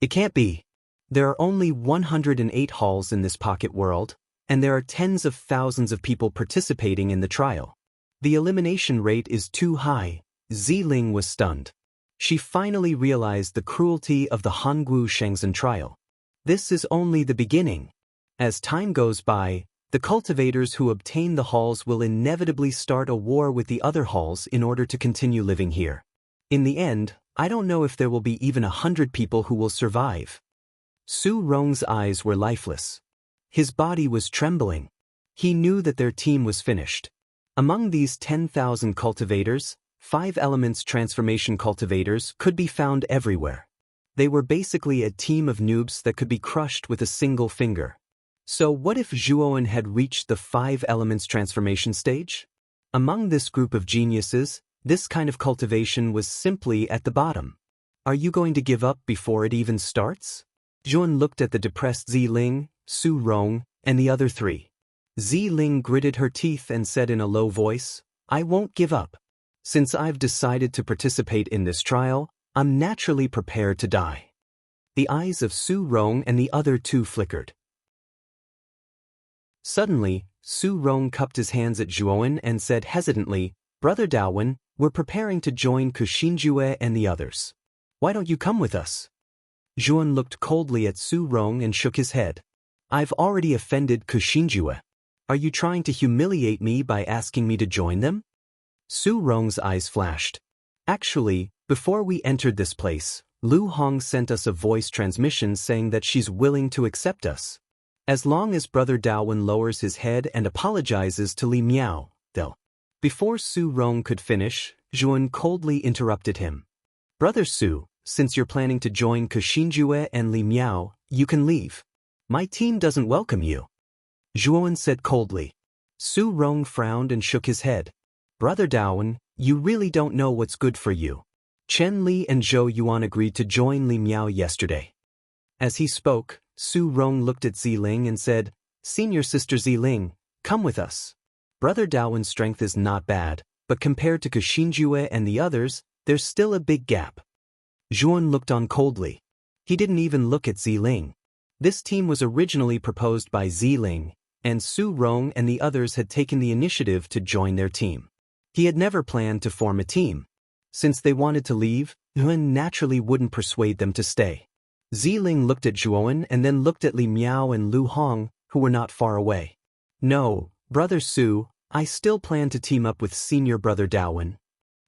It can't be. There are only 108 halls in this pocket world, and there are tens of thousands of people participating in the trial. The elimination rate is too high. Ziling was stunned. She finally realized the cruelty of the Hanggu Shengzhen trial. This is only the beginning. As time goes by, the cultivators who obtain the halls will inevitably start a war with the other halls in order to continue living here. In the end, I don't know if there will be even 100 people who will survive. Su Rong's eyes were lifeless. His body was trembling. He knew that their team was finished. Among these 10,000 cultivators, 5 elements transformation cultivators could be found everywhere. They were basically a team of noobs that could be crushed with a single finger. So what if Zhuowen had reached the 5 elements transformation stage? Among this group of geniuses, this kind of cultivation was simply at the bottom. Are you going to give up before it even starts? Zhuowen looked at the depressed Ziling, Su Rong, and the other 3. Ziling gritted her teeth and said in a low voice, I won't give up. Since I've decided to participate in this trial, I'm naturally prepared to die. The eyes of Su Rong and the other 2 flickered. Suddenly, Su Rong cupped his hands at Zhuowen and said hesitantly, Brother Daowen, we're preparing to join Kushinjue and the others. Why don't you come with us? Zhuowen looked coldly at Su Rong and shook his head. I've already offended Kushinjue. Are you trying to humiliate me by asking me to join them? Su Rong's eyes flashed. Actually, before we entered this place, Lu Hong sent us a voice transmission saying that she's willing to accept us. As long as Brother Daowen lowers his head and apologizes to Li Miao, they'll. Before Su Rong could finish, Zhuowen coldly interrupted him. Brother Su, since you're planning to join Kushinjue and Li Miao, you can leave. My team doesn't welcome you. Zhuowen said coldly. Su Rong frowned and shook his head. Brother Daowen, you really don't know what's good for you. Chen Li and Zhou Yuan agreed to join Li Miao yesterday. As he spoke, Su Rong looked at Ziling and said, Senior Sister Ziling, come with us. Brother Daowen's strength is not bad, but compared to Kushinjue and the others, there's still a big gap. Zhuowen looked on coldly. He didn't even look at Ziling. This team was originally proposed by Ziling, and Su Rong and the others had taken the initiative to join their team. He had never planned to form a team. Since they wanted to leave, Zhuowen naturally wouldn't persuade them to stay. Ziling looked at Zhuowen and then looked at Li Miao and Lu Hong, who were not far away. No, Brother Su, I still plan to team up with Senior Brother Daowen.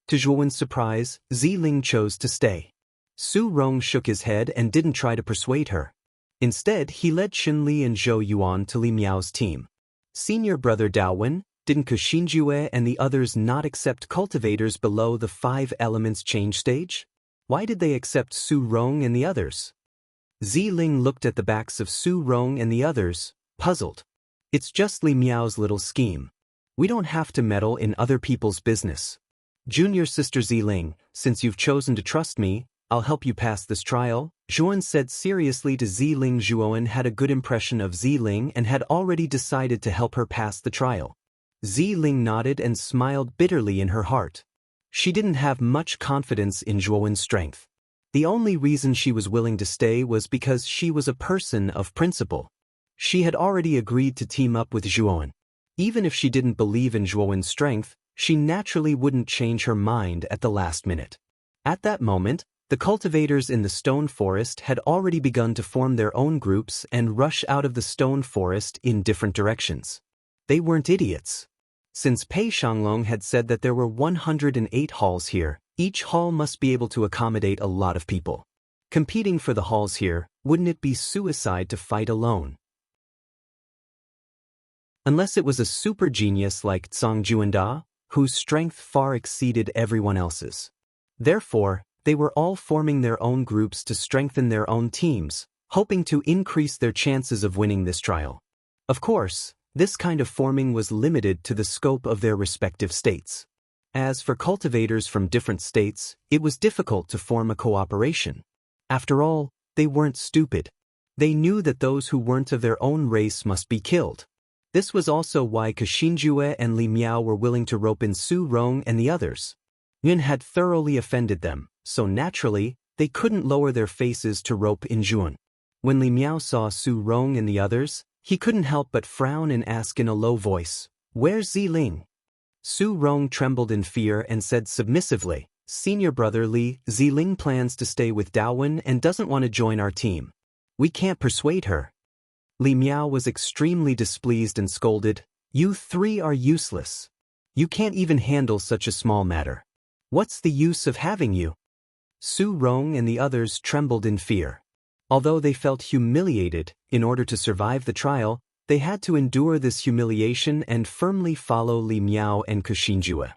To Zhuowen's surprise, Ziling chose to stay. Su Rong shook his head and didn't try to persuade her. Instead, he led Chen Li and Zhou Yuan to Li Miao's team. Senior Brother Daowen, didn't Kushinjue and the others not accept cultivators below the 5 elements change stage? Why did they accept Su Rong and the others? Ziling looked at the backs of Su Rong and the others, puzzled. It's just Li Miao's little scheme. We don't have to meddle in other people's business. Junior sister Ziling, since you've chosen to trust me, I'll help you pass this trial, Zhuan said seriously to Ziling. Zhuan had a good impression of Ziling and had already decided to help her pass the trial. Ziling nodded and smiled bitterly in her heart. She didn't have much confidence in Zhuan's strength. The only reason she was willing to stay was because she was a person of principle. She had already agreed to team up with Zhuan. Even if she didn't believe in Zhuan's strength, she naturally wouldn't change her mind at the last minute. At that moment, the cultivators in the stone forest had already begun to form their own groups and rush out of the stone forest in different directions. They weren't idiots. Since Pei Shanglong had said that there were 108 halls here, each hall must be able to accommodate a lot of people. Competing for the halls here, wouldn't it be suicide to fight alone? Unless it was a super genius like Zhang Juanda, whose strength far exceeded everyone else's. Therefore, they were all forming their own groups to strengthen their own teams, hoping to increase their chances of winning this trial. Of course, this kind of forming was limited to the scope of their respective states. As for cultivators from different states, it was difficult to form a cooperation. After all, they weren't stupid. They knew that those who weren't of their own race must be killed. This was also why Xinjue and Li Miao were willing to rope in Su Rong and the others. Yun had thoroughly offended them, so naturally, they couldn't lower their faces to rope in Zhuan. When Li Miao saw Su Rong and the others, he couldn't help but frown and ask in a low voice, "Where's Ziling?" Su Rong trembled in fear and said submissively, "Senior brother Li, Ziling plans to stay with Daowen and doesn't want to join our team. We can't persuade her." Li Miao was extremely displeased and scolded, "You three are useless. You can't even handle such a small matter. What's the use of having you?" Su Rong and the others trembled in fear. Although they felt humiliated, in order to survive the trial, they had to endure this humiliation and firmly follow Li Miao and Xinjue.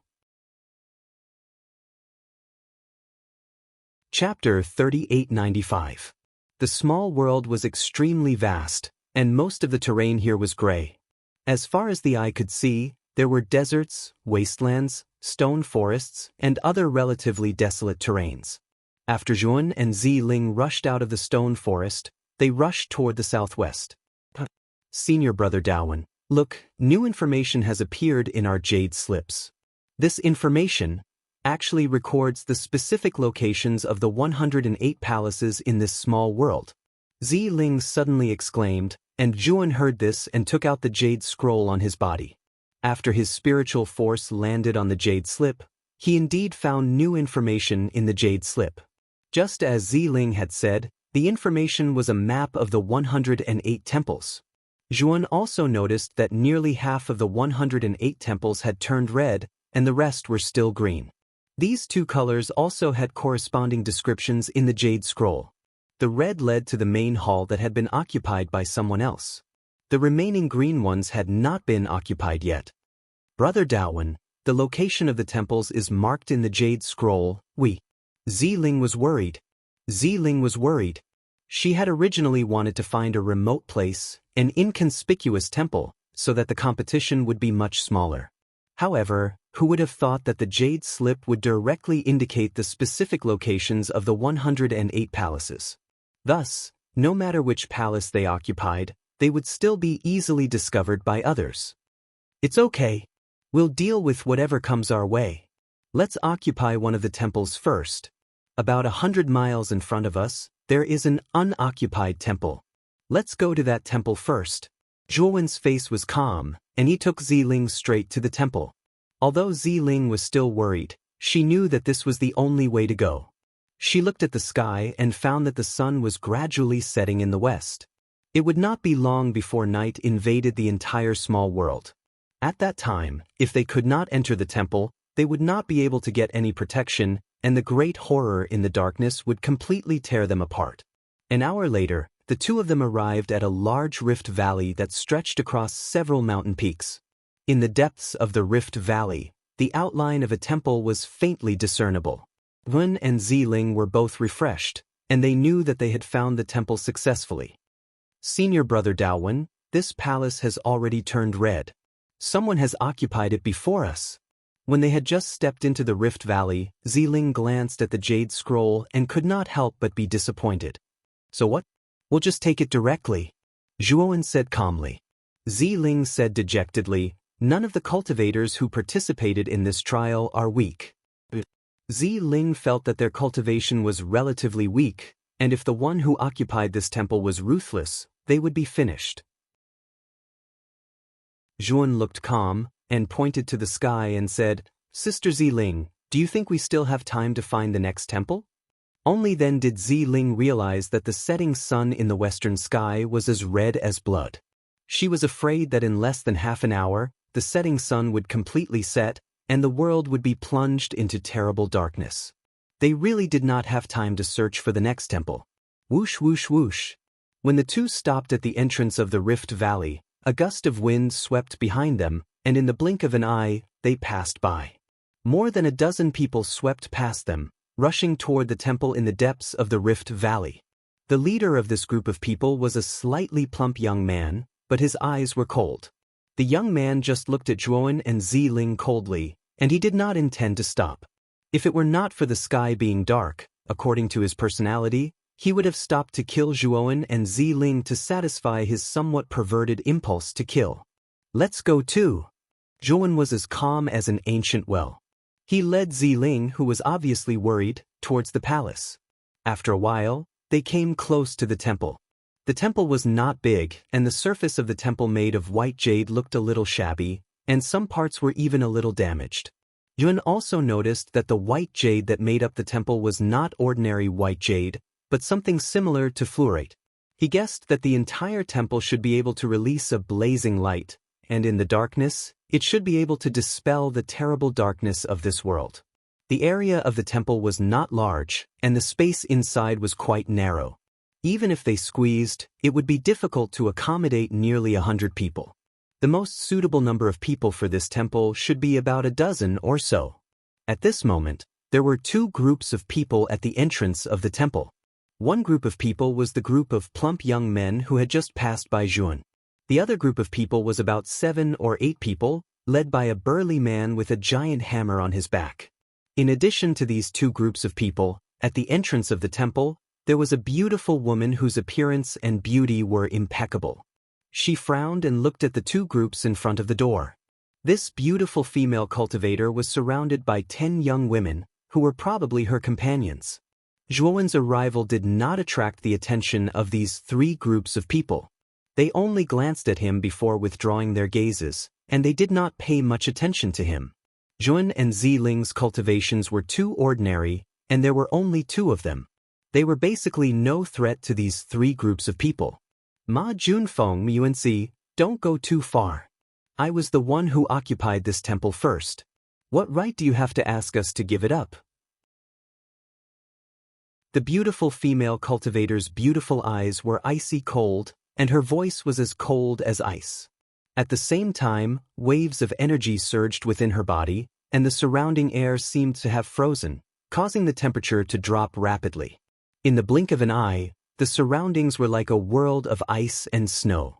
Chapter 3895. The small world was extremely vast, and most of the terrain here was gray. As far as the eye could see, there were deserts, wastelands, stone forests, and other relatively desolate terrains. After Zhuan and Ziling rushed out of the stone forest, they rushed toward the southwest. "Senior brother Daowen, look, new information has appeared in our jade slips. This information actually records the specific locations of the 108 palaces in this small world." Ziling suddenly exclaimed, and Zhuan heard this and took out the jade scroll on his body. After his spiritual force landed on the jade slip, he indeed found new information in the jade slip. Just as Ziling had said, the information was a map of the 108 temples. Zhuan also noticed that nearly half of the 108 temples had turned red, and the rest were still green. These two colors also had corresponding descriptions in the jade scroll. The red led to the main hall that had been occupied by someone else. The remaining green ones had not been occupied yet. "Brother Daowen, the location of the temples is marked in the jade scroll, Ziling was worried. She had originally wanted to find a remote place, an inconspicuous temple, so that the competition would be much smaller. However, who would have thought that the jade slip would directly indicate the specific locations of the 108 palaces? Thus, no matter which palace they occupied, they would still be easily discovered by others. "It's okay. We'll deal with whatever comes our way. Let's occupy one of the temples first. About 100 miles in front of us, there is an unoccupied temple. Let's go to that temple first." Zhuan's face was calm, and he took Ziling straight to the temple. Although Ziling was still worried, she knew that this was the only way to go. She looked at the sky and found that the sun was gradually setting in the west. It would not be long before night invaded the entire small world. At that time, if they could not enter the temple, they would not be able to get any protection, and the great horror in the darkness would completely tear them apart. An hour later, the two of them arrived at a large rift valley that stretched across several mountain peaks. In the depths of the rift valley, the outline of a temple was faintly discernible. Wen and Ziling were both refreshed, and they knew that they had found the temple successfully. "Senior brother Daowen, this palace has already turned red. Someone has occupied it before us. When they had just stepped into the Rift Valley, Ziling glanced at the jade scroll and could not help but be disappointed. So what? We'll just take it directly, Zhuowen said calmly. Ziling said dejectedly, none of the cultivators who participated in this trial are weak. Ziling felt that their cultivation was relatively weak, and if the one who occupied this temple was ruthless, they would be finished. Zhuowen looked calm, and pointed to the sky and said, Sister Ziling, do you think we still have time to find the next temple? Only then did Ziling realize that the setting sun in the western sky was as red as blood. She was afraid that in less than half an hour, the setting sun would completely set, and the world would be plunged into terrible darkness. They really did not have time to search for the next temple. Whoosh whoosh whoosh. When the two stopped at the entrance of the Rift Valley, a gust of wind swept behind them, and in the blink of an eye, they passed by. More than a dozen people swept past them, rushing toward the temple in the depths of the Rift Valley. The leader of this group of people was a slightly plump young man, but his eyes were cold. The young man just looked at Zhuowen and Ziling coldly, and he did not intend to stop. If it were not for the sky being dark, according to his personality, he would have stopped to kill Zhuowen and Ziling to satisfy his somewhat perverted impulse to kill. Let's go too. Zhuowen was as calm as an ancient well. He led Ziling, who was obviously worried, towards the palace. After a while, they came close to the temple. The temple was not big, and the surface of the temple made of white jade looked a little shabby, and some parts were even a little damaged. Yuan also noticed that the white jade that made up the temple was not ordinary white jade, but something similar to fluorite. He guessed that the entire temple should be able to release a blazing light, and in the darkness, it should be able to dispel the terrible darkness of this world. The area of the temple was not large, and the space inside was quite narrow. Even if they squeezed, it would be difficult to accommodate nearly 100 people. The most suitable number of people for this temple should be about a dozen or so. At this moment, there were two groups of people at the entrance of the temple. One group of people was the group of plump young men who had just passed by Zhuowen. The other group of people was about 7 or 8 people, led by a burly man with a giant hammer on his back. In addition to these two groups of people, at the entrance of the temple, there was a beautiful woman whose appearance and beauty were impeccable. She frowned and looked at the two groups in front of the door. This beautiful female cultivator was surrounded by 10 young women, who were probably her companions. Zhuowen's arrival did not attract the attention of these 3 groups of people. They only glanced at him before withdrawing their gazes, and they did not pay much attention to him. Zhuowen and Ziling's cultivations were too ordinary, and there were only 2 of them. They were basically no threat to these 3 groups of people. Ma Junfeng Muanci, don't go too far. I was the one who occupied this temple first. What right do you have to ask us to give it up? The beautiful female cultivator's beautiful eyes were icy cold, and her voice was as cold as ice. At the same time, waves of energy surged within her body, and the surrounding air seemed to have frozen, causing the temperature to drop rapidly. In the blink of an eye, the surroundings were like a world of ice and snow.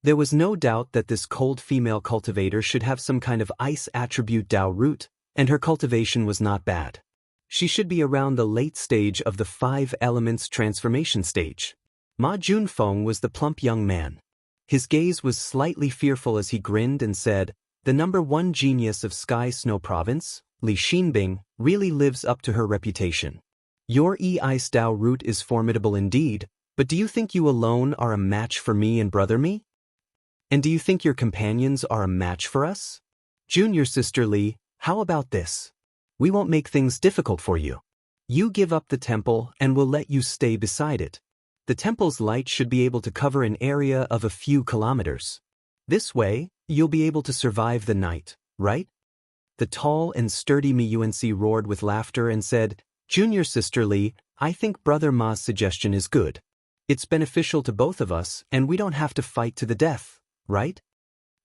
There was no doubt that this cold female cultivator should have some kind of ice attribute Dao root, and her cultivation was not bad. She should be around the late stage of the 5 elements transformation stage. Ma Junfeng was the plump young man. His gaze was slightly fearful as he grinned and said, "The number 1 genius of Sky Snow Province, Li Xinbing, really lives up to her reputation. Your E-Ice Dao root is formidable indeed, but do you think you alone are a match for me and brother me? And do you think your companions are a match for us? Junior sister Li, how about this? We won't make things difficult for you. You give up the temple and we'll let you stay beside it. The temple's light should be able to cover an area of a few kilometers. This way, you'll be able to survive the night, right?" The tall and sturdy Miyuanci roared with laughter and said, "Junior sister Li, I think Brother Ma's suggestion is good. It's beneficial to both of us, and we don't have to fight to the death, right?"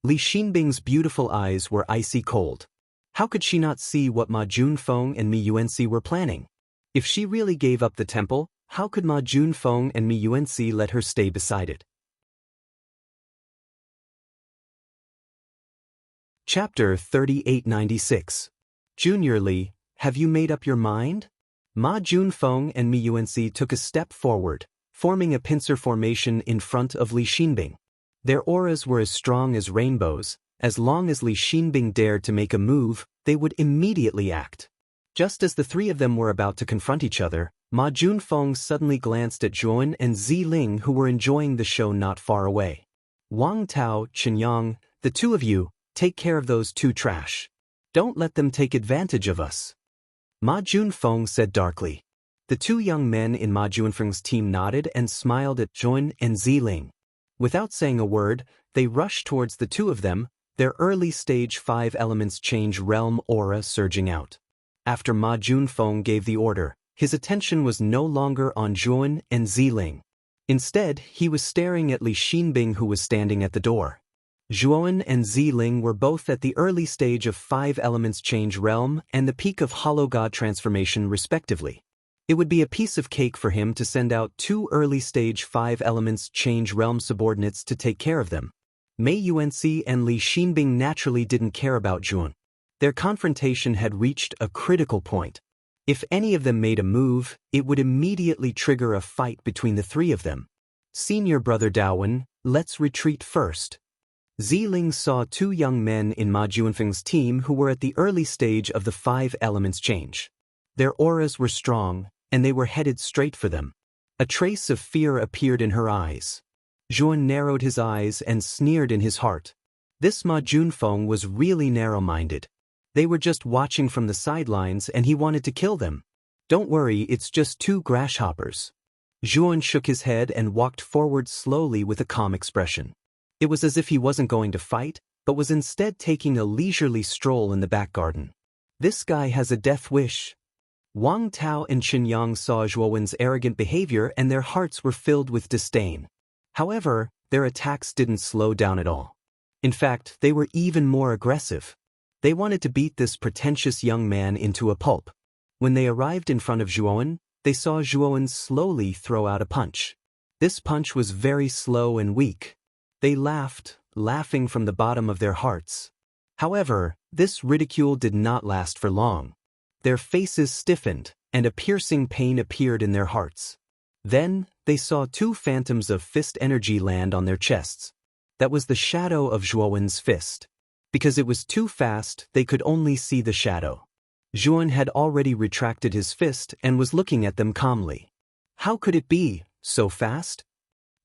Li Xinbing's beautiful eyes were icy cold. How could she not see what Ma Junfeng and Miyuanci were planning? If she really gave up the temple, how could Ma Junfeng and Miyuanci let her stay beside it? Chapter 3896. Junior Lee, have you made up your mind? Ma Junfeng and Mi Yuanxi took a step forward, forming a pincer formation in front of Li Xinbing. Their auras were as strong as rainbows. As long as Li Xinbing dared to make a move, they would immediately act. Just as the three of them were about to confront each other, Ma Junfeng suddenly glanced at Zhuan and Ziling, who were enjoying the show not far away. Wang Tao, Qinyang, the two of you, take care of those two trash. Don't let them take advantage of us. Ma Junfeng said darkly. The two young men in Ma Junfeng's team nodded and smiled at Zhuan and Ziling. Without saying a word, they rushed towards the two of them, their early stage 5 elements change realm aura surging out. After Ma Junfeng gave the order, his attention was no longer on Zhuan and Ziling. Instead, he was staring at Li Xinbing, who was standing at the door. Zhuan and Ziling were both at the early stage of 5 elements change realm and the peak of hollow god transformation respectively. It would be a piece of cake for him to send out 2 early stage 5 elements change realm subordinates to take care of them. Mei Yuanxi and Li Xinbing naturally didn't care about Zhuan. Their confrontation had reached a critical point. If any of them made a move, it would immediately trigger a fight between the three of them. Senior brother Daowen, let's retreat first. Ziling saw 2 young men in Ma Junfeng's team who were at the early stage of the 5 elements change. Their auras were strong, and they were headed straight for them. A trace of fear appeared in her eyes. Zhuan narrowed his eyes and sneered in his heart. This Ma Junfeng was really narrow-minded. They were just watching from the sidelines and he wanted to kill them. Don't worry, it's just 2 grasshoppers. Zhuan shook his head and walked forward slowly with a calm expression. It was as if he wasn't going to fight, but was instead taking a leisurely stroll in the back garden. This guy has a death wish. Wang Tao and Qinyang saw Zhuowen's arrogant behavior and their hearts were filled with disdain. However, their attacks didn't slow down at all. In fact, they were even more aggressive. They wanted to beat this pretentious young man into a pulp. When they arrived in front of Zhuowen, they saw Zhuowen slowly throw out a punch. This punch was very slow and weak. They laughed, laughing from the bottom of their hearts. However, this ridicule did not last for long. Their faces stiffened, and a piercing pain appeared in their hearts. Then, they saw 2 phantoms of fist energy land on their chests. That was the shadow of Zhuowen's fist. Because it was too fast, they could only see the shadow. Zhuan had already retracted his fist and was looking at them calmly. How could it be, so fast?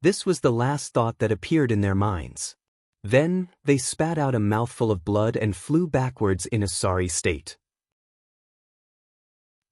This was the last thought that appeared in their minds. Then, they spat out a mouthful of blood and flew backwards in a sorry state.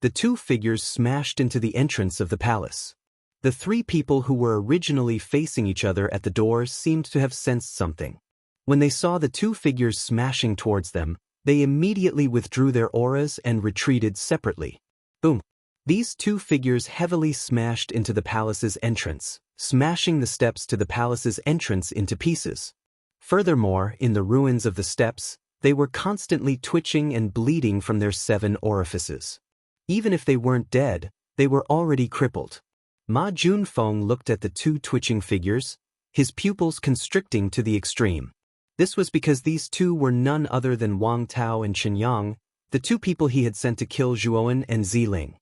The 2 figures smashed into the entrance of the palace. The 3 people who were originally facing each other at the door seemed to have sensed something. When they saw the 2 figures smashing towards them, they immediately withdrew their auras and retreated separately. Boom! These 2 figures heavily smashed into the palace's entrance, smashing the steps to the palace's entrance into pieces. Furthermore, in the ruins of the steps, they were constantly twitching and bleeding from their 7 orifices. Even if they weren't dead, they were already crippled. Ma Junfeng looked at the 2 twitching figures, his pupils constricting to the extreme. This was because these 2 were none other than Wang Tao and Qinyang, the 2 people he had sent to kill Zhuowen and Ziling.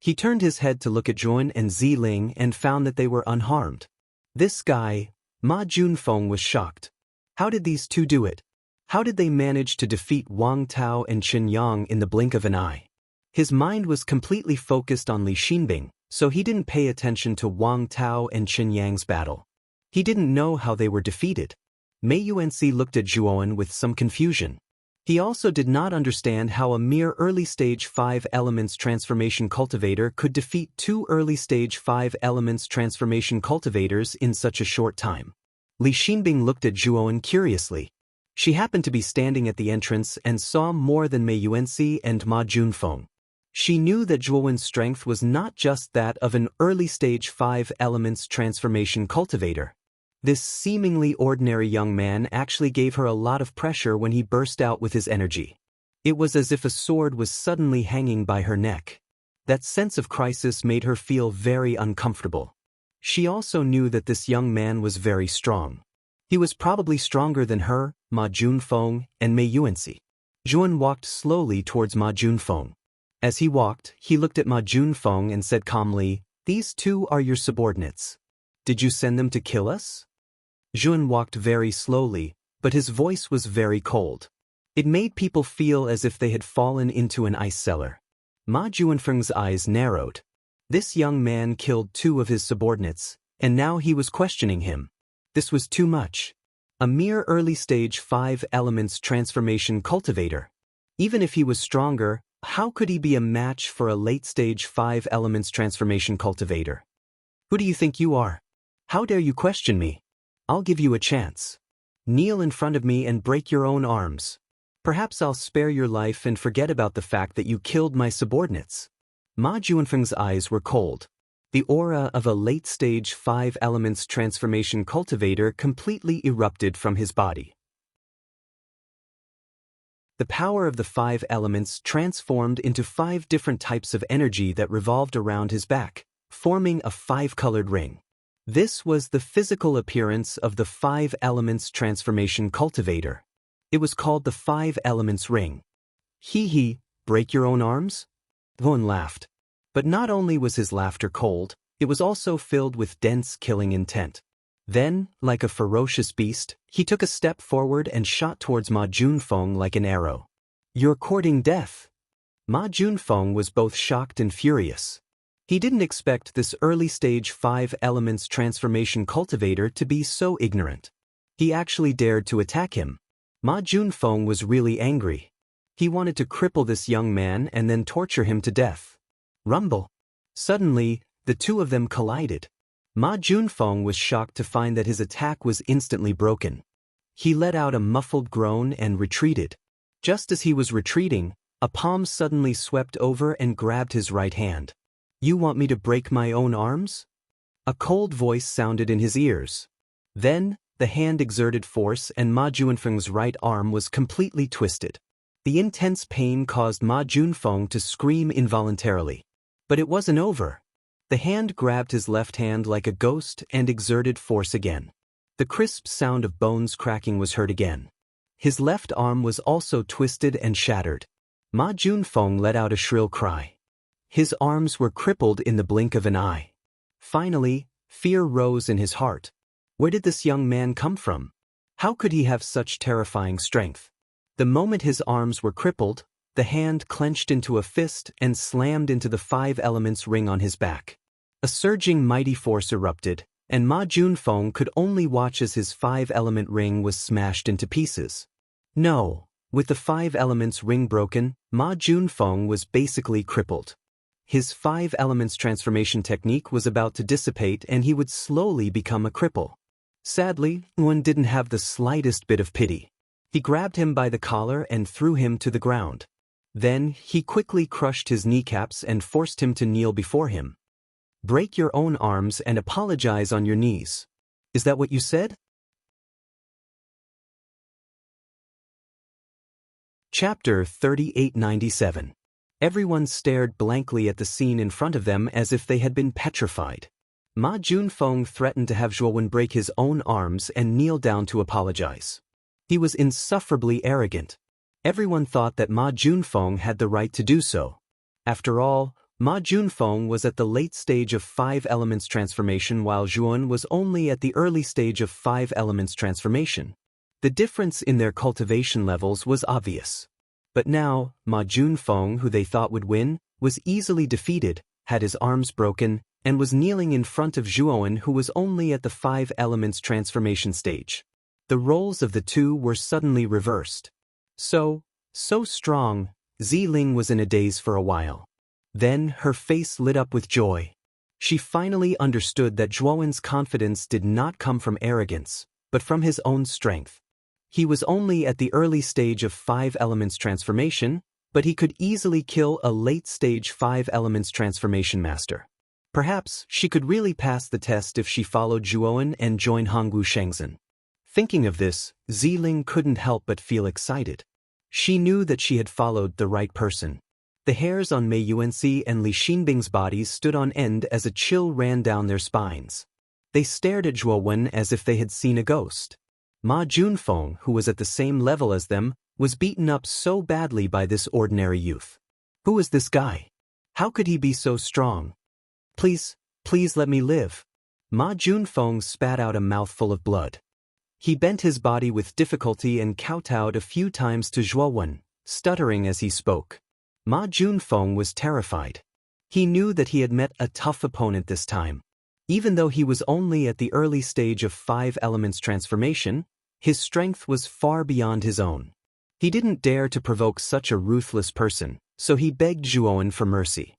He turned his head to look at Zhuan and Ziling and found that they were unharmed. This guy, Ma Junfeng, was shocked. How did these 2 do it? How did they manage to defeat Wang Tao and Qinyang in the blink of an eye? His mind was completely focused on Li Xinbing, so he didn't pay attention to Wang Tao and Qinyang's battle. He didn't know how they were defeated. Mei Yuanxi looked at Zhuowen with some confusion. He also did not understand how a mere early-stage 5 elements transformation cultivator could defeat 2 early-stage 5 elements transformation cultivators in such a short time. Li Xinbing looked at Zhuowen curiously. She happened to be standing at the entrance and saw more than Mei Yuanxi and Ma Junfeng. She knew that Zhuowen's strength was not just that of an early-stage 5 elements transformation cultivator. This seemingly ordinary young man actually gave her a lot of pressure when he burst out with his energy. It was as if a sword was suddenly hanging by her neck. That sense of crisis made her feel very uncomfortable. She also knew that this young man was very strong. He was probably stronger than her, Ma Junfeng, and Mei Yuanxi. Zhuan walked slowly towards Ma Junfeng. As he walked, he looked at Ma Junfeng and said calmly, "These two are your subordinates. Did you send them to kill us?" Zhuan walked very slowly, but his voice was very cold. It made people feel as if they had fallen into an ice cellar. Ma Junfeng's eyes narrowed. This young man killed two of his subordinates, and now he was questioning him. This was too much. A mere early-stage 5 elements transformation cultivator. Even if he was stronger, how could he be a match for a late-stage 5 elements transformation cultivator? Who do you think you are? How dare you question me? I'll give you a chance. Kneel in front of me and break your own arms. Perhaps I'll spare your life and forget about the fact that you killed my subordinates. Ma Junfeng's eyes were cold. The aura of a late-stage 5 elements transformation cultivator completely erupted from his body. The power of the 5 elements transformed into 5 different types of energy that revolved around his back, forming a 5-colored ring. This was the physical appearance of the 5 elements transformation cultivator. It was called the 5 elements ring. Hee, break your own arms? Zhuan laughed. But not only was his laughter cold, it was also filled with dense killing intent. Then, like a ferocious beast, he took a step forward and shot towards Ma Junfeng like an arrow. "You're courting death." Ma Junfeng was both shocked and furious. He didn't expect this early-stage 5 elements transformation cultivator to be so ignorant. He actually dared to attack him. Ma Junfeng was really angry. He wanted to cripple this young man and then torture him to death. Rumble. Suddenly, the two of them collided. Ma Junfeng was shocked to find that his attack was instantly broken. He let out a muffled groan and retreated. Just as he was retreating, a palm suddenly swept over and grabbed his right hand. "You want me to break my own arms?" A cold voice sounded in his ears. Then, the hand exerted force and Ma Junfeng's right arm was completely twisted. The intense pain caused Ma Junfeng to scream involuntarily. But it wasn't over. The hand grabbed his left hand like a ghost and exerted force again. The crisp sound of bones cracking was heard again. His left arm was also twisted and shattered. Ma Junfeng let out a shrill cry. His arms were crippled in the blink of an eye. Finally, fear rose in his heart. Where did this young man come from? How could he have such terrifying strength? The moment his arms were crippled, the hand clenched into a fist and slammed into the 5 elements ring on his back. A surging mighty force erupted, and Ma Junfeng could only watch as his 5-element ring was smashed into pieces. No, with the 5 elements ring broken, Ma Junfeng was basically crippled. His 5 elements transformation technique was about to dissipate and he would slowly become a cripple. Sadly, Zhuan didn't have the slightest bit of pity. He grabbed him by the collar and threw him to the ground. Then, he quickly crushed his kneecaps and forced him to kneel before him. "Break your own arms and apologize on your knees. Is that what you said?" Chapter 3897. Everyone stared blankly at the scene in front of them as if they had been petrified. Ma Junfeng threatened to have Zhuan break his own arms and kneel down to apologize. He was insufferably arrogant. Everyone thought that Ma Junfeng had the right to do so. After all, Ma Junfeng was at the late stage of 5 elements transformation while Zhuan was only at the early stage of 5 elements transformation. The difference in their cultivation levels was obvious. But now, Ma Junfeng, who they thought would win, was easily defeated, had his arms broken, and was kneeling in front of Zhuan, who was only at the 5 elements transformation stage. The roles of the two were suddenly reversed. So strong, Ziling was in a daze for a while. Then her face lit up with joy. She finally understood that Zhuan's confidence did not come from arrogance, but from his own strength. He was only at the early stage of 5 elements transformation, but he could easily kill a late-stage 5 elements transformation master. Perhaps she could really pass the test if she followed Zhuan and joined Hongwu Shengzhen. Thinking of this, Ziling couldn't help but feel excited. She knew that she had followed the right person. The hairs on Mei Yuanxi and Li Xinbing's bodies stood on end as a chill ran down their spines. They stared at Zhuan as if they had seen a ghost. Ma Junfeng, who was at the same level as them, was beaten up so badly by this ordinary youth. Who is this guy? How could he be so strong? Please, please let me live. Ma Junfeng spat out a mouthful of blood. He bent his body with difficulty and kowtowed a few times to Zhuowen, stuttering as he spoke. Ma Junfeng was terrified. He knew that he had met a tough opponent this time. Even though he was only at the early stage of 5 elements transformation, his strength was far beyond his own. He didn't dare to provoke such a ruthless person, so he begged Zhuowen for mercy.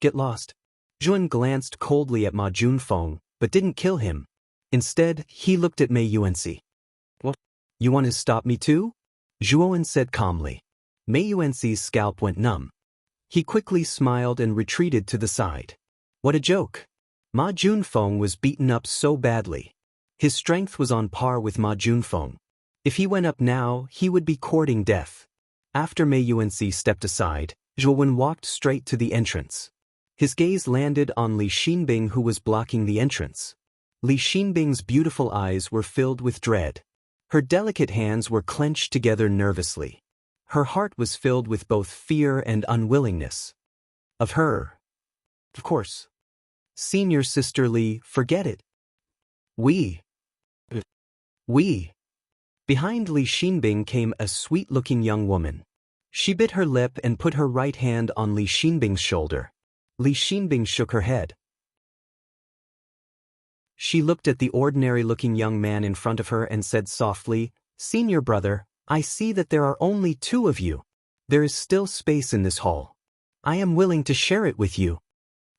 Get lost. Zhuowen glanced coldly at Ma Junfeng, but didn't kill him. Instead, he looked at Mei Yuanxi. What? You want to stop me too? Zhuowen said calmly. Mei Yuanxi's scalp went numb. He quickly smiled and retreated to the side. What a joke. Ma Junfeng was beaten up so badly. His strength was on par with Ma Junfeng. If he went up now, he would be courting death. After Mei Yuanxi stepped aside, Zhuowen walked straight to the entrance. His gaze landed on Li Xinbing, who was blocking the entrance. Li Xinbing's beautiful eyes were filled with dread. Her delicate hands were clenched together nervously. Her heart was filled with both fear and unwillingness. Of her. Of course. Senior Sister Li, forget it. We. Behind Li Xinbing came a sweet-looking young woman. She bit her lip and put her right hand on Li Xinbing's shoulder. Li Xinbing shook her head. She looked at the ordinary-looking young man in front of her and said softly, Senior brother, I see that there are only 2 of you. There is still space in this hall. I am willing to share it with you.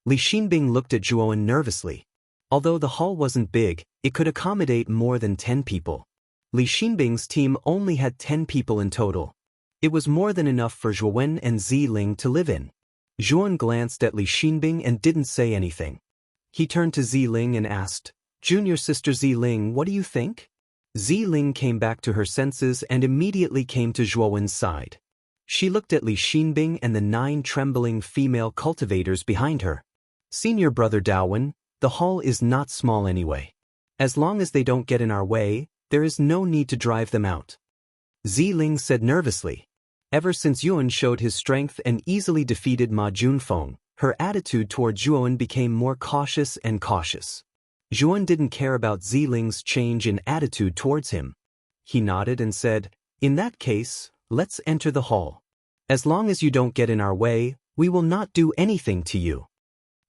Li Xinbing looked at Zhuowen nervously. Although the hall wasn't big, it could accommodate more than 10 people. Li Xinbing's team only had 10 people in total. It was more than enough for Zhuowen and Ziling to live in. Zhuowen glanced at Li Xinbing and didn't say anything. He turned to Ziling and asked, Junior Sister Ziling, what do you think? Ziling came back to her senses and immediately came to Zhuowen's side. She looked at Li Xinbing and the 9 trembling female cultivators behind her. Senior brother Daowen, the hall is not small anyway. As long as they don't get in our way, there is no need to drive them out. Ziling said nervously. Ever since Yuan showed his strength and easily defeated Ma Junfeng, her attitude toward Zhuowen became more cautious and cautious. Zhuowen didn't care about Ziling's change in attitude towards him. He nodded and said, In that case, let's enter the hall. As long as you don't get in our way, we will not do anything to you.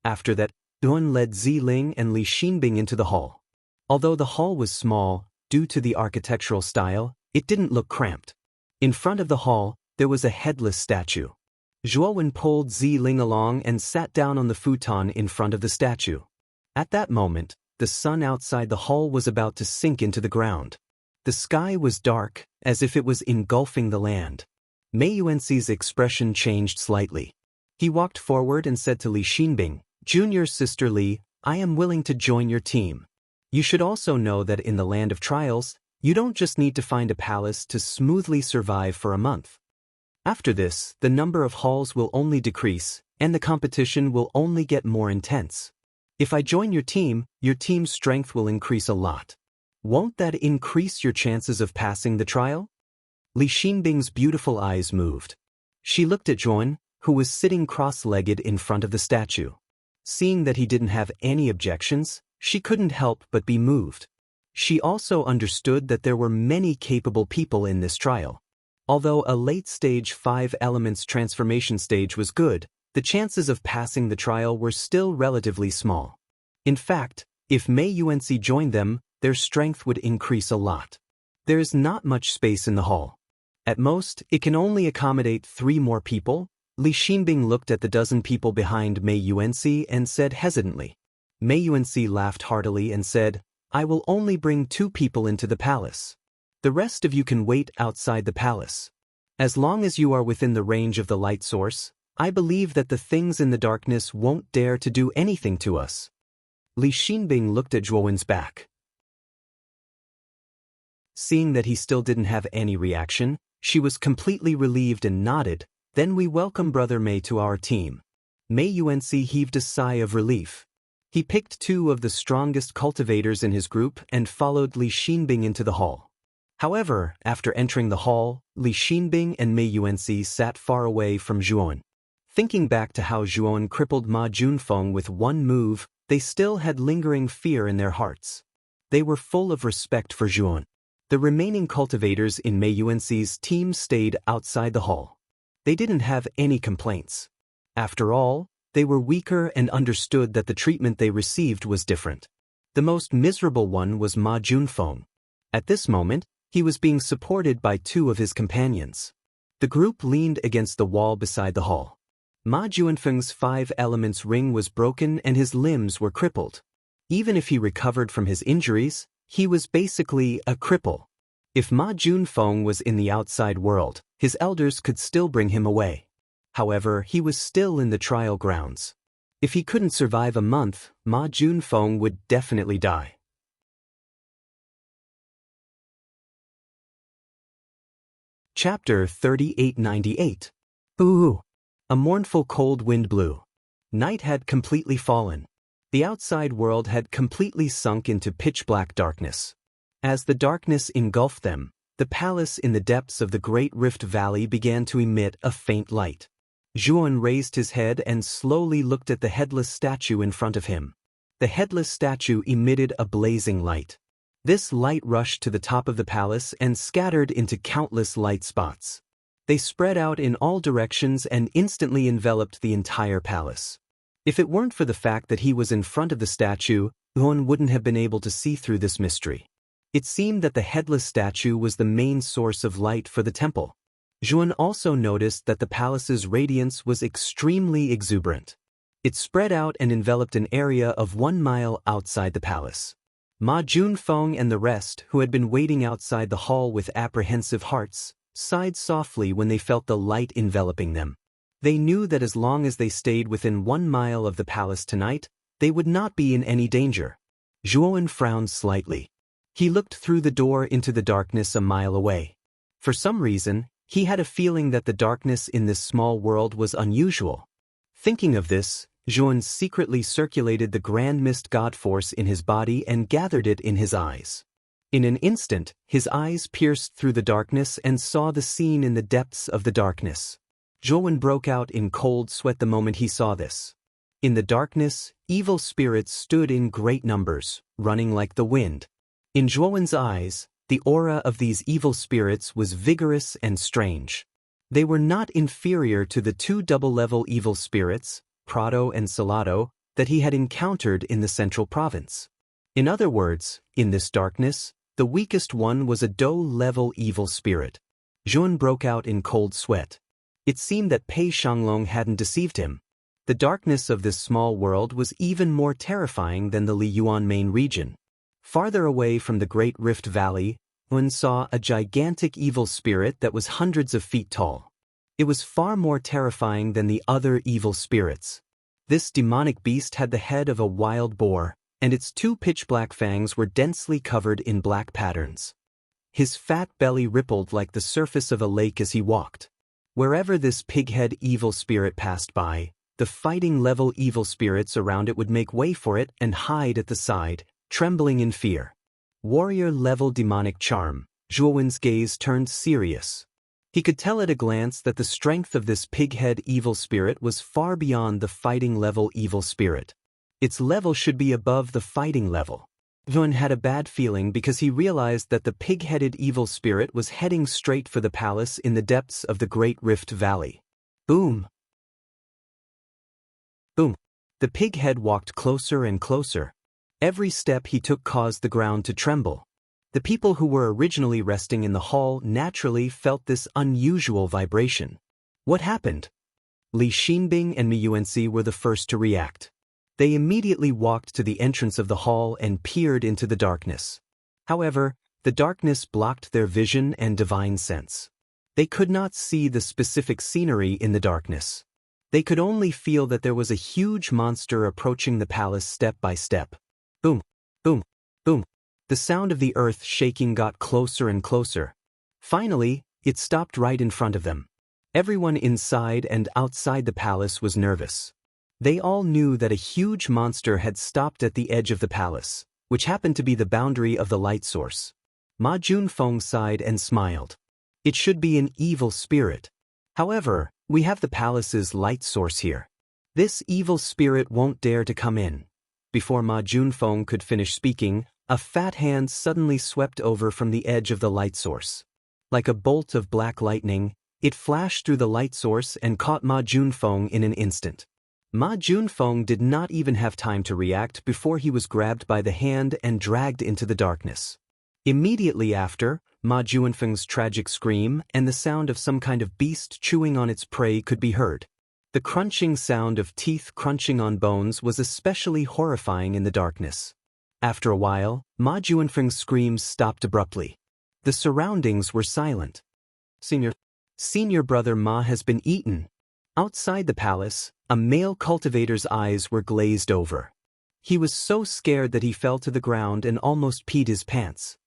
After that, Zhuowen led Ziling and Li Xinbing into the hall. Although the hall was small, due to the architectural style, it didn't look cramped. In front of the hall, there was a headless statue. Zhuowen pulled Ziling along and sat down on the futon in front of the statue. At that moment, the sun outside the hall was about to sink into the ground. The sky was dark, as if it was engulfing the land. Mei Yuanxi's expression changed slightly. He walked forward and said to Li Xinbing, Junior Sister Li, I am willing to join your team. You should also know that in the land of trials, you don't just need to find a palace to smoothly survive for a month. After this, the number of halls will only decrease, and the competition will only get more intense. If I join your team's strength will increase a lot. Won't that increase your chances of passing the trial? Li Xinbing's beautiful eyes moved. She looked at Zhuowen, who was sitting cross-legged in front of the statue. Seeing that he didn't have any objections, she couldn't help but be moved. She also understood that there were many capable people in this trial. Although a late-stage 5 elements transformation stage was good, the chances of passing the trial were still relatively small. In fact, if Mei Yuanxi joined them, their strength would increase a lot. There is not much space in the hall. At most, it can only accommodate 3 more people. Li Xinbing looked at the dozen people behind Mei Yuanxi and said hesitantly. Mei Yuanxi laughed heartily and said, I will only bring 2 people into the palace. The rest of you can wait outside the palace. As long as you are within the range of the light source, I believe that the things in the darkness won't dare to do anything to us. Li Xinbing looked at Zhuowen's back. Seeing that he still didn't have any reaction, she was completely relieved and nodded, Then we welcome Brother Mei to our team. Mei Yuanxi heaved a sigh of relief. He picked 2 of the strongest cultivators in his group and followed Li Xinbing into the hall. However, after entering the hall, Li Xinbing and Mei Yuanxi sat far away from Zhuan. Thinking back to how Zhuan crippled Ma Junfeng with one move, they still had lingering fear in their hearts. They were full of respect for Zhuan. The remaining cultivators in Mei Yuanxi's team stayed outside the hall. They didn't have any complaints. After all, they were weaker and understood that the treatment they received was different. The most miserable one was Ma Junfeng. At this moment, he was being supported by two of his companions. The group leaned against the wall beside the hall. Ma Junfeng's 5 elements ring was broken and his limbs were crippled. Even if he recovered from his injuries, he was basically a cripple. If Ma Junfeng was in the outside world, his elders could still bring him away. However, he was still in the trial grounds. If he couldn't survive a month, Ma Junfeng would definitely die. Chapter 3898. Ooh! A mournful cold wind blew. Night had completely fallen. The outside world had completely sunk into pitch-black darkness. As the darkness engulfed them, the palace in the depths of the Great Rift Valley began to emit a faint light. Zhuan raised his head and slowly looked at the headless statue in front of him. The headless statue emitted a blazing light. This light rushed to the top of the palace and scattered into countless light spots. They spread out in all directions and instantly enveloped the entire palace. If it weren't for the fact that he was in front of the statue, Zhuan wouldn't have been able to see through this mystery. It seemed that the headless statue was the main source of light for the temple. Zhuan also noticed that the palace's radiance was extremely exuberant. It spread out and enveloped an area of 1 mile outside the palace. Ma Junfeng and the rest, who had been waiting outside the hall with apprehensive hearts, sighed softly when they felt the light enveloping them. They knew that as long as they stayed within 1 mile of the palace tonight, they would not be in any danger. Zhuan frowned slightly. He looked through the door into the darkness a mile away. For some reason, he had a feeling that the darkness in this small world was unusual. Thinking of this, Zhuan secretly circulated the Grand Mist God Force in his body and gathered it in his eyes. In an instant, his eyes pierced through the darkness and saw the scene in the depths of the darkness. Zhuan broke out in cold sweat the moment he saw this. In the darkness, evil spirits stood in great numbers, running like the wind. In Zhuan's eyes, the aura of these evil spirits was vigorous and strange. They were not inferior to the 2 double-level evil spirits, Prado and Salado, that he had encountered in the central province. In other words, in this darkness, the weakest one was a Dou-level evil spirit. Zhuan broke out in cold sweat. It seemed that Pei Shanglong hadn't deceived him. The darkness of this small world was even more terrifying than the Liyuan main region. Farther away from the Great Rift Valley, Zhuan saw a gigantic evil spirit that was hundreds of feet tall. It was far more terrifying than the other evil spirits. This demonic beast had the head of a wild boar, and its 2 pitch-black fangs were densely covered in black patterns. His fat belly rippled like the surface of a lake as he walked. Wherever this pighead evil spirit passed by, the fighting-level evil spirits around it would make way for it and hide at the side, trembling in fear. Warrior-level demonic charm. Zhuan's gaze turned serious. He could tell at a glance that the strength of this pighead evil spirit was far beyond the fighting-level evil spirit. Its level should be above the fighting level. Zhuan had a bad feeling because he realized that the pig-headed evil spirit was heading straight for the palace in the depths of the Great Rift Valley. Boom! Boom! The pig head walked closer and closer. Every step he took caused the ground to tremble. The people who were originally resting in the hall naturally felt this unusual vibration. What happened? Li Xinbing and Mi Yuanxi were the first to react. They immediately walked to the entrance of the hall and peered into the darkness. However, the darkness blocked their vision and divine sense. They could not see the specific scenery in the darkness. They could only feel that there was a huge monster approaching the palace step by step. Boom, boom, boom. The sound of the earth shaking got closer and closer. Finally, it stopped right in front of them. Everyone inside and outside the palace was nervous. They all knew that a huge monster had stopped at the edge of the palace, which happened to be the boundary of the light source. Ma Junfeng sighed and smiled. It should be an evil spirit. However, we have the palace's light source here. This evil spirit won't dare to come in. Before Ma Junfeng could finish speaking, a fat hand suddenly swept over from the edge of the light source. Like a bolt of black lightning, it flashed through the light source and caught Ma Junfeng in an instant. Ma Junfeng did not even have time to react before he was grabbed by the hand and dragged into the darkness. Immediately after, Ma Junfeng's tragic scream and the sound of some kind of beast chewing on its prey could be heard. The crunching sound of teeth crunching on bones was especially horrifying in the darkness. After a while, Ma Junfeng's screams stopped abruptly. The surroundings were silent. Senior brother Ma has been eaten. Outside the palace, a male cultivator's eyes were glazed over. He was so scared that he fell to the ground and almost peed his pants.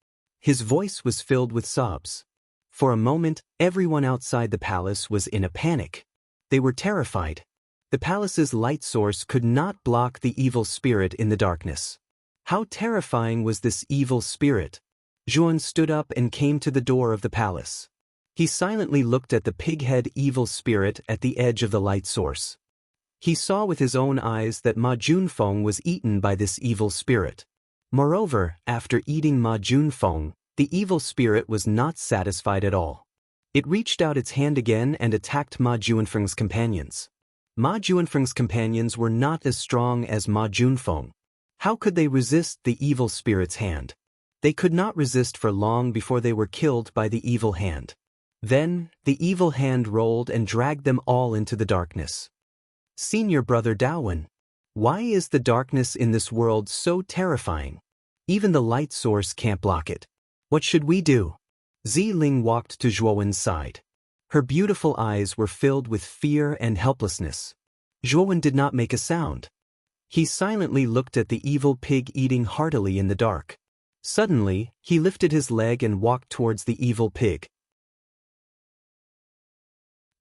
His voice was filled with sobs. For a moment, everyone outside the palace was in a panic. They were terrified. The palace's light source could not block the evil spirit in the darkness. How terrifying was this evil spirit? Zhuan stood up and came to the door of the palace. He silently looked at the pig-head evil spirit at the edge of the light source. He saw with his own eyes that Ma Junfeng was eaten by this evil spirit. Moreover, after eating Ma Junfeng, the evil spirit was not satisfied at all. It reached out its hand again and attacked Ma Junfeng's companions. Ma Junfeng's companions were not as strong as Ma Junfeng. How could they resist the evil spirit's hand? They could not resist for long before they were killed by the evil hand. Then, the evil hand rolled and dragged them all into the darkness. Senior brother Dawen, why is the darkness in this world so terrifying? Even the light source can't block it. What should we do? Ziling walked to Zhuowen's side. Her beautiful eyes were filled with fear and helplessness. Zhuowen did not make a sound. He silently looked at the evil pig eating heartily in the dark. Suddenly, he lifted his leg and walked towards the evil pig.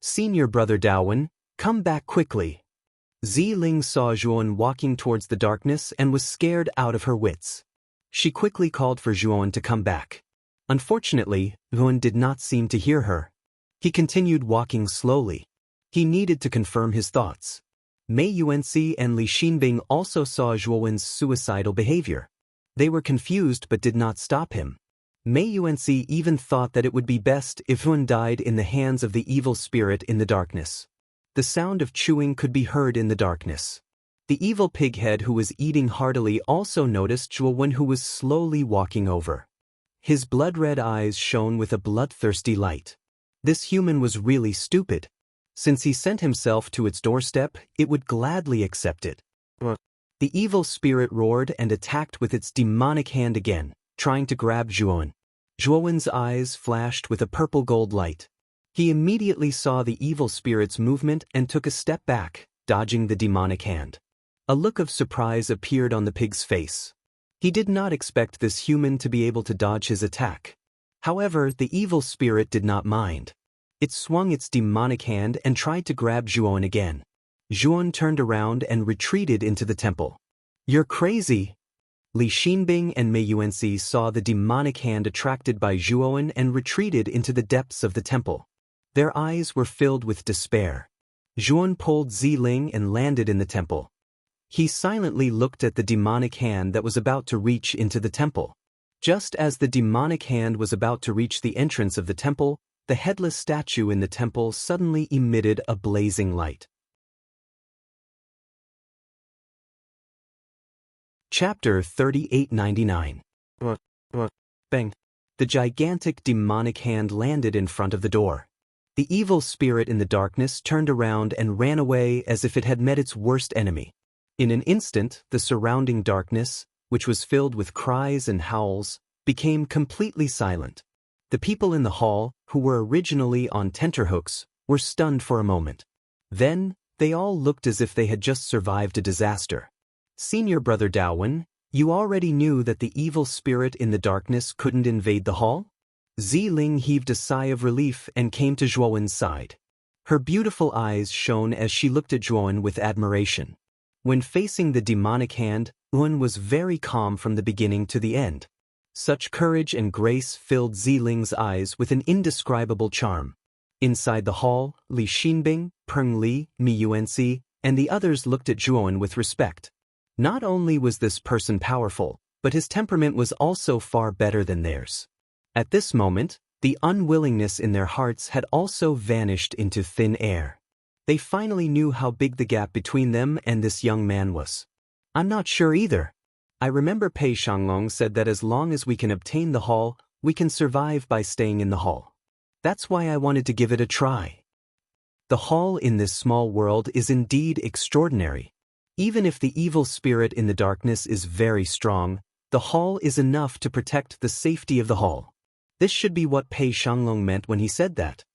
Senior brother Dawen, come back quickly. Ziling saw Zhuowen walking towards the darkness and was scared out of her wits. She quickly called for Zhuowen to come back. Unfortunately, Zhuowen did not seem to hear her. He continued walking slowly. He needed to confirm his thoughts. Mei Yuanxi and Li Xinbing also saw Zhuowen's suicidal behavior. They were confused but did not stop him. Mei Yuanxi even thought that it would be best if Zhuowen died in the hands of the evil spirit in the darkness. The sound of chewing could be heard in the darkness. The evil pighead who was eating heartily also noticed Zhuowen, who was slowly walking over. His blood-red eyes shone with a bloodthirsty light. This human was really stupid. Since he sent himself to its doorstep, it would gladly accept it. The evil spirit roared and attacked with its demonic hand again, trying to grab Zhuowen. Zhuowen's eyes flashed with a purple-gold light. He immediately saw the evil spirit's movement and took a step back, dodging the demonic hand. A look of surprise appeared on the pig's face. He did not expect this human to be able to dodge his attack. However, the evil spirit did not mind. It swung its demonic hand and tried to grab Zhuowen again. Zhuowen turned around and retreated into the temple. You're crazy! Li Xinbing and Mei Yuanxi saw the demonic hand attracted by Zhuowen and retreated into the depths of the temple. Their eyes were filled with despair. Zhuowen pulled Ziling and landed in the temple. He silently looked at the demonic hand that was about to reach into the temple. Just as the demonic hand was about to reach the entrance of the temple, the headless statue in the temple suddenly emitted a blazing light. Chapter 3899. Bang! The gigantic demonic hand landed in front of the door. The evil spirit in the darkness turned around and ran away as if it had met its worst enemy. In an instant, the surrounding darkness, which was filled with cries and howls, became completely silent. The people in the hall, who were originally on tenterhooks, were stunned for a moment. Then, they all looked as if they had just survived a disaster. Senior brother Dawen, you already knew that the evil spirit in the darkness couldn't invade the hall? Ziling heaved a sigh of relief and came to Zhuowen's side. Her beautiful eyes shone as she looked at Zhuowen with admiration. When facing the demonic hand, Zhuowen was very calm from the beginning to the end. Such courage and grace filled Ziling's eyes with an indescribable charm. Inside the hall, Li Xinbing, Peng Li, Mi Yuanxi, and the others looked at Zhuowen with respect. Not only was this person powerful, but his temperament was also far better than theirs. At this moment, the unwillingness in their hearts had also vanished into thin air. They finally knew how big the gap between them and this young man was. I'm not sure either. I remember Pei Shanglong said that as long as we can obtain the hall, we can survive by staying in the hall. That's why I wanted to give it a try. The hall in this small world is indeed extraordinary. Even if the evil spirit in the darkness is very strong, the hall is enough to protect the safety of the hall. This should be what Pei Shanglong meant when he said that.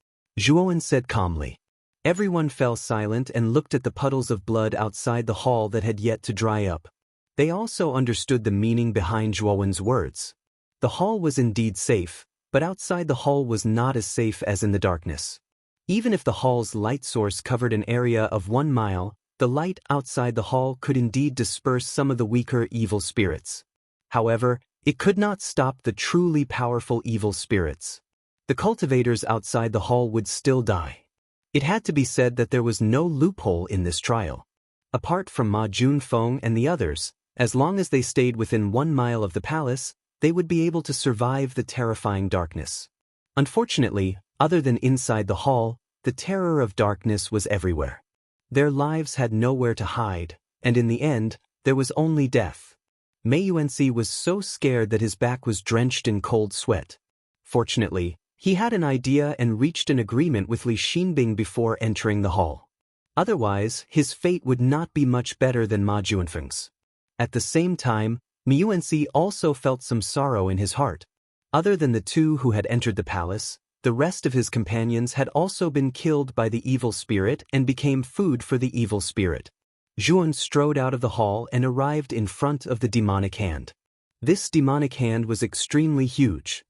Zhuowen said calmly. Everyone fell silent and looked at the puddles of blood outside the hall that had yet to dry up. They also understood the meaning behind Zhuowen's words. The hall was indeed safe, but outside the hall was not as safe as in the darkness. Even if the hall's light source covered an area of 1 mile, the light outside the hall could indeed disperse some of the weaker evil spirits. However, it could not stop the truly powerful evil spirits. The cultivators outside the hall would still die. It had to be said that there was no loophole in this trial. Apart from Ma Junfeng and the others, as long as they stayed within 1 mile of the palace, they would be able to survive the terrifying darkness. Unfortunately, other than inside the hall, the terror of darkness was everywhere. Their lives had nowhere to hide, and in the end, there was only death. Mei Yuanxi was so scared that his back was drenched in cold sweat. Fortunately, he had an idea and reached an agreement with Li Xinbing before entering the hall. Otherwise, his fate would not be much better than Ma Junfeng's. At the same time, Mi Yuanxi also felt some sorrow in his heart. Other than the two who had entered the palace, the rest of his companions had also been killed by the evil spirit and became food for the evil spirit. Zhuowen strode out of the hall and arrived in front of the demonic hand. This demonic hand was extremely huge.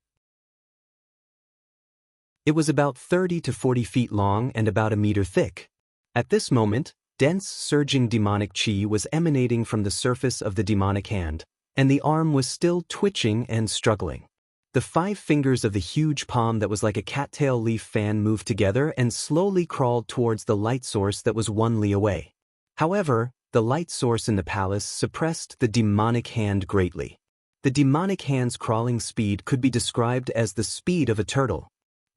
It was about 30 to 40 feet long and about a meter thick. At this moment, dense, surging demonic chi was emanating from the surface of the demonic hand, and the arm was still twitching and struggling. The 5 fingers of the huge palm that was like a cattail leaf fan moved together and slowly crawled towards the light source that was 1 li away. However, the light source in the palace suppressed the demonic hand greatly. The demonic hand's crawling speed could be described as the speed of a turtle.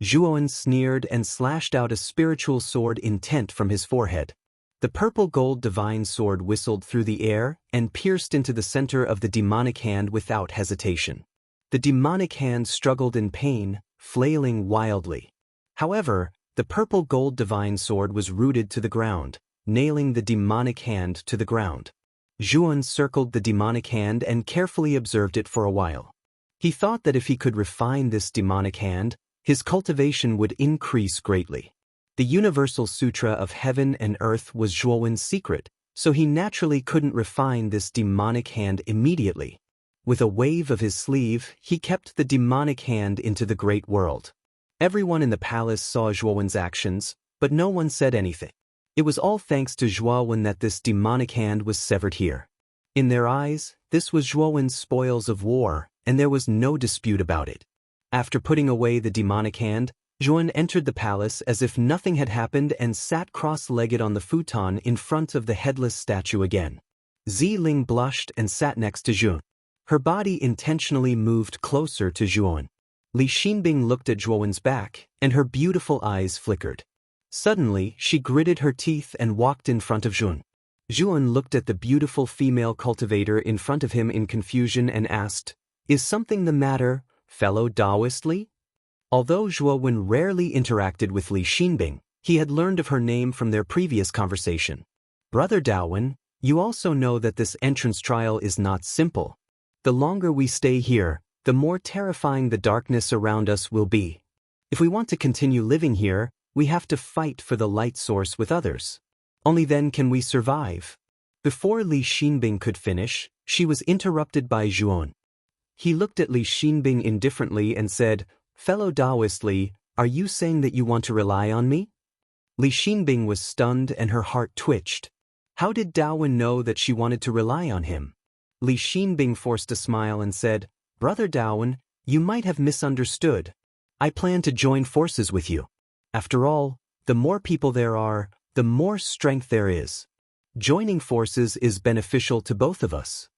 Zhuowen sneered and slashed out a spiritual sword intent from his forehead. The purple-gold divine sword whistled through the air and pierced into the center of the demonic hand without hesitation. The demonic hand struggled in pain, flailing wildly. However, the purple-gold divine sword was rooted to the ground, nailing the demonic hand to the ground. Zhuowen circled the demonic hand and carefully observed it for a while. He thought that if he could refine this demonic hand, his cultivation would increase greatly. The Universal Sutra of Heaven and Earth was Zhuowen's secret, so he naturally couldn't refine this demonic hand immediately. With a wave of his sleeve, he kept the demonic hand into the great world. Everyone in the palace saw Zhuowen's actions, but no one said anything. It was all thanks to Zhuowen that this demonic hand was severed here. In their eyes, this was Zhuowen's spoils of war, and there was no dispute about it. After putting away the demonic hand, Zhuowen entered the palace as if nothing had happened and sat cross-legged on the futon in front of the headless statue again. Ziling blushed and sat next to Zhuowen. Her body intentionally moved closer to Zhuowen. Li Xinbing looked at Zhuowen's back, and her beautiful eyes flickered. Suddenly, she gritted her teeth and walked in front of Zhuowen. Zhuowen looked at the beautiful female cultivator in front of him in confusion and asked, "Is something the matter, fellow Taoist Li?" Although Zhuowen rarely interacted with Li Xinbing, he had learned of her name from their previous conversation. "Brother Daowen, you also know that this entrance trial is not simple. The longer we stay here, the more terrifying the darkness around us will be. If we want to continue living here, we have to fight for the light source with others. Only then can we survive." Before Li Xinbing could finish, she was interrupted by Zhuowen. He looked at Li Xinbing indifferently and said, "Fellow Taoist Li, are you saying that you want to rely on me?" Li Xinbing was stunned and her heart twitched. How did Daowen know that she wanted to rely on him? Li Xinbing forced a smile and said, Brother Dawen, you might have misunderstood. I plan to join forces with you. After all, the more people there are, the more strength there is. Joining forces is beneficial to both of us.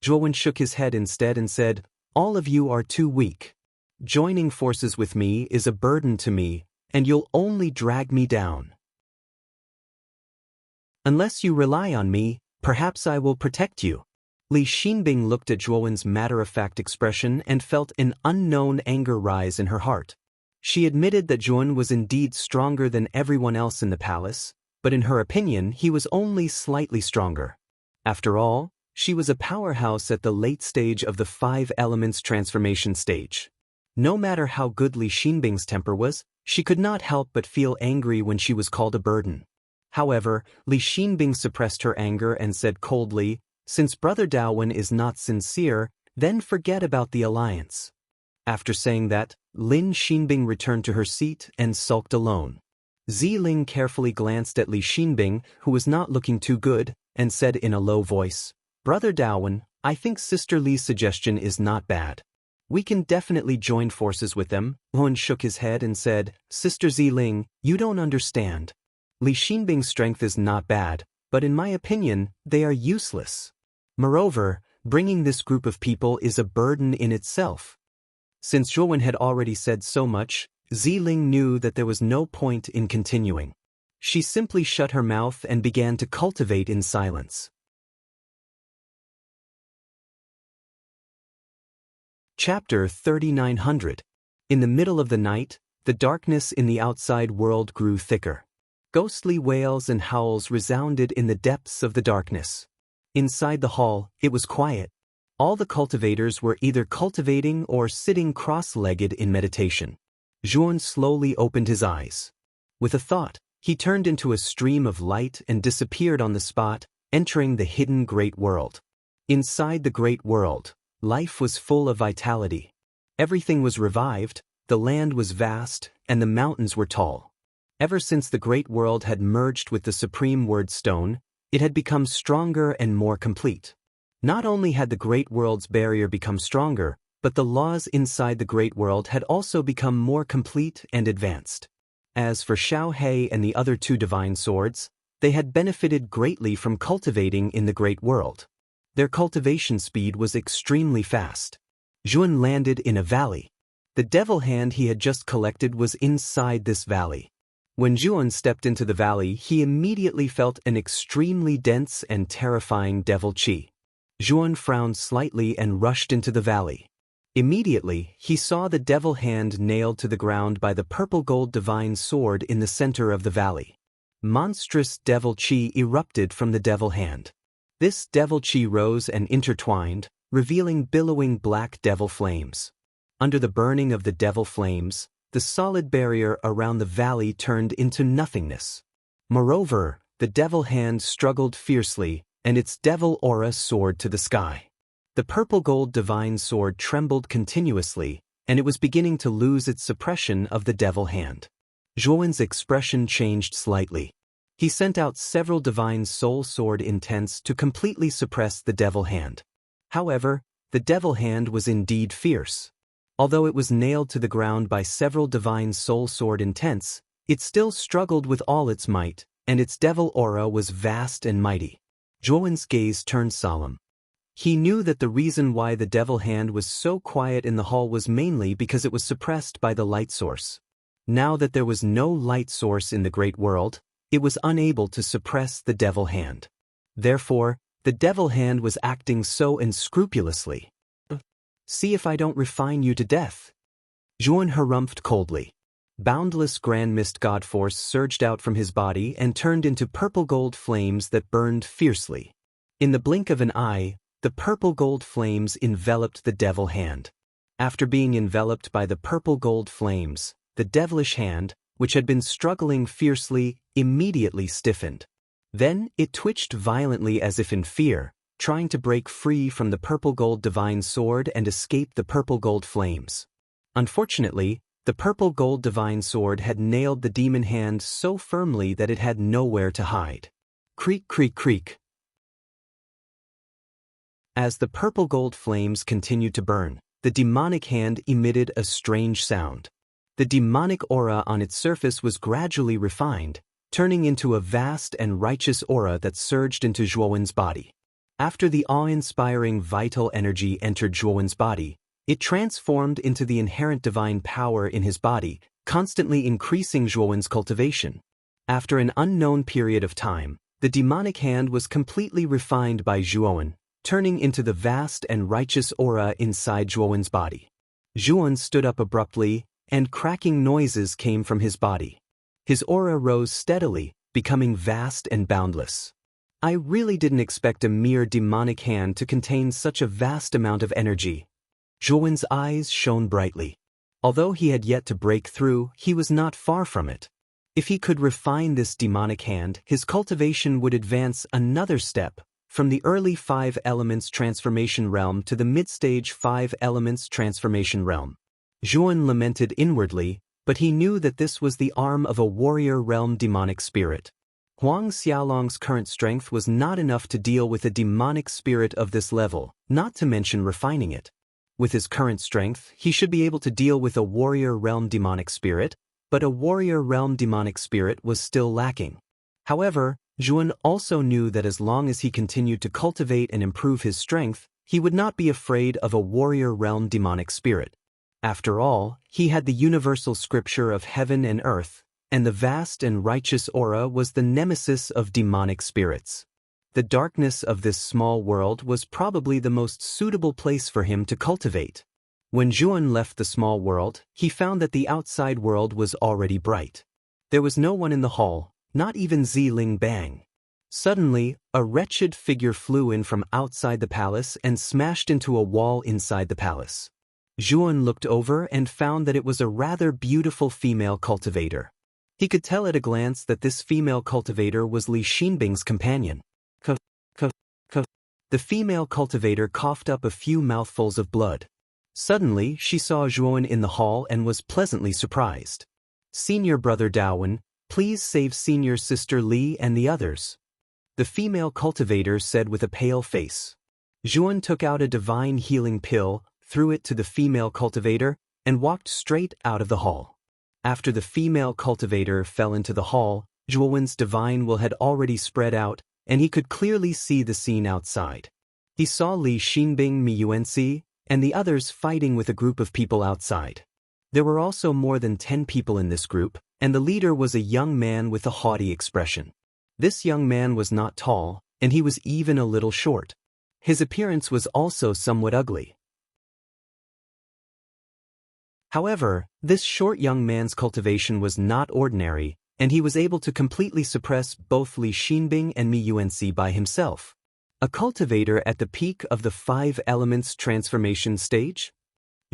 Zhuowen shook his head instead and said, all of you are too weak. Joining forces with me is a burden to me, and you'll only drag me down. Unless you rely on me, perhaps I will protect you. Li Xinbing looked at Zhuowen's matter-of-fact expression and felt an unknown anger rise in her heart. She admitted that Zhuowen was indeed stronger than everyone else in the palace, but in her opinion he was only slightly stronger. After all, she was a powerhouse at the late stage of the 5 elements transformation stage. No matter how good Li Xinbing's temper was, she could not help but feel angry when she was called a burden. However, Li Xinbing suppressed her anger and said coldly, since Brother Dawen is not sincere, then forget about the alliance. After saying that, Lin Xinbing returned to her seat and sulked alone. Ziling carefully glanced at Li Xinbing, who was not looking too good, and said in a low voice, Brother Dawen, I think Sister Li's suggestion is not bad. We can definitely join forces with them. Huan shook his head and said, Sister Ziling, you don't understand. Li Xinbing's strength is not bad, but in my opinion, they are useless. Moreover, bringing this group of people is a burden in itself. Since Zhuowen had already said so much, Ziling knew that there was no point in continuing. She simply shut her mouth and began to cultivate in silence. Chapter 3900. In the middle of the night, the darkness in the outside world grew thicker. Ghostly wails and howls resounded in the depths of the darkness. Inside the hall, it was quiet. All the cultivators were either cultivating or sitting cross-legged in meditation. Zhuowen slowly opened his eyes. With a thought, he turned into a stream of light and disappeared on the spot, entering the hidden great world. Inside the great world, life was full of vitality. Everything was revived, the land was vast, and the mountains were tall. Ever since the great world had merged with the supreme word stone, it had become stronger and more complete. Not only had the great world's barrier become stronger, but the laws inside the great world had also become more complete and advanced. As for Xiao He and the other 2 divine swords, they had benefited greatly from cultivating in the great world. Their cultivation speed was extremely fast. Zhuowen landed in a valley. The devil hand he had just collected was inside this valley. When Zhuowen stepped into the valley, he immediately felt an extremely dense and terrifying devil qi. Zhuowen frowned slightly and rushed into the valley. Immediately, he saw the devil hand nailed to the ground by the purple-gold divine sword in the center of the valley. Monstrous devil qi erupted from the devil hand. This devil qi rose and intertwined, revealing billowing black devil flames. Under the burning of the devil flames, the solid barrier around the valley turned into nothingness. Moreover, the devil hand struggled fiercely, and its devil aura soared to the sky. The purple-gold divine sword trembled continuously, and it was beginning to lose its suppression of the devil hand. Zhuowen's expression changed slightly. He sent out several divine soul sword intents to completely suppress the devil hand. However, the devil hand was indeed fierce. Although it was nailed to the ground by several divine soul sword intents, it still struggled with all its might, and its devil aura was vast and mighty. Zhuowen's gaze turned solemn. He knew that the reason why the devil hand was so quiet in the hall was mainly because it was suppressed by the light source. Now that there was no light source in the great world, it was unable to suppress the devil hand. Therefore, the devil hand was acting so unscrupulously. See if I don't refine you to death. Zhuowen harumphed coldly. Boundless grand mist god force surged out from his body and turned into purple-gold flames that burned fiercely. In the blink of an eye, the purple-gold flames enveloped the devil hand. After being enveloped by the purple-gold flames, the devilish hand, which had been struggling fiercely, immediately stiffened. Then it twitched violently as if in fear, trying to break free from the purple-gold divine sword and escape the purple-gold flames. Unfortunately, the purple-gold divine sword had nailed the demon hand so firmly that it had nowhere to hide. Creak, creak, creak. As the purple-gold flames continued to burn, the demonic hand emitted a strange sound. The demonic aura on its surface was gradually refined, turning into a vast and righteous aura that surged into Zhuowen's body. After the awe-inspiring vital energy entered Zhuowen's body, it transformed into the inherent divine power in his body, constantly increasing Zhuowen's cultivation. After an unknown period of time, the demonic hand was completely refined by Zhuowen, turning into the vast and righteous aura inside Zhuowen's body. Zhuowen stood up abruptly, and cracking noises came from his body. His aura rose steadily, becoming vast and boundless. I really didn't expect a mere demonic hand to contain such a vast amount of energy. Zhuowen's eyes shone brightly. Although he had yet to break through, he was not far from it. If he could refine this demonic hand, his cultivation would advance another step, from the early 5 elements transformation realm to the mid-stage 5 elements transformation realm. Zhuowen lamented inwardly, but he knew that this was the arm of a warrior realm demonic spirit. Huang Xiaolong's current strength was not enough to deal with a demonic spirit of this level, not to mention refining it. With his current strength, he should be able to deal with a warrior realm demonic spirit, but a warrior realm demonic spirit was still lacking. However, Zhuowen also knew that as long as he continued to cultivate and improve his strength, he would not be afraid of a warrior realm demonic spirit. After all, he had the universal scripture of heaven and earth, and the vast and righteous aura was the nemesis of demonic spirits. The darkness of this small world was probably the most suitable place for him to cultivate. When Zhuowen left the small world, he found that the outside world was already bright. There was no one in the hall, not even Ziling Bang. Suddenly, a wretched figure flew in from outside the palace and smashed into a wall inside the palace. Zhuowen looked over and found that it was a rather beautiful female cultivator. He could tell at a glance that this female cultivator was Li Xinbing's companion. The female cultivator coughed up a few mouthfuls of blood. Suddenly, she saw Zhuowen in the hall and was pleasantly surprised. "Senior brother Daowen, please save senior sister Li and the others," the female cultivator said with a pale face. Zhuowen took out a divine healing pill, threw it to the female cultivator, and walked straight out of the hall. After the female cultivator fell into the hall, Zhuowen's divine will had already spread out, and he could clearly see the scene outside. He saw Li Xinbing, Mi Yuanxi, and the others fighting with a group of people outside. There were also more than 10 people in this group, and the leader was a young man with a haughty expression. This young man was not tall, and he was even a little short. His appearance was also somewhat ugly. However, this short young man's cultivation was not ordinary, and he was able to completely suppress both Li Xinbing and Mi Yuanxi by himself. A cultivator at the peak of the 5 elements transformation stage?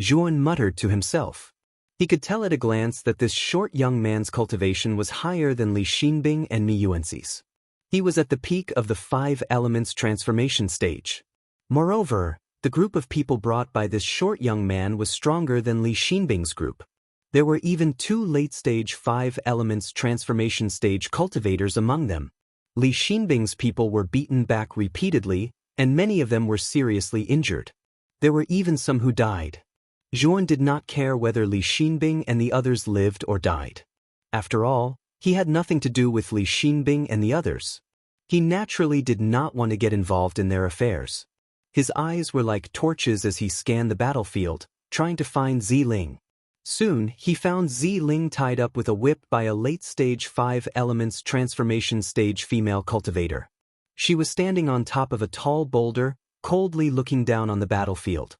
Zhuowen muttered to himself. He could tell at a glance that this short young man's cultivation was higher than Li Xinbing and Mi Yuanxi's. He was at the peak of the 5 elements transformation stage. Moreover, the group of people brought by this short young man was stronger than Li Xinbing's group. There were even 2 late-stage 5 elements transformation stage cultivators among them. Li Xinbing's people were beaten back repeatedly, and many of them were seriously injured. There were even some who died. Zhuowen did not care whether Li Xinbing and the others lived or died. After all, he had nothing to do with Li Xinbing and the others. He naturally did not want to get involved in their affairs. His eyes were like torches as he scanned the battlefield, trying to find Ziling. Soon, he found Ziling tied up with a whip by a late-stage 5 elements transformation stage female cultivator. She was standing on top of a tall boulder, coldly looking down on the battlefield.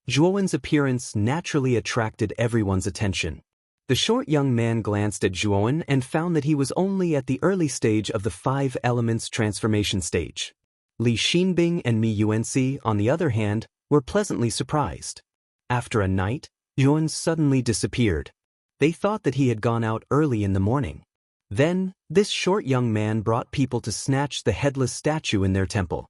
Zhuowen's appearance naturally attracted everyone's attention. The short young man glanced at Zhuowen and found that he was only at the early stage of the 5 elements transformation stage. Li Xinbing and Mi Yuanxi, on the other hand, were pleasantly surprised. After a night, Zhuowen suddenly disappeared. They thought that he had gone out early in the morning. Then, this short young man brought people to snatch the headless statue in their temple.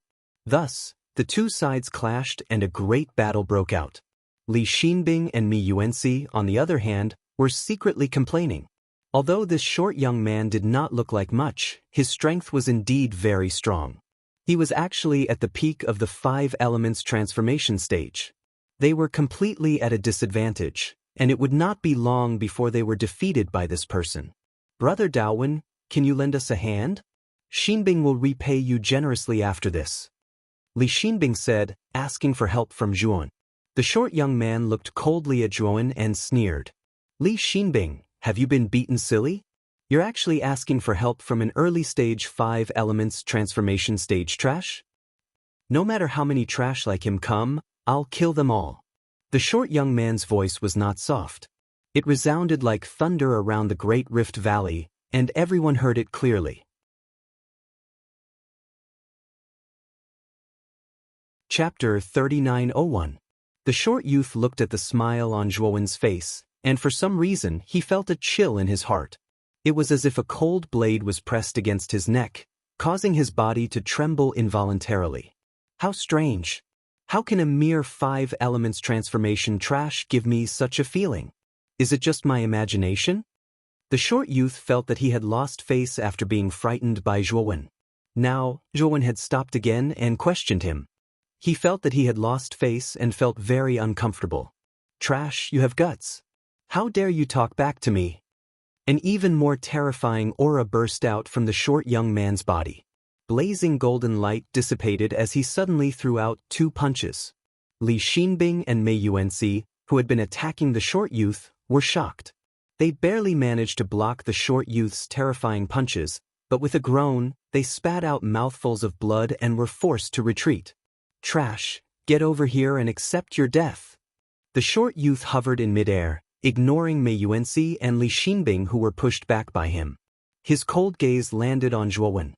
Thus, the 2 sides clashed and a great battle broke out. Li Xinbing and Mi Yuanxi, on the other hand, were secretly complaining. Although this short young man did not look like much, his strength was indeed very strong. He was actually at the peak of the 5 elements transformation stage. They were completely at a disadvantage, and it would not be long before they were defeated by this person. Brother Daowin, can you lend us a hand? Xinbing will repay you generously after this. Li Xinbing said, asking for help from Zhuan. The short young man looked coldly at Zhuan and sneered. Li Xinbing, have you been beaten silly? You're actually asking for help from an early stage 5 elements transformation stage trash? No matter how many trash like him come, I'll kill them all. The short young man's voice was not soft. It resounded like thunder around the Great Rift Valley, and everyone heard it clearly. Chapter 3901. The short youth looked at the smile on Zhuowen's face, and for some reason he felt a chill in his heart. It was as if a cold blade was pressed against his neck, causing his body to tremble involuntarily. How strange. How can a mere 5 elements transformation trash give me such a feeling? Is it just my imagination? The short youth felt that he had lost face after being frightened by Zhuowen. Now, Zhuowen had stopped again and questioned him. He felt that he had lost face and felt very uncomfortable. Trash, you have guts. How dare you talk back to me? An even more terrifying aura burst out from the short young man's body. Blazing golden light dissipated as he suddenly threw out 2 punches. Li Xinbing and Mei Yuanxi, who had been attacking the short youth, were shocked. They barely managed to block the short youth's terrifying punches, but with a groan, they spat out mouthfuls of blood and were forced to retreat. Trash, get over here and accept your death. The short youth hovered in midair, ignoring Mei Yuanxi and Li Xinbing who were pushed back by him. His cold gaze landed on Zhuowen.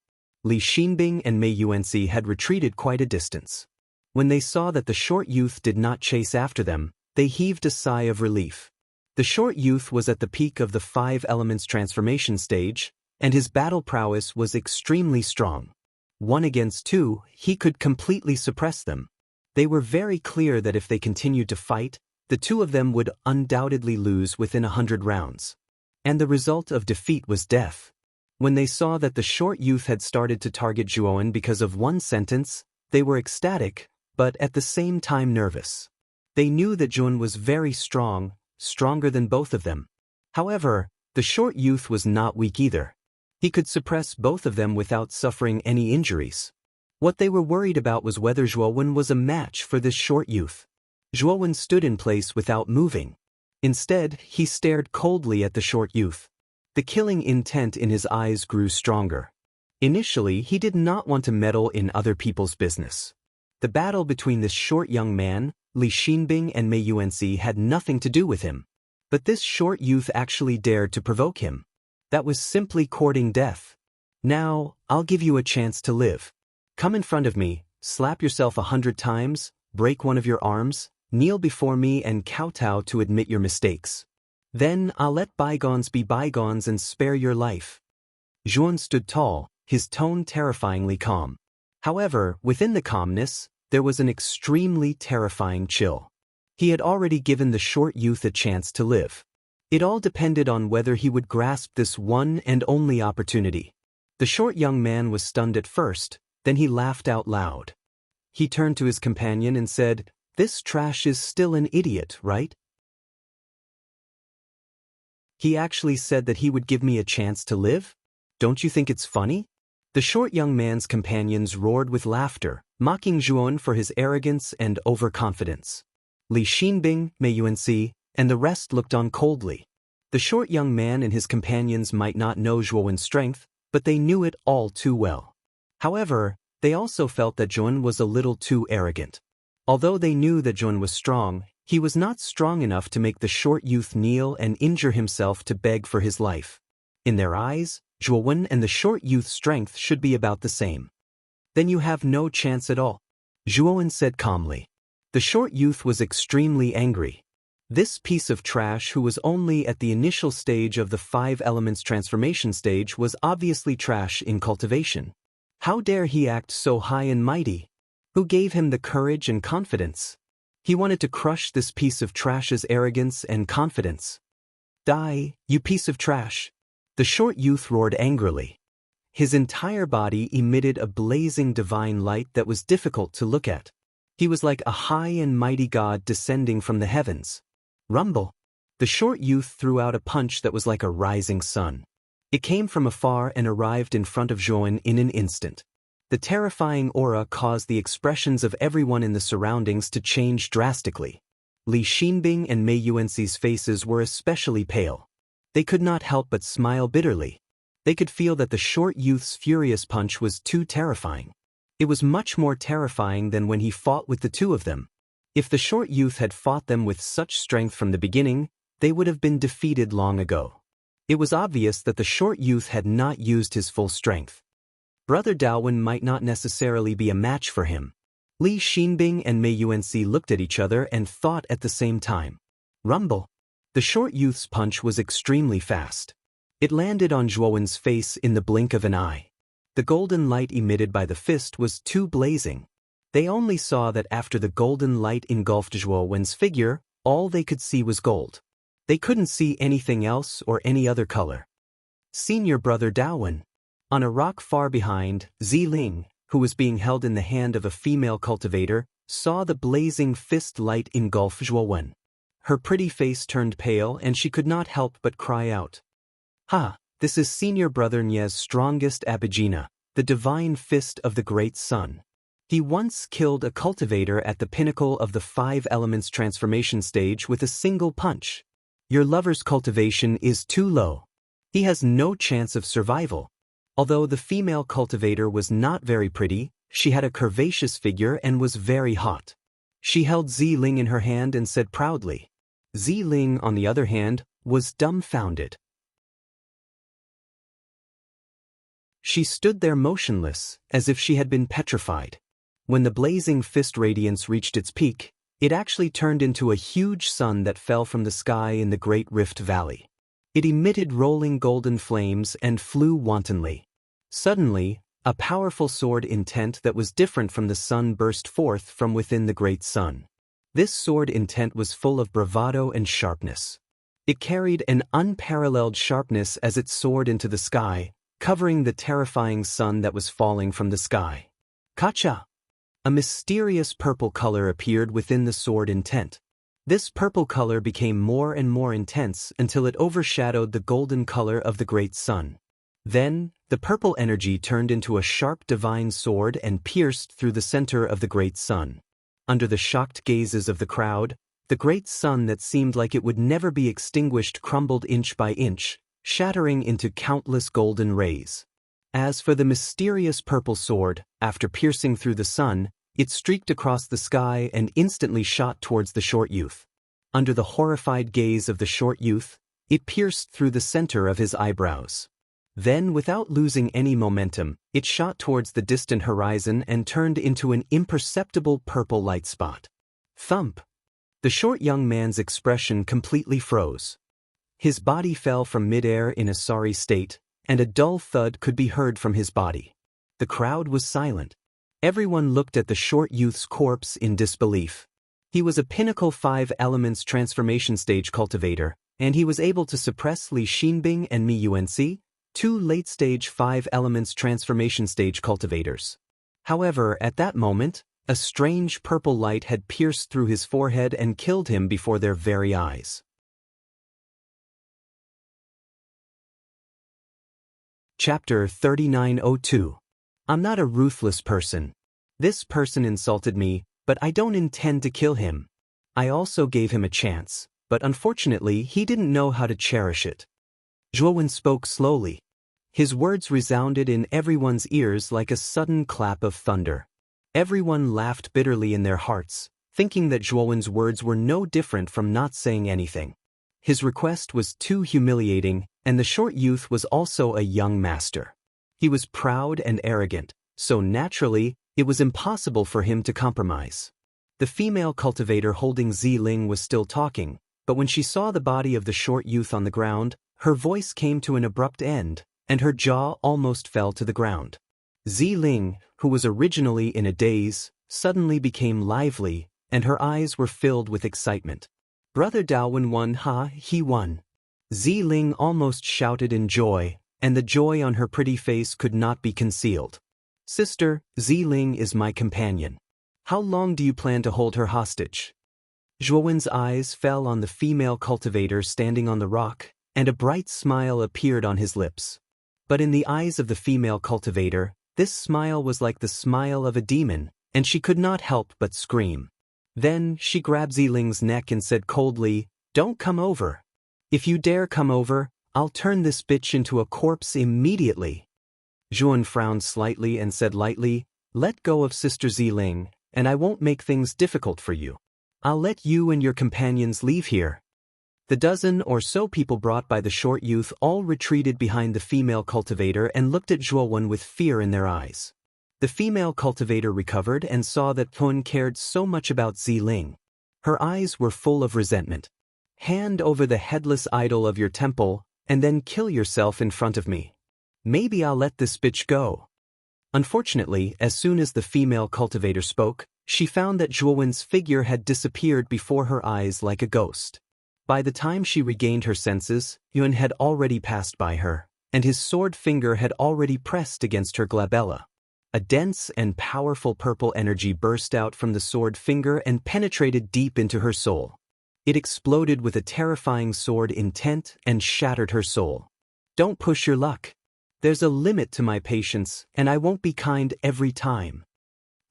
Li Xinbing and Mei Yuanxi had retreated quite a distance. When they saw that the short youth did not chase after them, they heaved a sigh of relief. The short youth was at the peak of the 5 elements transformation stage, and his battle prowess was extremely strong. 1 against 2, he could completely suppress them. They were very clear that if they continued to fight, the 2 of them would undoubtedly lose within 100 rounds. And the result of defeat was death. When they saw that the short youth had started to target Zhuowen because of 1 sentence, they were ecstatic, but at the same time nervous. They knew that Zhuowen was very strong, stronger than both of them. However, the short youth was not weak either. He could suppress both of them without suffering any injuries. What they were worried about was whether Zhuowen was a match for this short youth. Zhuowen stood in place without moving. Instead, he stared coldly at the short youth. The killing intent in his eyes grew stronger. Initially, he did not want to meddle in other people's business. The battle between this short young man, Li Xinbing and Mei Yuanxi had nothing to do with him. But this short youth actually dared to provoke him. That was simply courting death. Now, I'll give you a chance to live. Come in front of me, slap yourself 100 times, break one of your arms, kneel before me and kowtow to admit your mistakes. Then I'll let bygones be bygones and spare your life. Zhuan stood tall, his tone terrifyingly calm. However, within the calmness, there was an extremely terrifying chill. He had already given the short youth a chance to live. It all depended on whether he would grasp this one and only opportunity. The short young man was stunned at first, then he laughed out loud. He turned to his companion and said, "This trash is still an idiot, right? He actually said that he would give me a chance to live? Don't you think it's funny?" The short young man's companions roared with laughter, mocking Zhuowen for his arrogance and overconfidence. Li Xinbing, Mei Yuanxi, and the rest looked on coldly. The short young man and his companions might not know Zhuowen's strength, but they knew it all too well. However, they also felt that Zhuowen was a little too arrogant. Although they knew that Zhuowen was strong, he was not strong enough to make the short youth kneel and injure himself to beg for his life. In their eyes, Zhuowen and the short youth's strength should be about the same. "Then you have no chance at all," Zhuowen said calmly. The short youth was extremely angry. This piece of trash who was only at the initial stage of the 5 elements transformation stage was obviously trash in cultivation. How dare he act so high and mighty? Who gave him the courage and confidence? He wanted to crush this piece of trash's arrogance and confidence. "Die, you piece of trash!" The short youth roared angrily. His entire body emitted a blazing divine light that was difficult to look at. He was like a high and mighty god descending from the heavens. Rumble! The short youth threw out a punch that was like a rising sun. It came from afar and arrived in front of Zhuan in an instant. The terrifying aura caused the expressions of everyone in the surroundings to change drastically. Li Xinbing and Mei Yuanxi's faces were especially pale. They could not help but smile bitterly. They could feel that the short youth's furious punch was too terrifying. It was much more terrifying than when he fought with the two of them. If the short youth had fought them with such strength from the beginning, they would have been defeated long ago. It was obvious that the short youth had not used his full strength. Brother Daowen might not necessarily be a match for him. Li Xinbing and Mei Yuanxi looked at each other and thought at the same time. Rumble! The short youth's punch was extremely fast. It landed on Zhuowen's face in the blink of an eye. The golden light emitted by the fist was too blazing. They only saw that after the golden light engulfed Zhuowen's figure, all they could see was gold. They couldn't see anything else or any other color. Senior Brother Daowen. On a rock far behind, Ziling, who was being held in the hand of a female cultivator, saw the blazing fist light engulf Zhuowen. Her pretty face turned pale and she could not help but cry out. Ha! This is Senior Brother Nye's strongest abhijna, the divine fist of the great sun. He once killed a cultivator at the pinnacle of the 5 elements transformation stage with a single punch. Your lover's cultivation is too low. He has no chance of survival. Although the female cultivator was not very pretty, she had a curvaceous figure and was very hot. She held Ziling in her hand and said proudly. Ziling, on the other hand, was dumbfounded. She stood there motionless, as if she had been petrified. When the blazing fist radiance reached its peak, it actually turned into a huge sun that fell from the sky in the Great Rift Valley. It emitted rolling golden flames and flew wantonly. Suddenly, a powerful sword intent that was different from the sun burst forth from within the great sun. This sword intent was full of bravado and sharpness. It carried an unparalleled sharpness as it soared into the sky, covering the terrifying sun that was falling from the sky. Kacha! A mysterious purple color appeared within the sword intent. This purple color became more and more intense until it overshadowed the golden color of the great sun. Then, the purple energy turned into a sharp divine sword and pierced through the center of the great sun. Under the shocked gazes of the crowd, the great sun that seemed like it would never be extinguished crumbled inch by inch, shattering into countless golden rays. As for the mysterious purple sword, after piercing through the sun, it streaked across the sky and instantly shot towards the short youth. Under the horrified gaze of the short youth, it pierced through the center of his eyebrows. Then, without losing any momentum, it shot towards the distant horizon and turned into an imperceptible purple light spot. Thump! The short young man's expression completely froze. His body fell from midair in a sorry state, and a dull thud could be heard from his body. The crowd was silent. Everyone looked at the short youth's corpse in disbelief. He was a pinnacle 5 elements transformation stage cultivator, and he was able to suppress Li Xinbing and Mei Yuanxi, 2 late-stage 5 elements transformation stage cultivators. However, at that moment, a strange purple light had pierced through his forehead and killed him before their very eyes. Chapter 3902. I'm not a ruthless person. This person insulted me, but I don't intend to kill him. I also gave him a chance, but unfortunately he didn't know how to cherish it. Zhuowen spoke slowly. His words resounded in everyone's ears like a sudden clap of thunder. Everyone laughed bitterly in their hearts, thinking that Zhuowen's words were no different from not saying anything. His request was too humiliating, and the short youth was also a young master. He was proud and arrogant, so naturally, it was impossible for him to compromise. The female cultivator holding Ziling was still talking, but when she saw the body of the short youth on the ground, her voice came to an abrupt end, and her jaw almost fell to the ground. Ziling, who was originally in a daze, suddenly became lively, and her eyes were filled with excitement. Brother Daowen won, he won. Ziling almost shouted in joy, and the joy on her pretty face could not be concealed. Sister, Ziling is my companion. How long do you plan to hold her hostage? Zhuowen's eyes fell on the female cultivator standing on the rock, and a bright smile appeared on his lips. But in the eyes of the female cultivator, this smile was like the smile of a demon, and she could not help but scream. Then she grabbed Ziling's neck and said coldly, "Don't come over. If you dare come over, I'll turn this bitch into a corpse immediately." Zhuan frowned slightly and said lightly, "Let go of Sister Ziling, and I won't make things difficult for you. I'll let you and your companions leave here." The dozen or so people brought by the short youth all retreated behind the female cultivator and looked at Zhuowen with fear in their eyes. The female cultivator recovered and saw that Pun cared so much about Ziling. Her eyes were full of resentment. "Hand over the headless idol of your temple, and then kill yourself in front of me. Maybe I'll let this bitch go." Unfortunately, as soon as the female cultivator spoke, she found that Zhuowen's figure had disappeared before her eyes like a ghost. By the time she regained her senses, Yuan had already passed by her, and his sword finger had already pressed against her glabella. A dense and powerful purple energy burst out from the sword finger and penetrated deep into her soul. It exploded with a terrifying sword intent and shattered her soul. "Don't push your luck. There's a limit to my patience, and I won't be kind every time."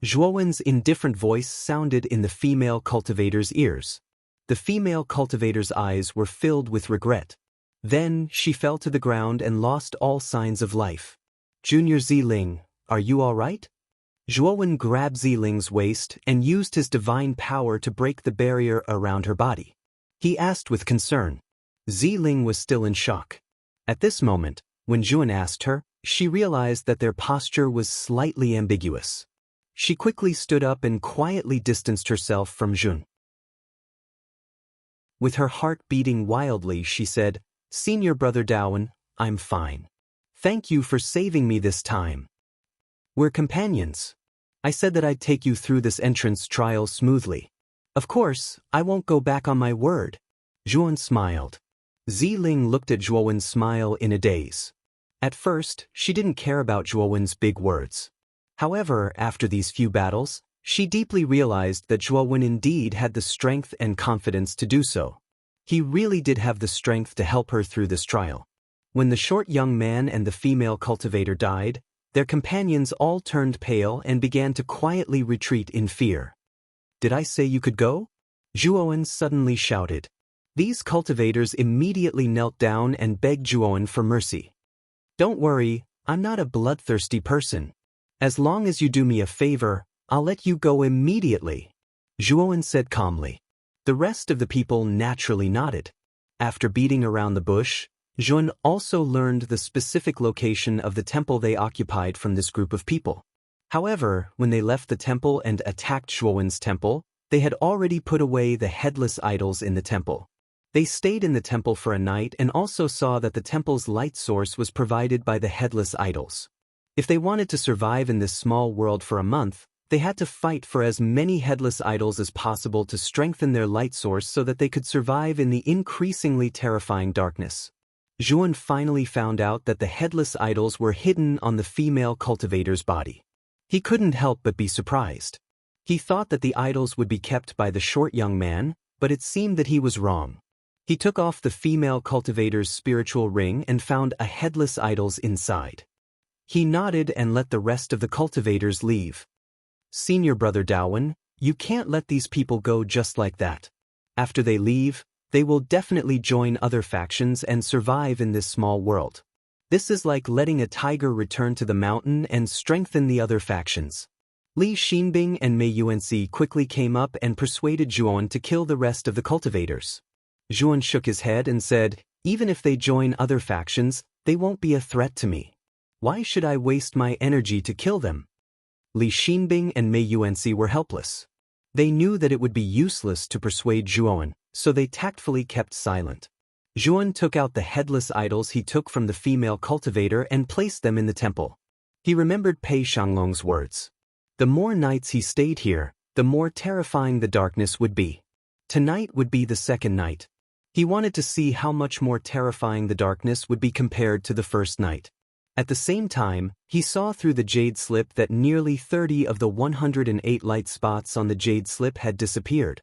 Zhuowen's indifferent voice sounded in the female cultivator's ears. The female cultivator's eyes were filled with regret. Then she fell to the ground and lost all signs of life. "Junior Ziling, are you all right?" Zhuowen grabbed Ziling's waist and used his divine power to break the barrier around her body. He asked with concern. Ziling was still in shock. At this moment, when Zhuan asked her, she realized that their posture was slightly ambiguous. She quickly stood up and quietly distanced herself from Zhuan. With her heart beating wildly, she said, "Senior Brother Daowen, I'm fine. Thank you for saving me this time. We're companions. I said that I'd take you through this entrance trial smoothly. Of course, I won't go back on my word." Zhuan smiled. Ziling looked at Zhuowen's smile in a daze. At first, she didn't care about Zhuowen's big words. However, after these few battles, she deeply realized that Zhuowen indeed had the strength and confidence to do so. He really did have the strength to help her through this trial. When the short young man and the female cultivator died, their companions all turned pale and began to quietly retreat in fear. "Did I say you could go?" Zhuowen suddenly shouted. These cultivators immediately knelt down and begged Zhuowen for mercy. "Don't worry, I'm not a bloodthirsty person. As long as you do me a favor, I'll let you go immediately," Zhuowen said calmly. The rest of the people naturally nodded. After beating around the bush, Zhuan also learned the specific location of the temple they occupied from this group of people. However, when they left the temple and attacked Zhuowen's temple, they had already put away the headless idols in the temple. They stayed in the temple for a night and also saw that the temple's light source was provided by the headless idols. If they wanted to survive in this small world for a month, they had to fight for as many headless idols as possible to strengthen their light source so that they could survive in the increasingly terrifying darkness. Zhuan finally found out that the headless idols were hidden on the female cultivator's body. He couldn't help but be surprised. He thought that the idols would be kept by the short young man, but it seemed that he was wrong. He took off the female cultivator's spiritual ring and found a headless idols inside. He nodded and let the rest of the cultivators leave. "Senior Brother Daowen, you can't let these people go just like that. After they leave, they will definitely join other factions and survive in this small world. This is like letting a tiger return to the mountain and strengthen the other factions." Li Xinbing and Mei Yuanxi quickly came up and persuaded Zhuan to kill the rest of the cultivators. Zhuan shook his head and said, "Even if they join other factions, they won't be a threat to me. Why should I waste my energy to kill them?" Li Xinbing and Mei Yuanxi were helpless. They knew that it would be useless to persuade Zhuan, so they tactfully kept silent. Zhuan took out the headless idols he took from the female cultivator and placed them in the temple. He remembered Pei Shanglong's words. The more nights he stayed here, the more terrifying the darkness would be. Tonight would be the second night. He wanted to see how much more terrifying the darkness would be compared to the first night. At the same time, he saw through the jade slip that nearly 30 of the 108 light spots on the jade slip had disappeared.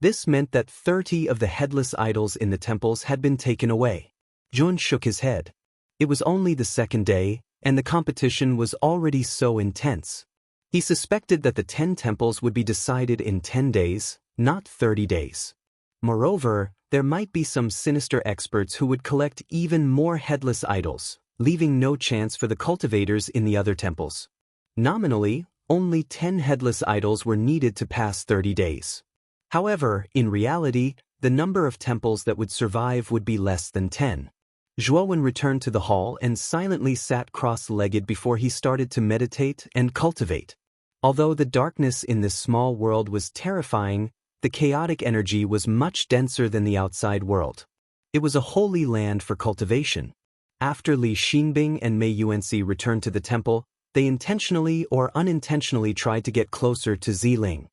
This meant that 30 of the headless idols in the temples had been taken away. Jun shook his head. It was only the second day, and the competition was already so intense. He suspected that the 10 temples would be decided in 10 days, not 30 days. Moreover, there might be some sinister experts who would collect even more headless idols, leaving no chance for the cultivators in the other temples. Nominally, only 10 headless idols were needed to pass 30 days. However, in reality, the number of temples that would survive would be less than 10. Zhuowen returned to the hall and silently sat cross-legged before he started to meditate and cultivate. Although the darkness in this small world was terrifying, the chaotic energy was much denser than the outside world. It was a holy land for cultivation. After Li Xinbing and Mei Yuanxi returned to the temple, they intentionally or unintentionally tried to get closer to Ziling.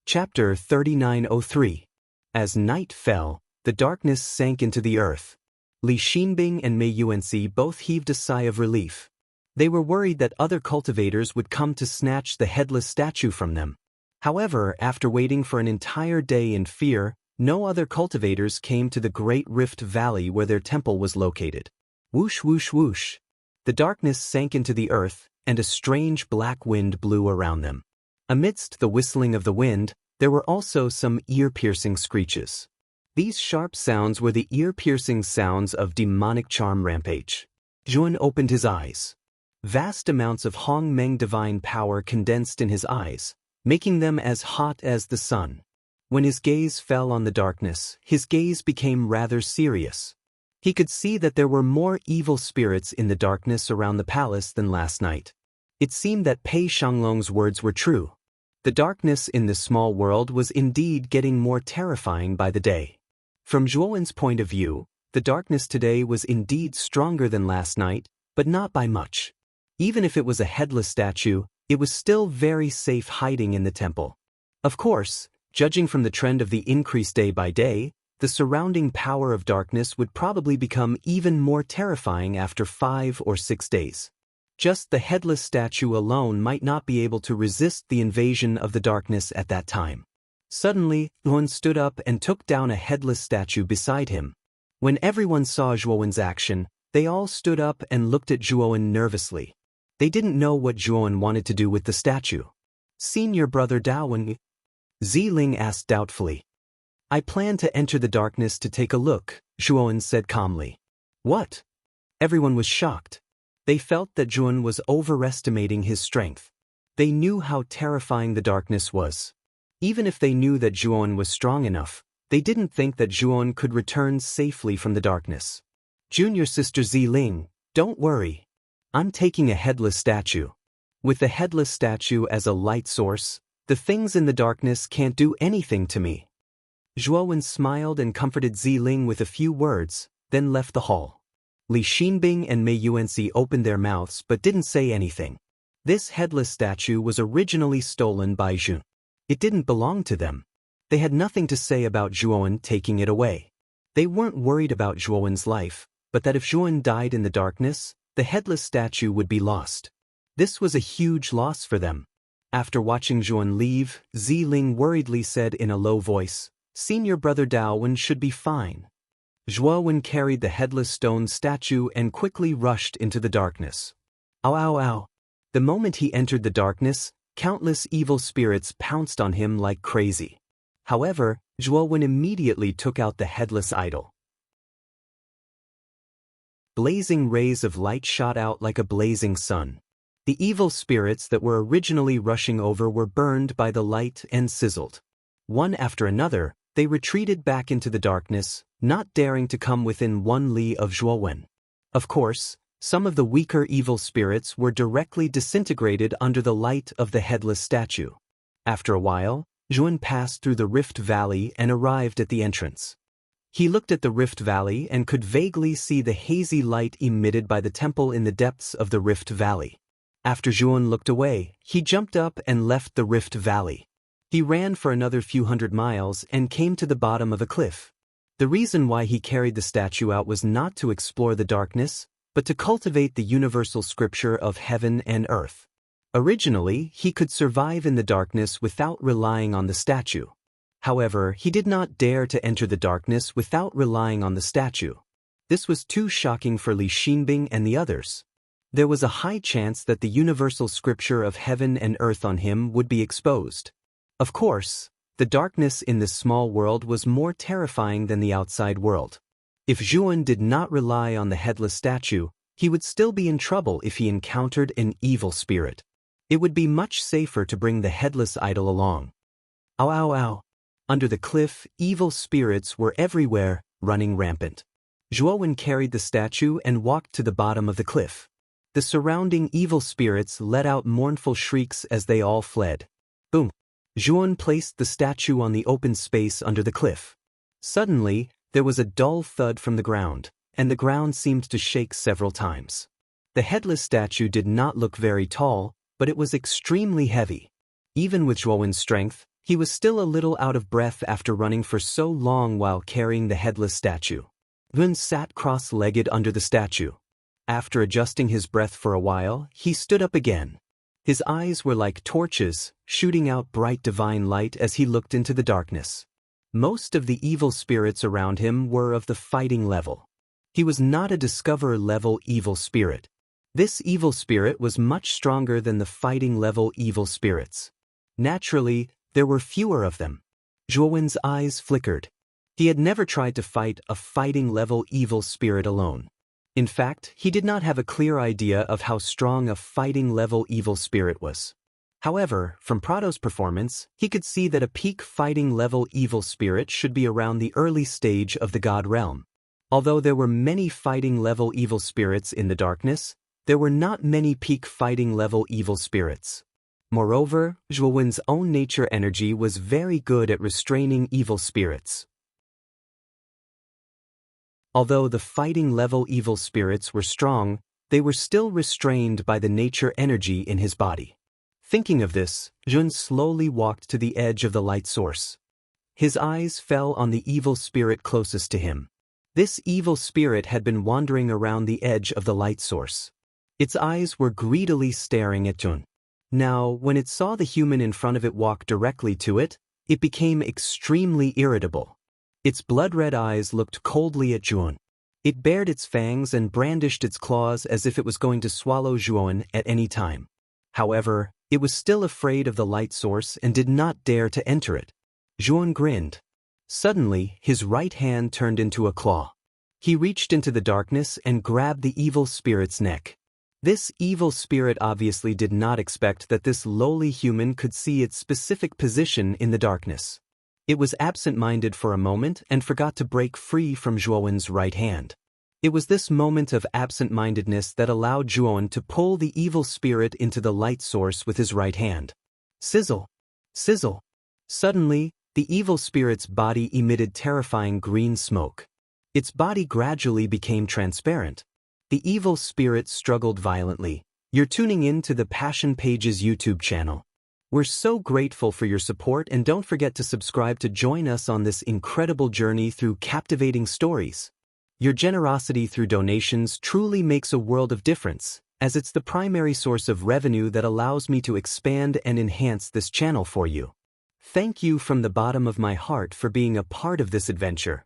Chapter 3903. As night fell, the darkness sank into the earth. Li Xinbing and Mei Yuanxi both heaved a sigh of relief. They were worried that other cultivators would come to snatch the headless statue from them. However, after waiting for an entire day in fear, no other cultivators came to the Great Rift Valley where their temple was located. Whoosh whoosh whoosh. The darkness sank into the earth, and a strange black wind blew around them. Amidst the whistling of the wind, there were also some ear-piercing screeches. These sharp sounds were the ear-piercing sounds of demonic charm rampage. Jun opened his eyes. Vast amounts of Hong Meng divine power condensed in his eyes, making them as hot as the sun. When his gaze fell on the darkness, his gaze became rather serious. He could see that there were more evil spirits in the darkness around the palace than last night. It seemed that Pei Shanglong's words were true. The darkness in this small world was indeed getting more terrifying by the day. From Zhuowen's point of view, the darkness today was indeed stronger than last night, but not by much. Even if it was a headless statue, it was still very safe hiding in the temple. Of course, judging from the trend of the increase day by day, the surrounding power of darkness would probably become even more terrifying after 5 or 6 days. Just the headless statue alone might not be able to resist the invasion of the darkness at that time. Suddenly, Zhuowen stood up and took down a headless statue beside him. When everyone saw Zhuowen's action, they all stood up and looked at Zhuowen nervously. They didn't know what Zhuowen wanted to do with the statue. "Senior brother Daowen?" Ziling asked doubtfully. "I plan to enter the darkness to take a look," Zhuowen said calmly. "What?" Everyone was shocked. They felt that Zhuowen was overestimating his strength. They knew how terrifying the darkness was. Even if they knew that Zhuowen was strong enough, they didn't think that Zhuowen could return safely from the darkness. "Junior sister Ziling, don't worry. I'm taking a headless statue. With the headless statue as a light source, the things in the darkness can't do anything to me." Zhuowen smiled and comforted Ziling with a few words, then left the hall. Li Xinbing and Mei Yuanxi opened their mouths but didn't say anything. This headless statue was originally stolen by Zhun. It didn't belong to them. They had nothing to say about Zhuowen taking it away. They weren't worried about Zhuowen's life, but that if Zhuowen died in the darkness, the headless statue would be lost. This was a huge loss for them. After watching Zhuowen leave, Ziling worriedly said in a low voice, "Senior brother Daowen should be fine." Zhuowen carried the headless stone statue and quickly rushed into the darkness. Ow ow ow. The moment he entered the darkness, countless evil spirits pounced on him like crazy. However, Zhuowen immediately took out the headless idol. Blazing rays of light shot out like a blazing sun. The evil spirits that were originally rushing over were burned by the light and sizzled. One after another, they retreated back into the darkness, not daring to come within 1 li of Zhuowen. Of course, some of the weaker evil spirits were directly disintegrated under the light of the headless statue. After a while, Zhuowen passed through the Rift Valley and arrived at the entrance. He looked at the Rift Valley and could vaguely see the hazy light emitted by the temple in the depths of the Rift Valley. After Zhuowen looked away, he jumped up and left the Rift Valley. He ran for another few hundred miles and came to the bottom of a cliff. The reason why he carried the statue out was not to explore the darkness, but to cultivate the universal scripture of heaven and earth. Originally, he could survive in the darkness without relying on the statue. However, he did not dare to enter the darkness without relying on the statue. This was too shocking for Li Xinbing and the others. There was a high chance that the universal scripture of heaven and earth on him would be exposed. Of course, the darkness in this small world was more terrifying than the outside world. If Zhuan did not rely on the headless statue, he would still be in trouble if he encountered an evil spirit. It would be much safer to bring the headless idol along. Ow ow ow. Under the cliff, evil spirits were everywhere, running rampant. Zhuan carried the statue and walked to the bottom of the cliff. The surrounding evil spirits let out mournful shrieks as they all fled. Boom! Zhuan placed the statue on the open space under the cliff. Suddenly, there was a dull thud from the ground, and the ground seemed to shake several times. The headless statue did not look very tall, but it was extremely heavy. Even with Zhuan's strength, he was still a little out of breath after running for so long while carrying the headless statue. Zhuan sat cross-legged under the statue. After adjusting his breath for a while, he stood up again. His eyes were like torches, shooting out bright divine light as he looked into the darkness. Most of the evil spirits around him were of the fighting level. He was not a discover-level evil spirit. This evil spirit was much stronger than the fighting-level evil spirits. Naturally, there were fewer of them. Zhuan's eyes flickered. He had never tried to fight a fighting-level evil spirit alone. In fact, he did not have a clear idea of how strong a fighting-level evil spirit was. However, from Prado's performance, he could see that a peak fighting-level evil spirit should be around the early stage of the God realm. Although there were many fighting-level evil spirits in the darkness, there were not many peak fighting-level evil spirits. Moreover, Zhuan's own nature energy was very good at restraining evil spirits. Although the fighting-level evil spirits were strong, they were still restrained by the nature energy in his body. Thinking of this, Zhuan slowly walked to the edge of the light source. His eyes fell on the evil spirit closest to him. This evil spirit had been wandering around the edge of the light source. Its eyes were greedily staring at Zhuan. Now, when it saw the human in front of it walk directly to it, it became extremely irritable. Its blood-red eyes looked coldly at Zhuan. It bared its fangs and brandished its claws as if it was going to swallow Zhuan at any time. However, it was still afraid of the light source and did not dare to enter it. Zhuan grinned. Suddenly, his right hand turned into a claw. He reached into the darkness and grabbed the evil spirit's neck. This evil spirit obviously did not expect that this lowly human could see its specific position in the darkness. It was absent-minded for a moment and forgot to break free from Zhuan's right hand. It was this moment of absent-mindedness that allowed Zhuan to pull the evil spirit into the light source with his right hand. Sizzle! Sizzle! Suddenly, the evil spirit's body emitted terrifying green smoke. Its body gradually became transparent. The evil spirit struggled violently. You're tuning in to the Passion Pages YouTube channel. We're so grateful for your support, and don't forget to subscribe to join us on this incredible journey through captivating stories. Your generosity through donations truly makes a world of difference, as it's the primary source of revenue that allows me to expand and enhance this channel for you. Thank you from the bottom of my heart for being a part of this adventure.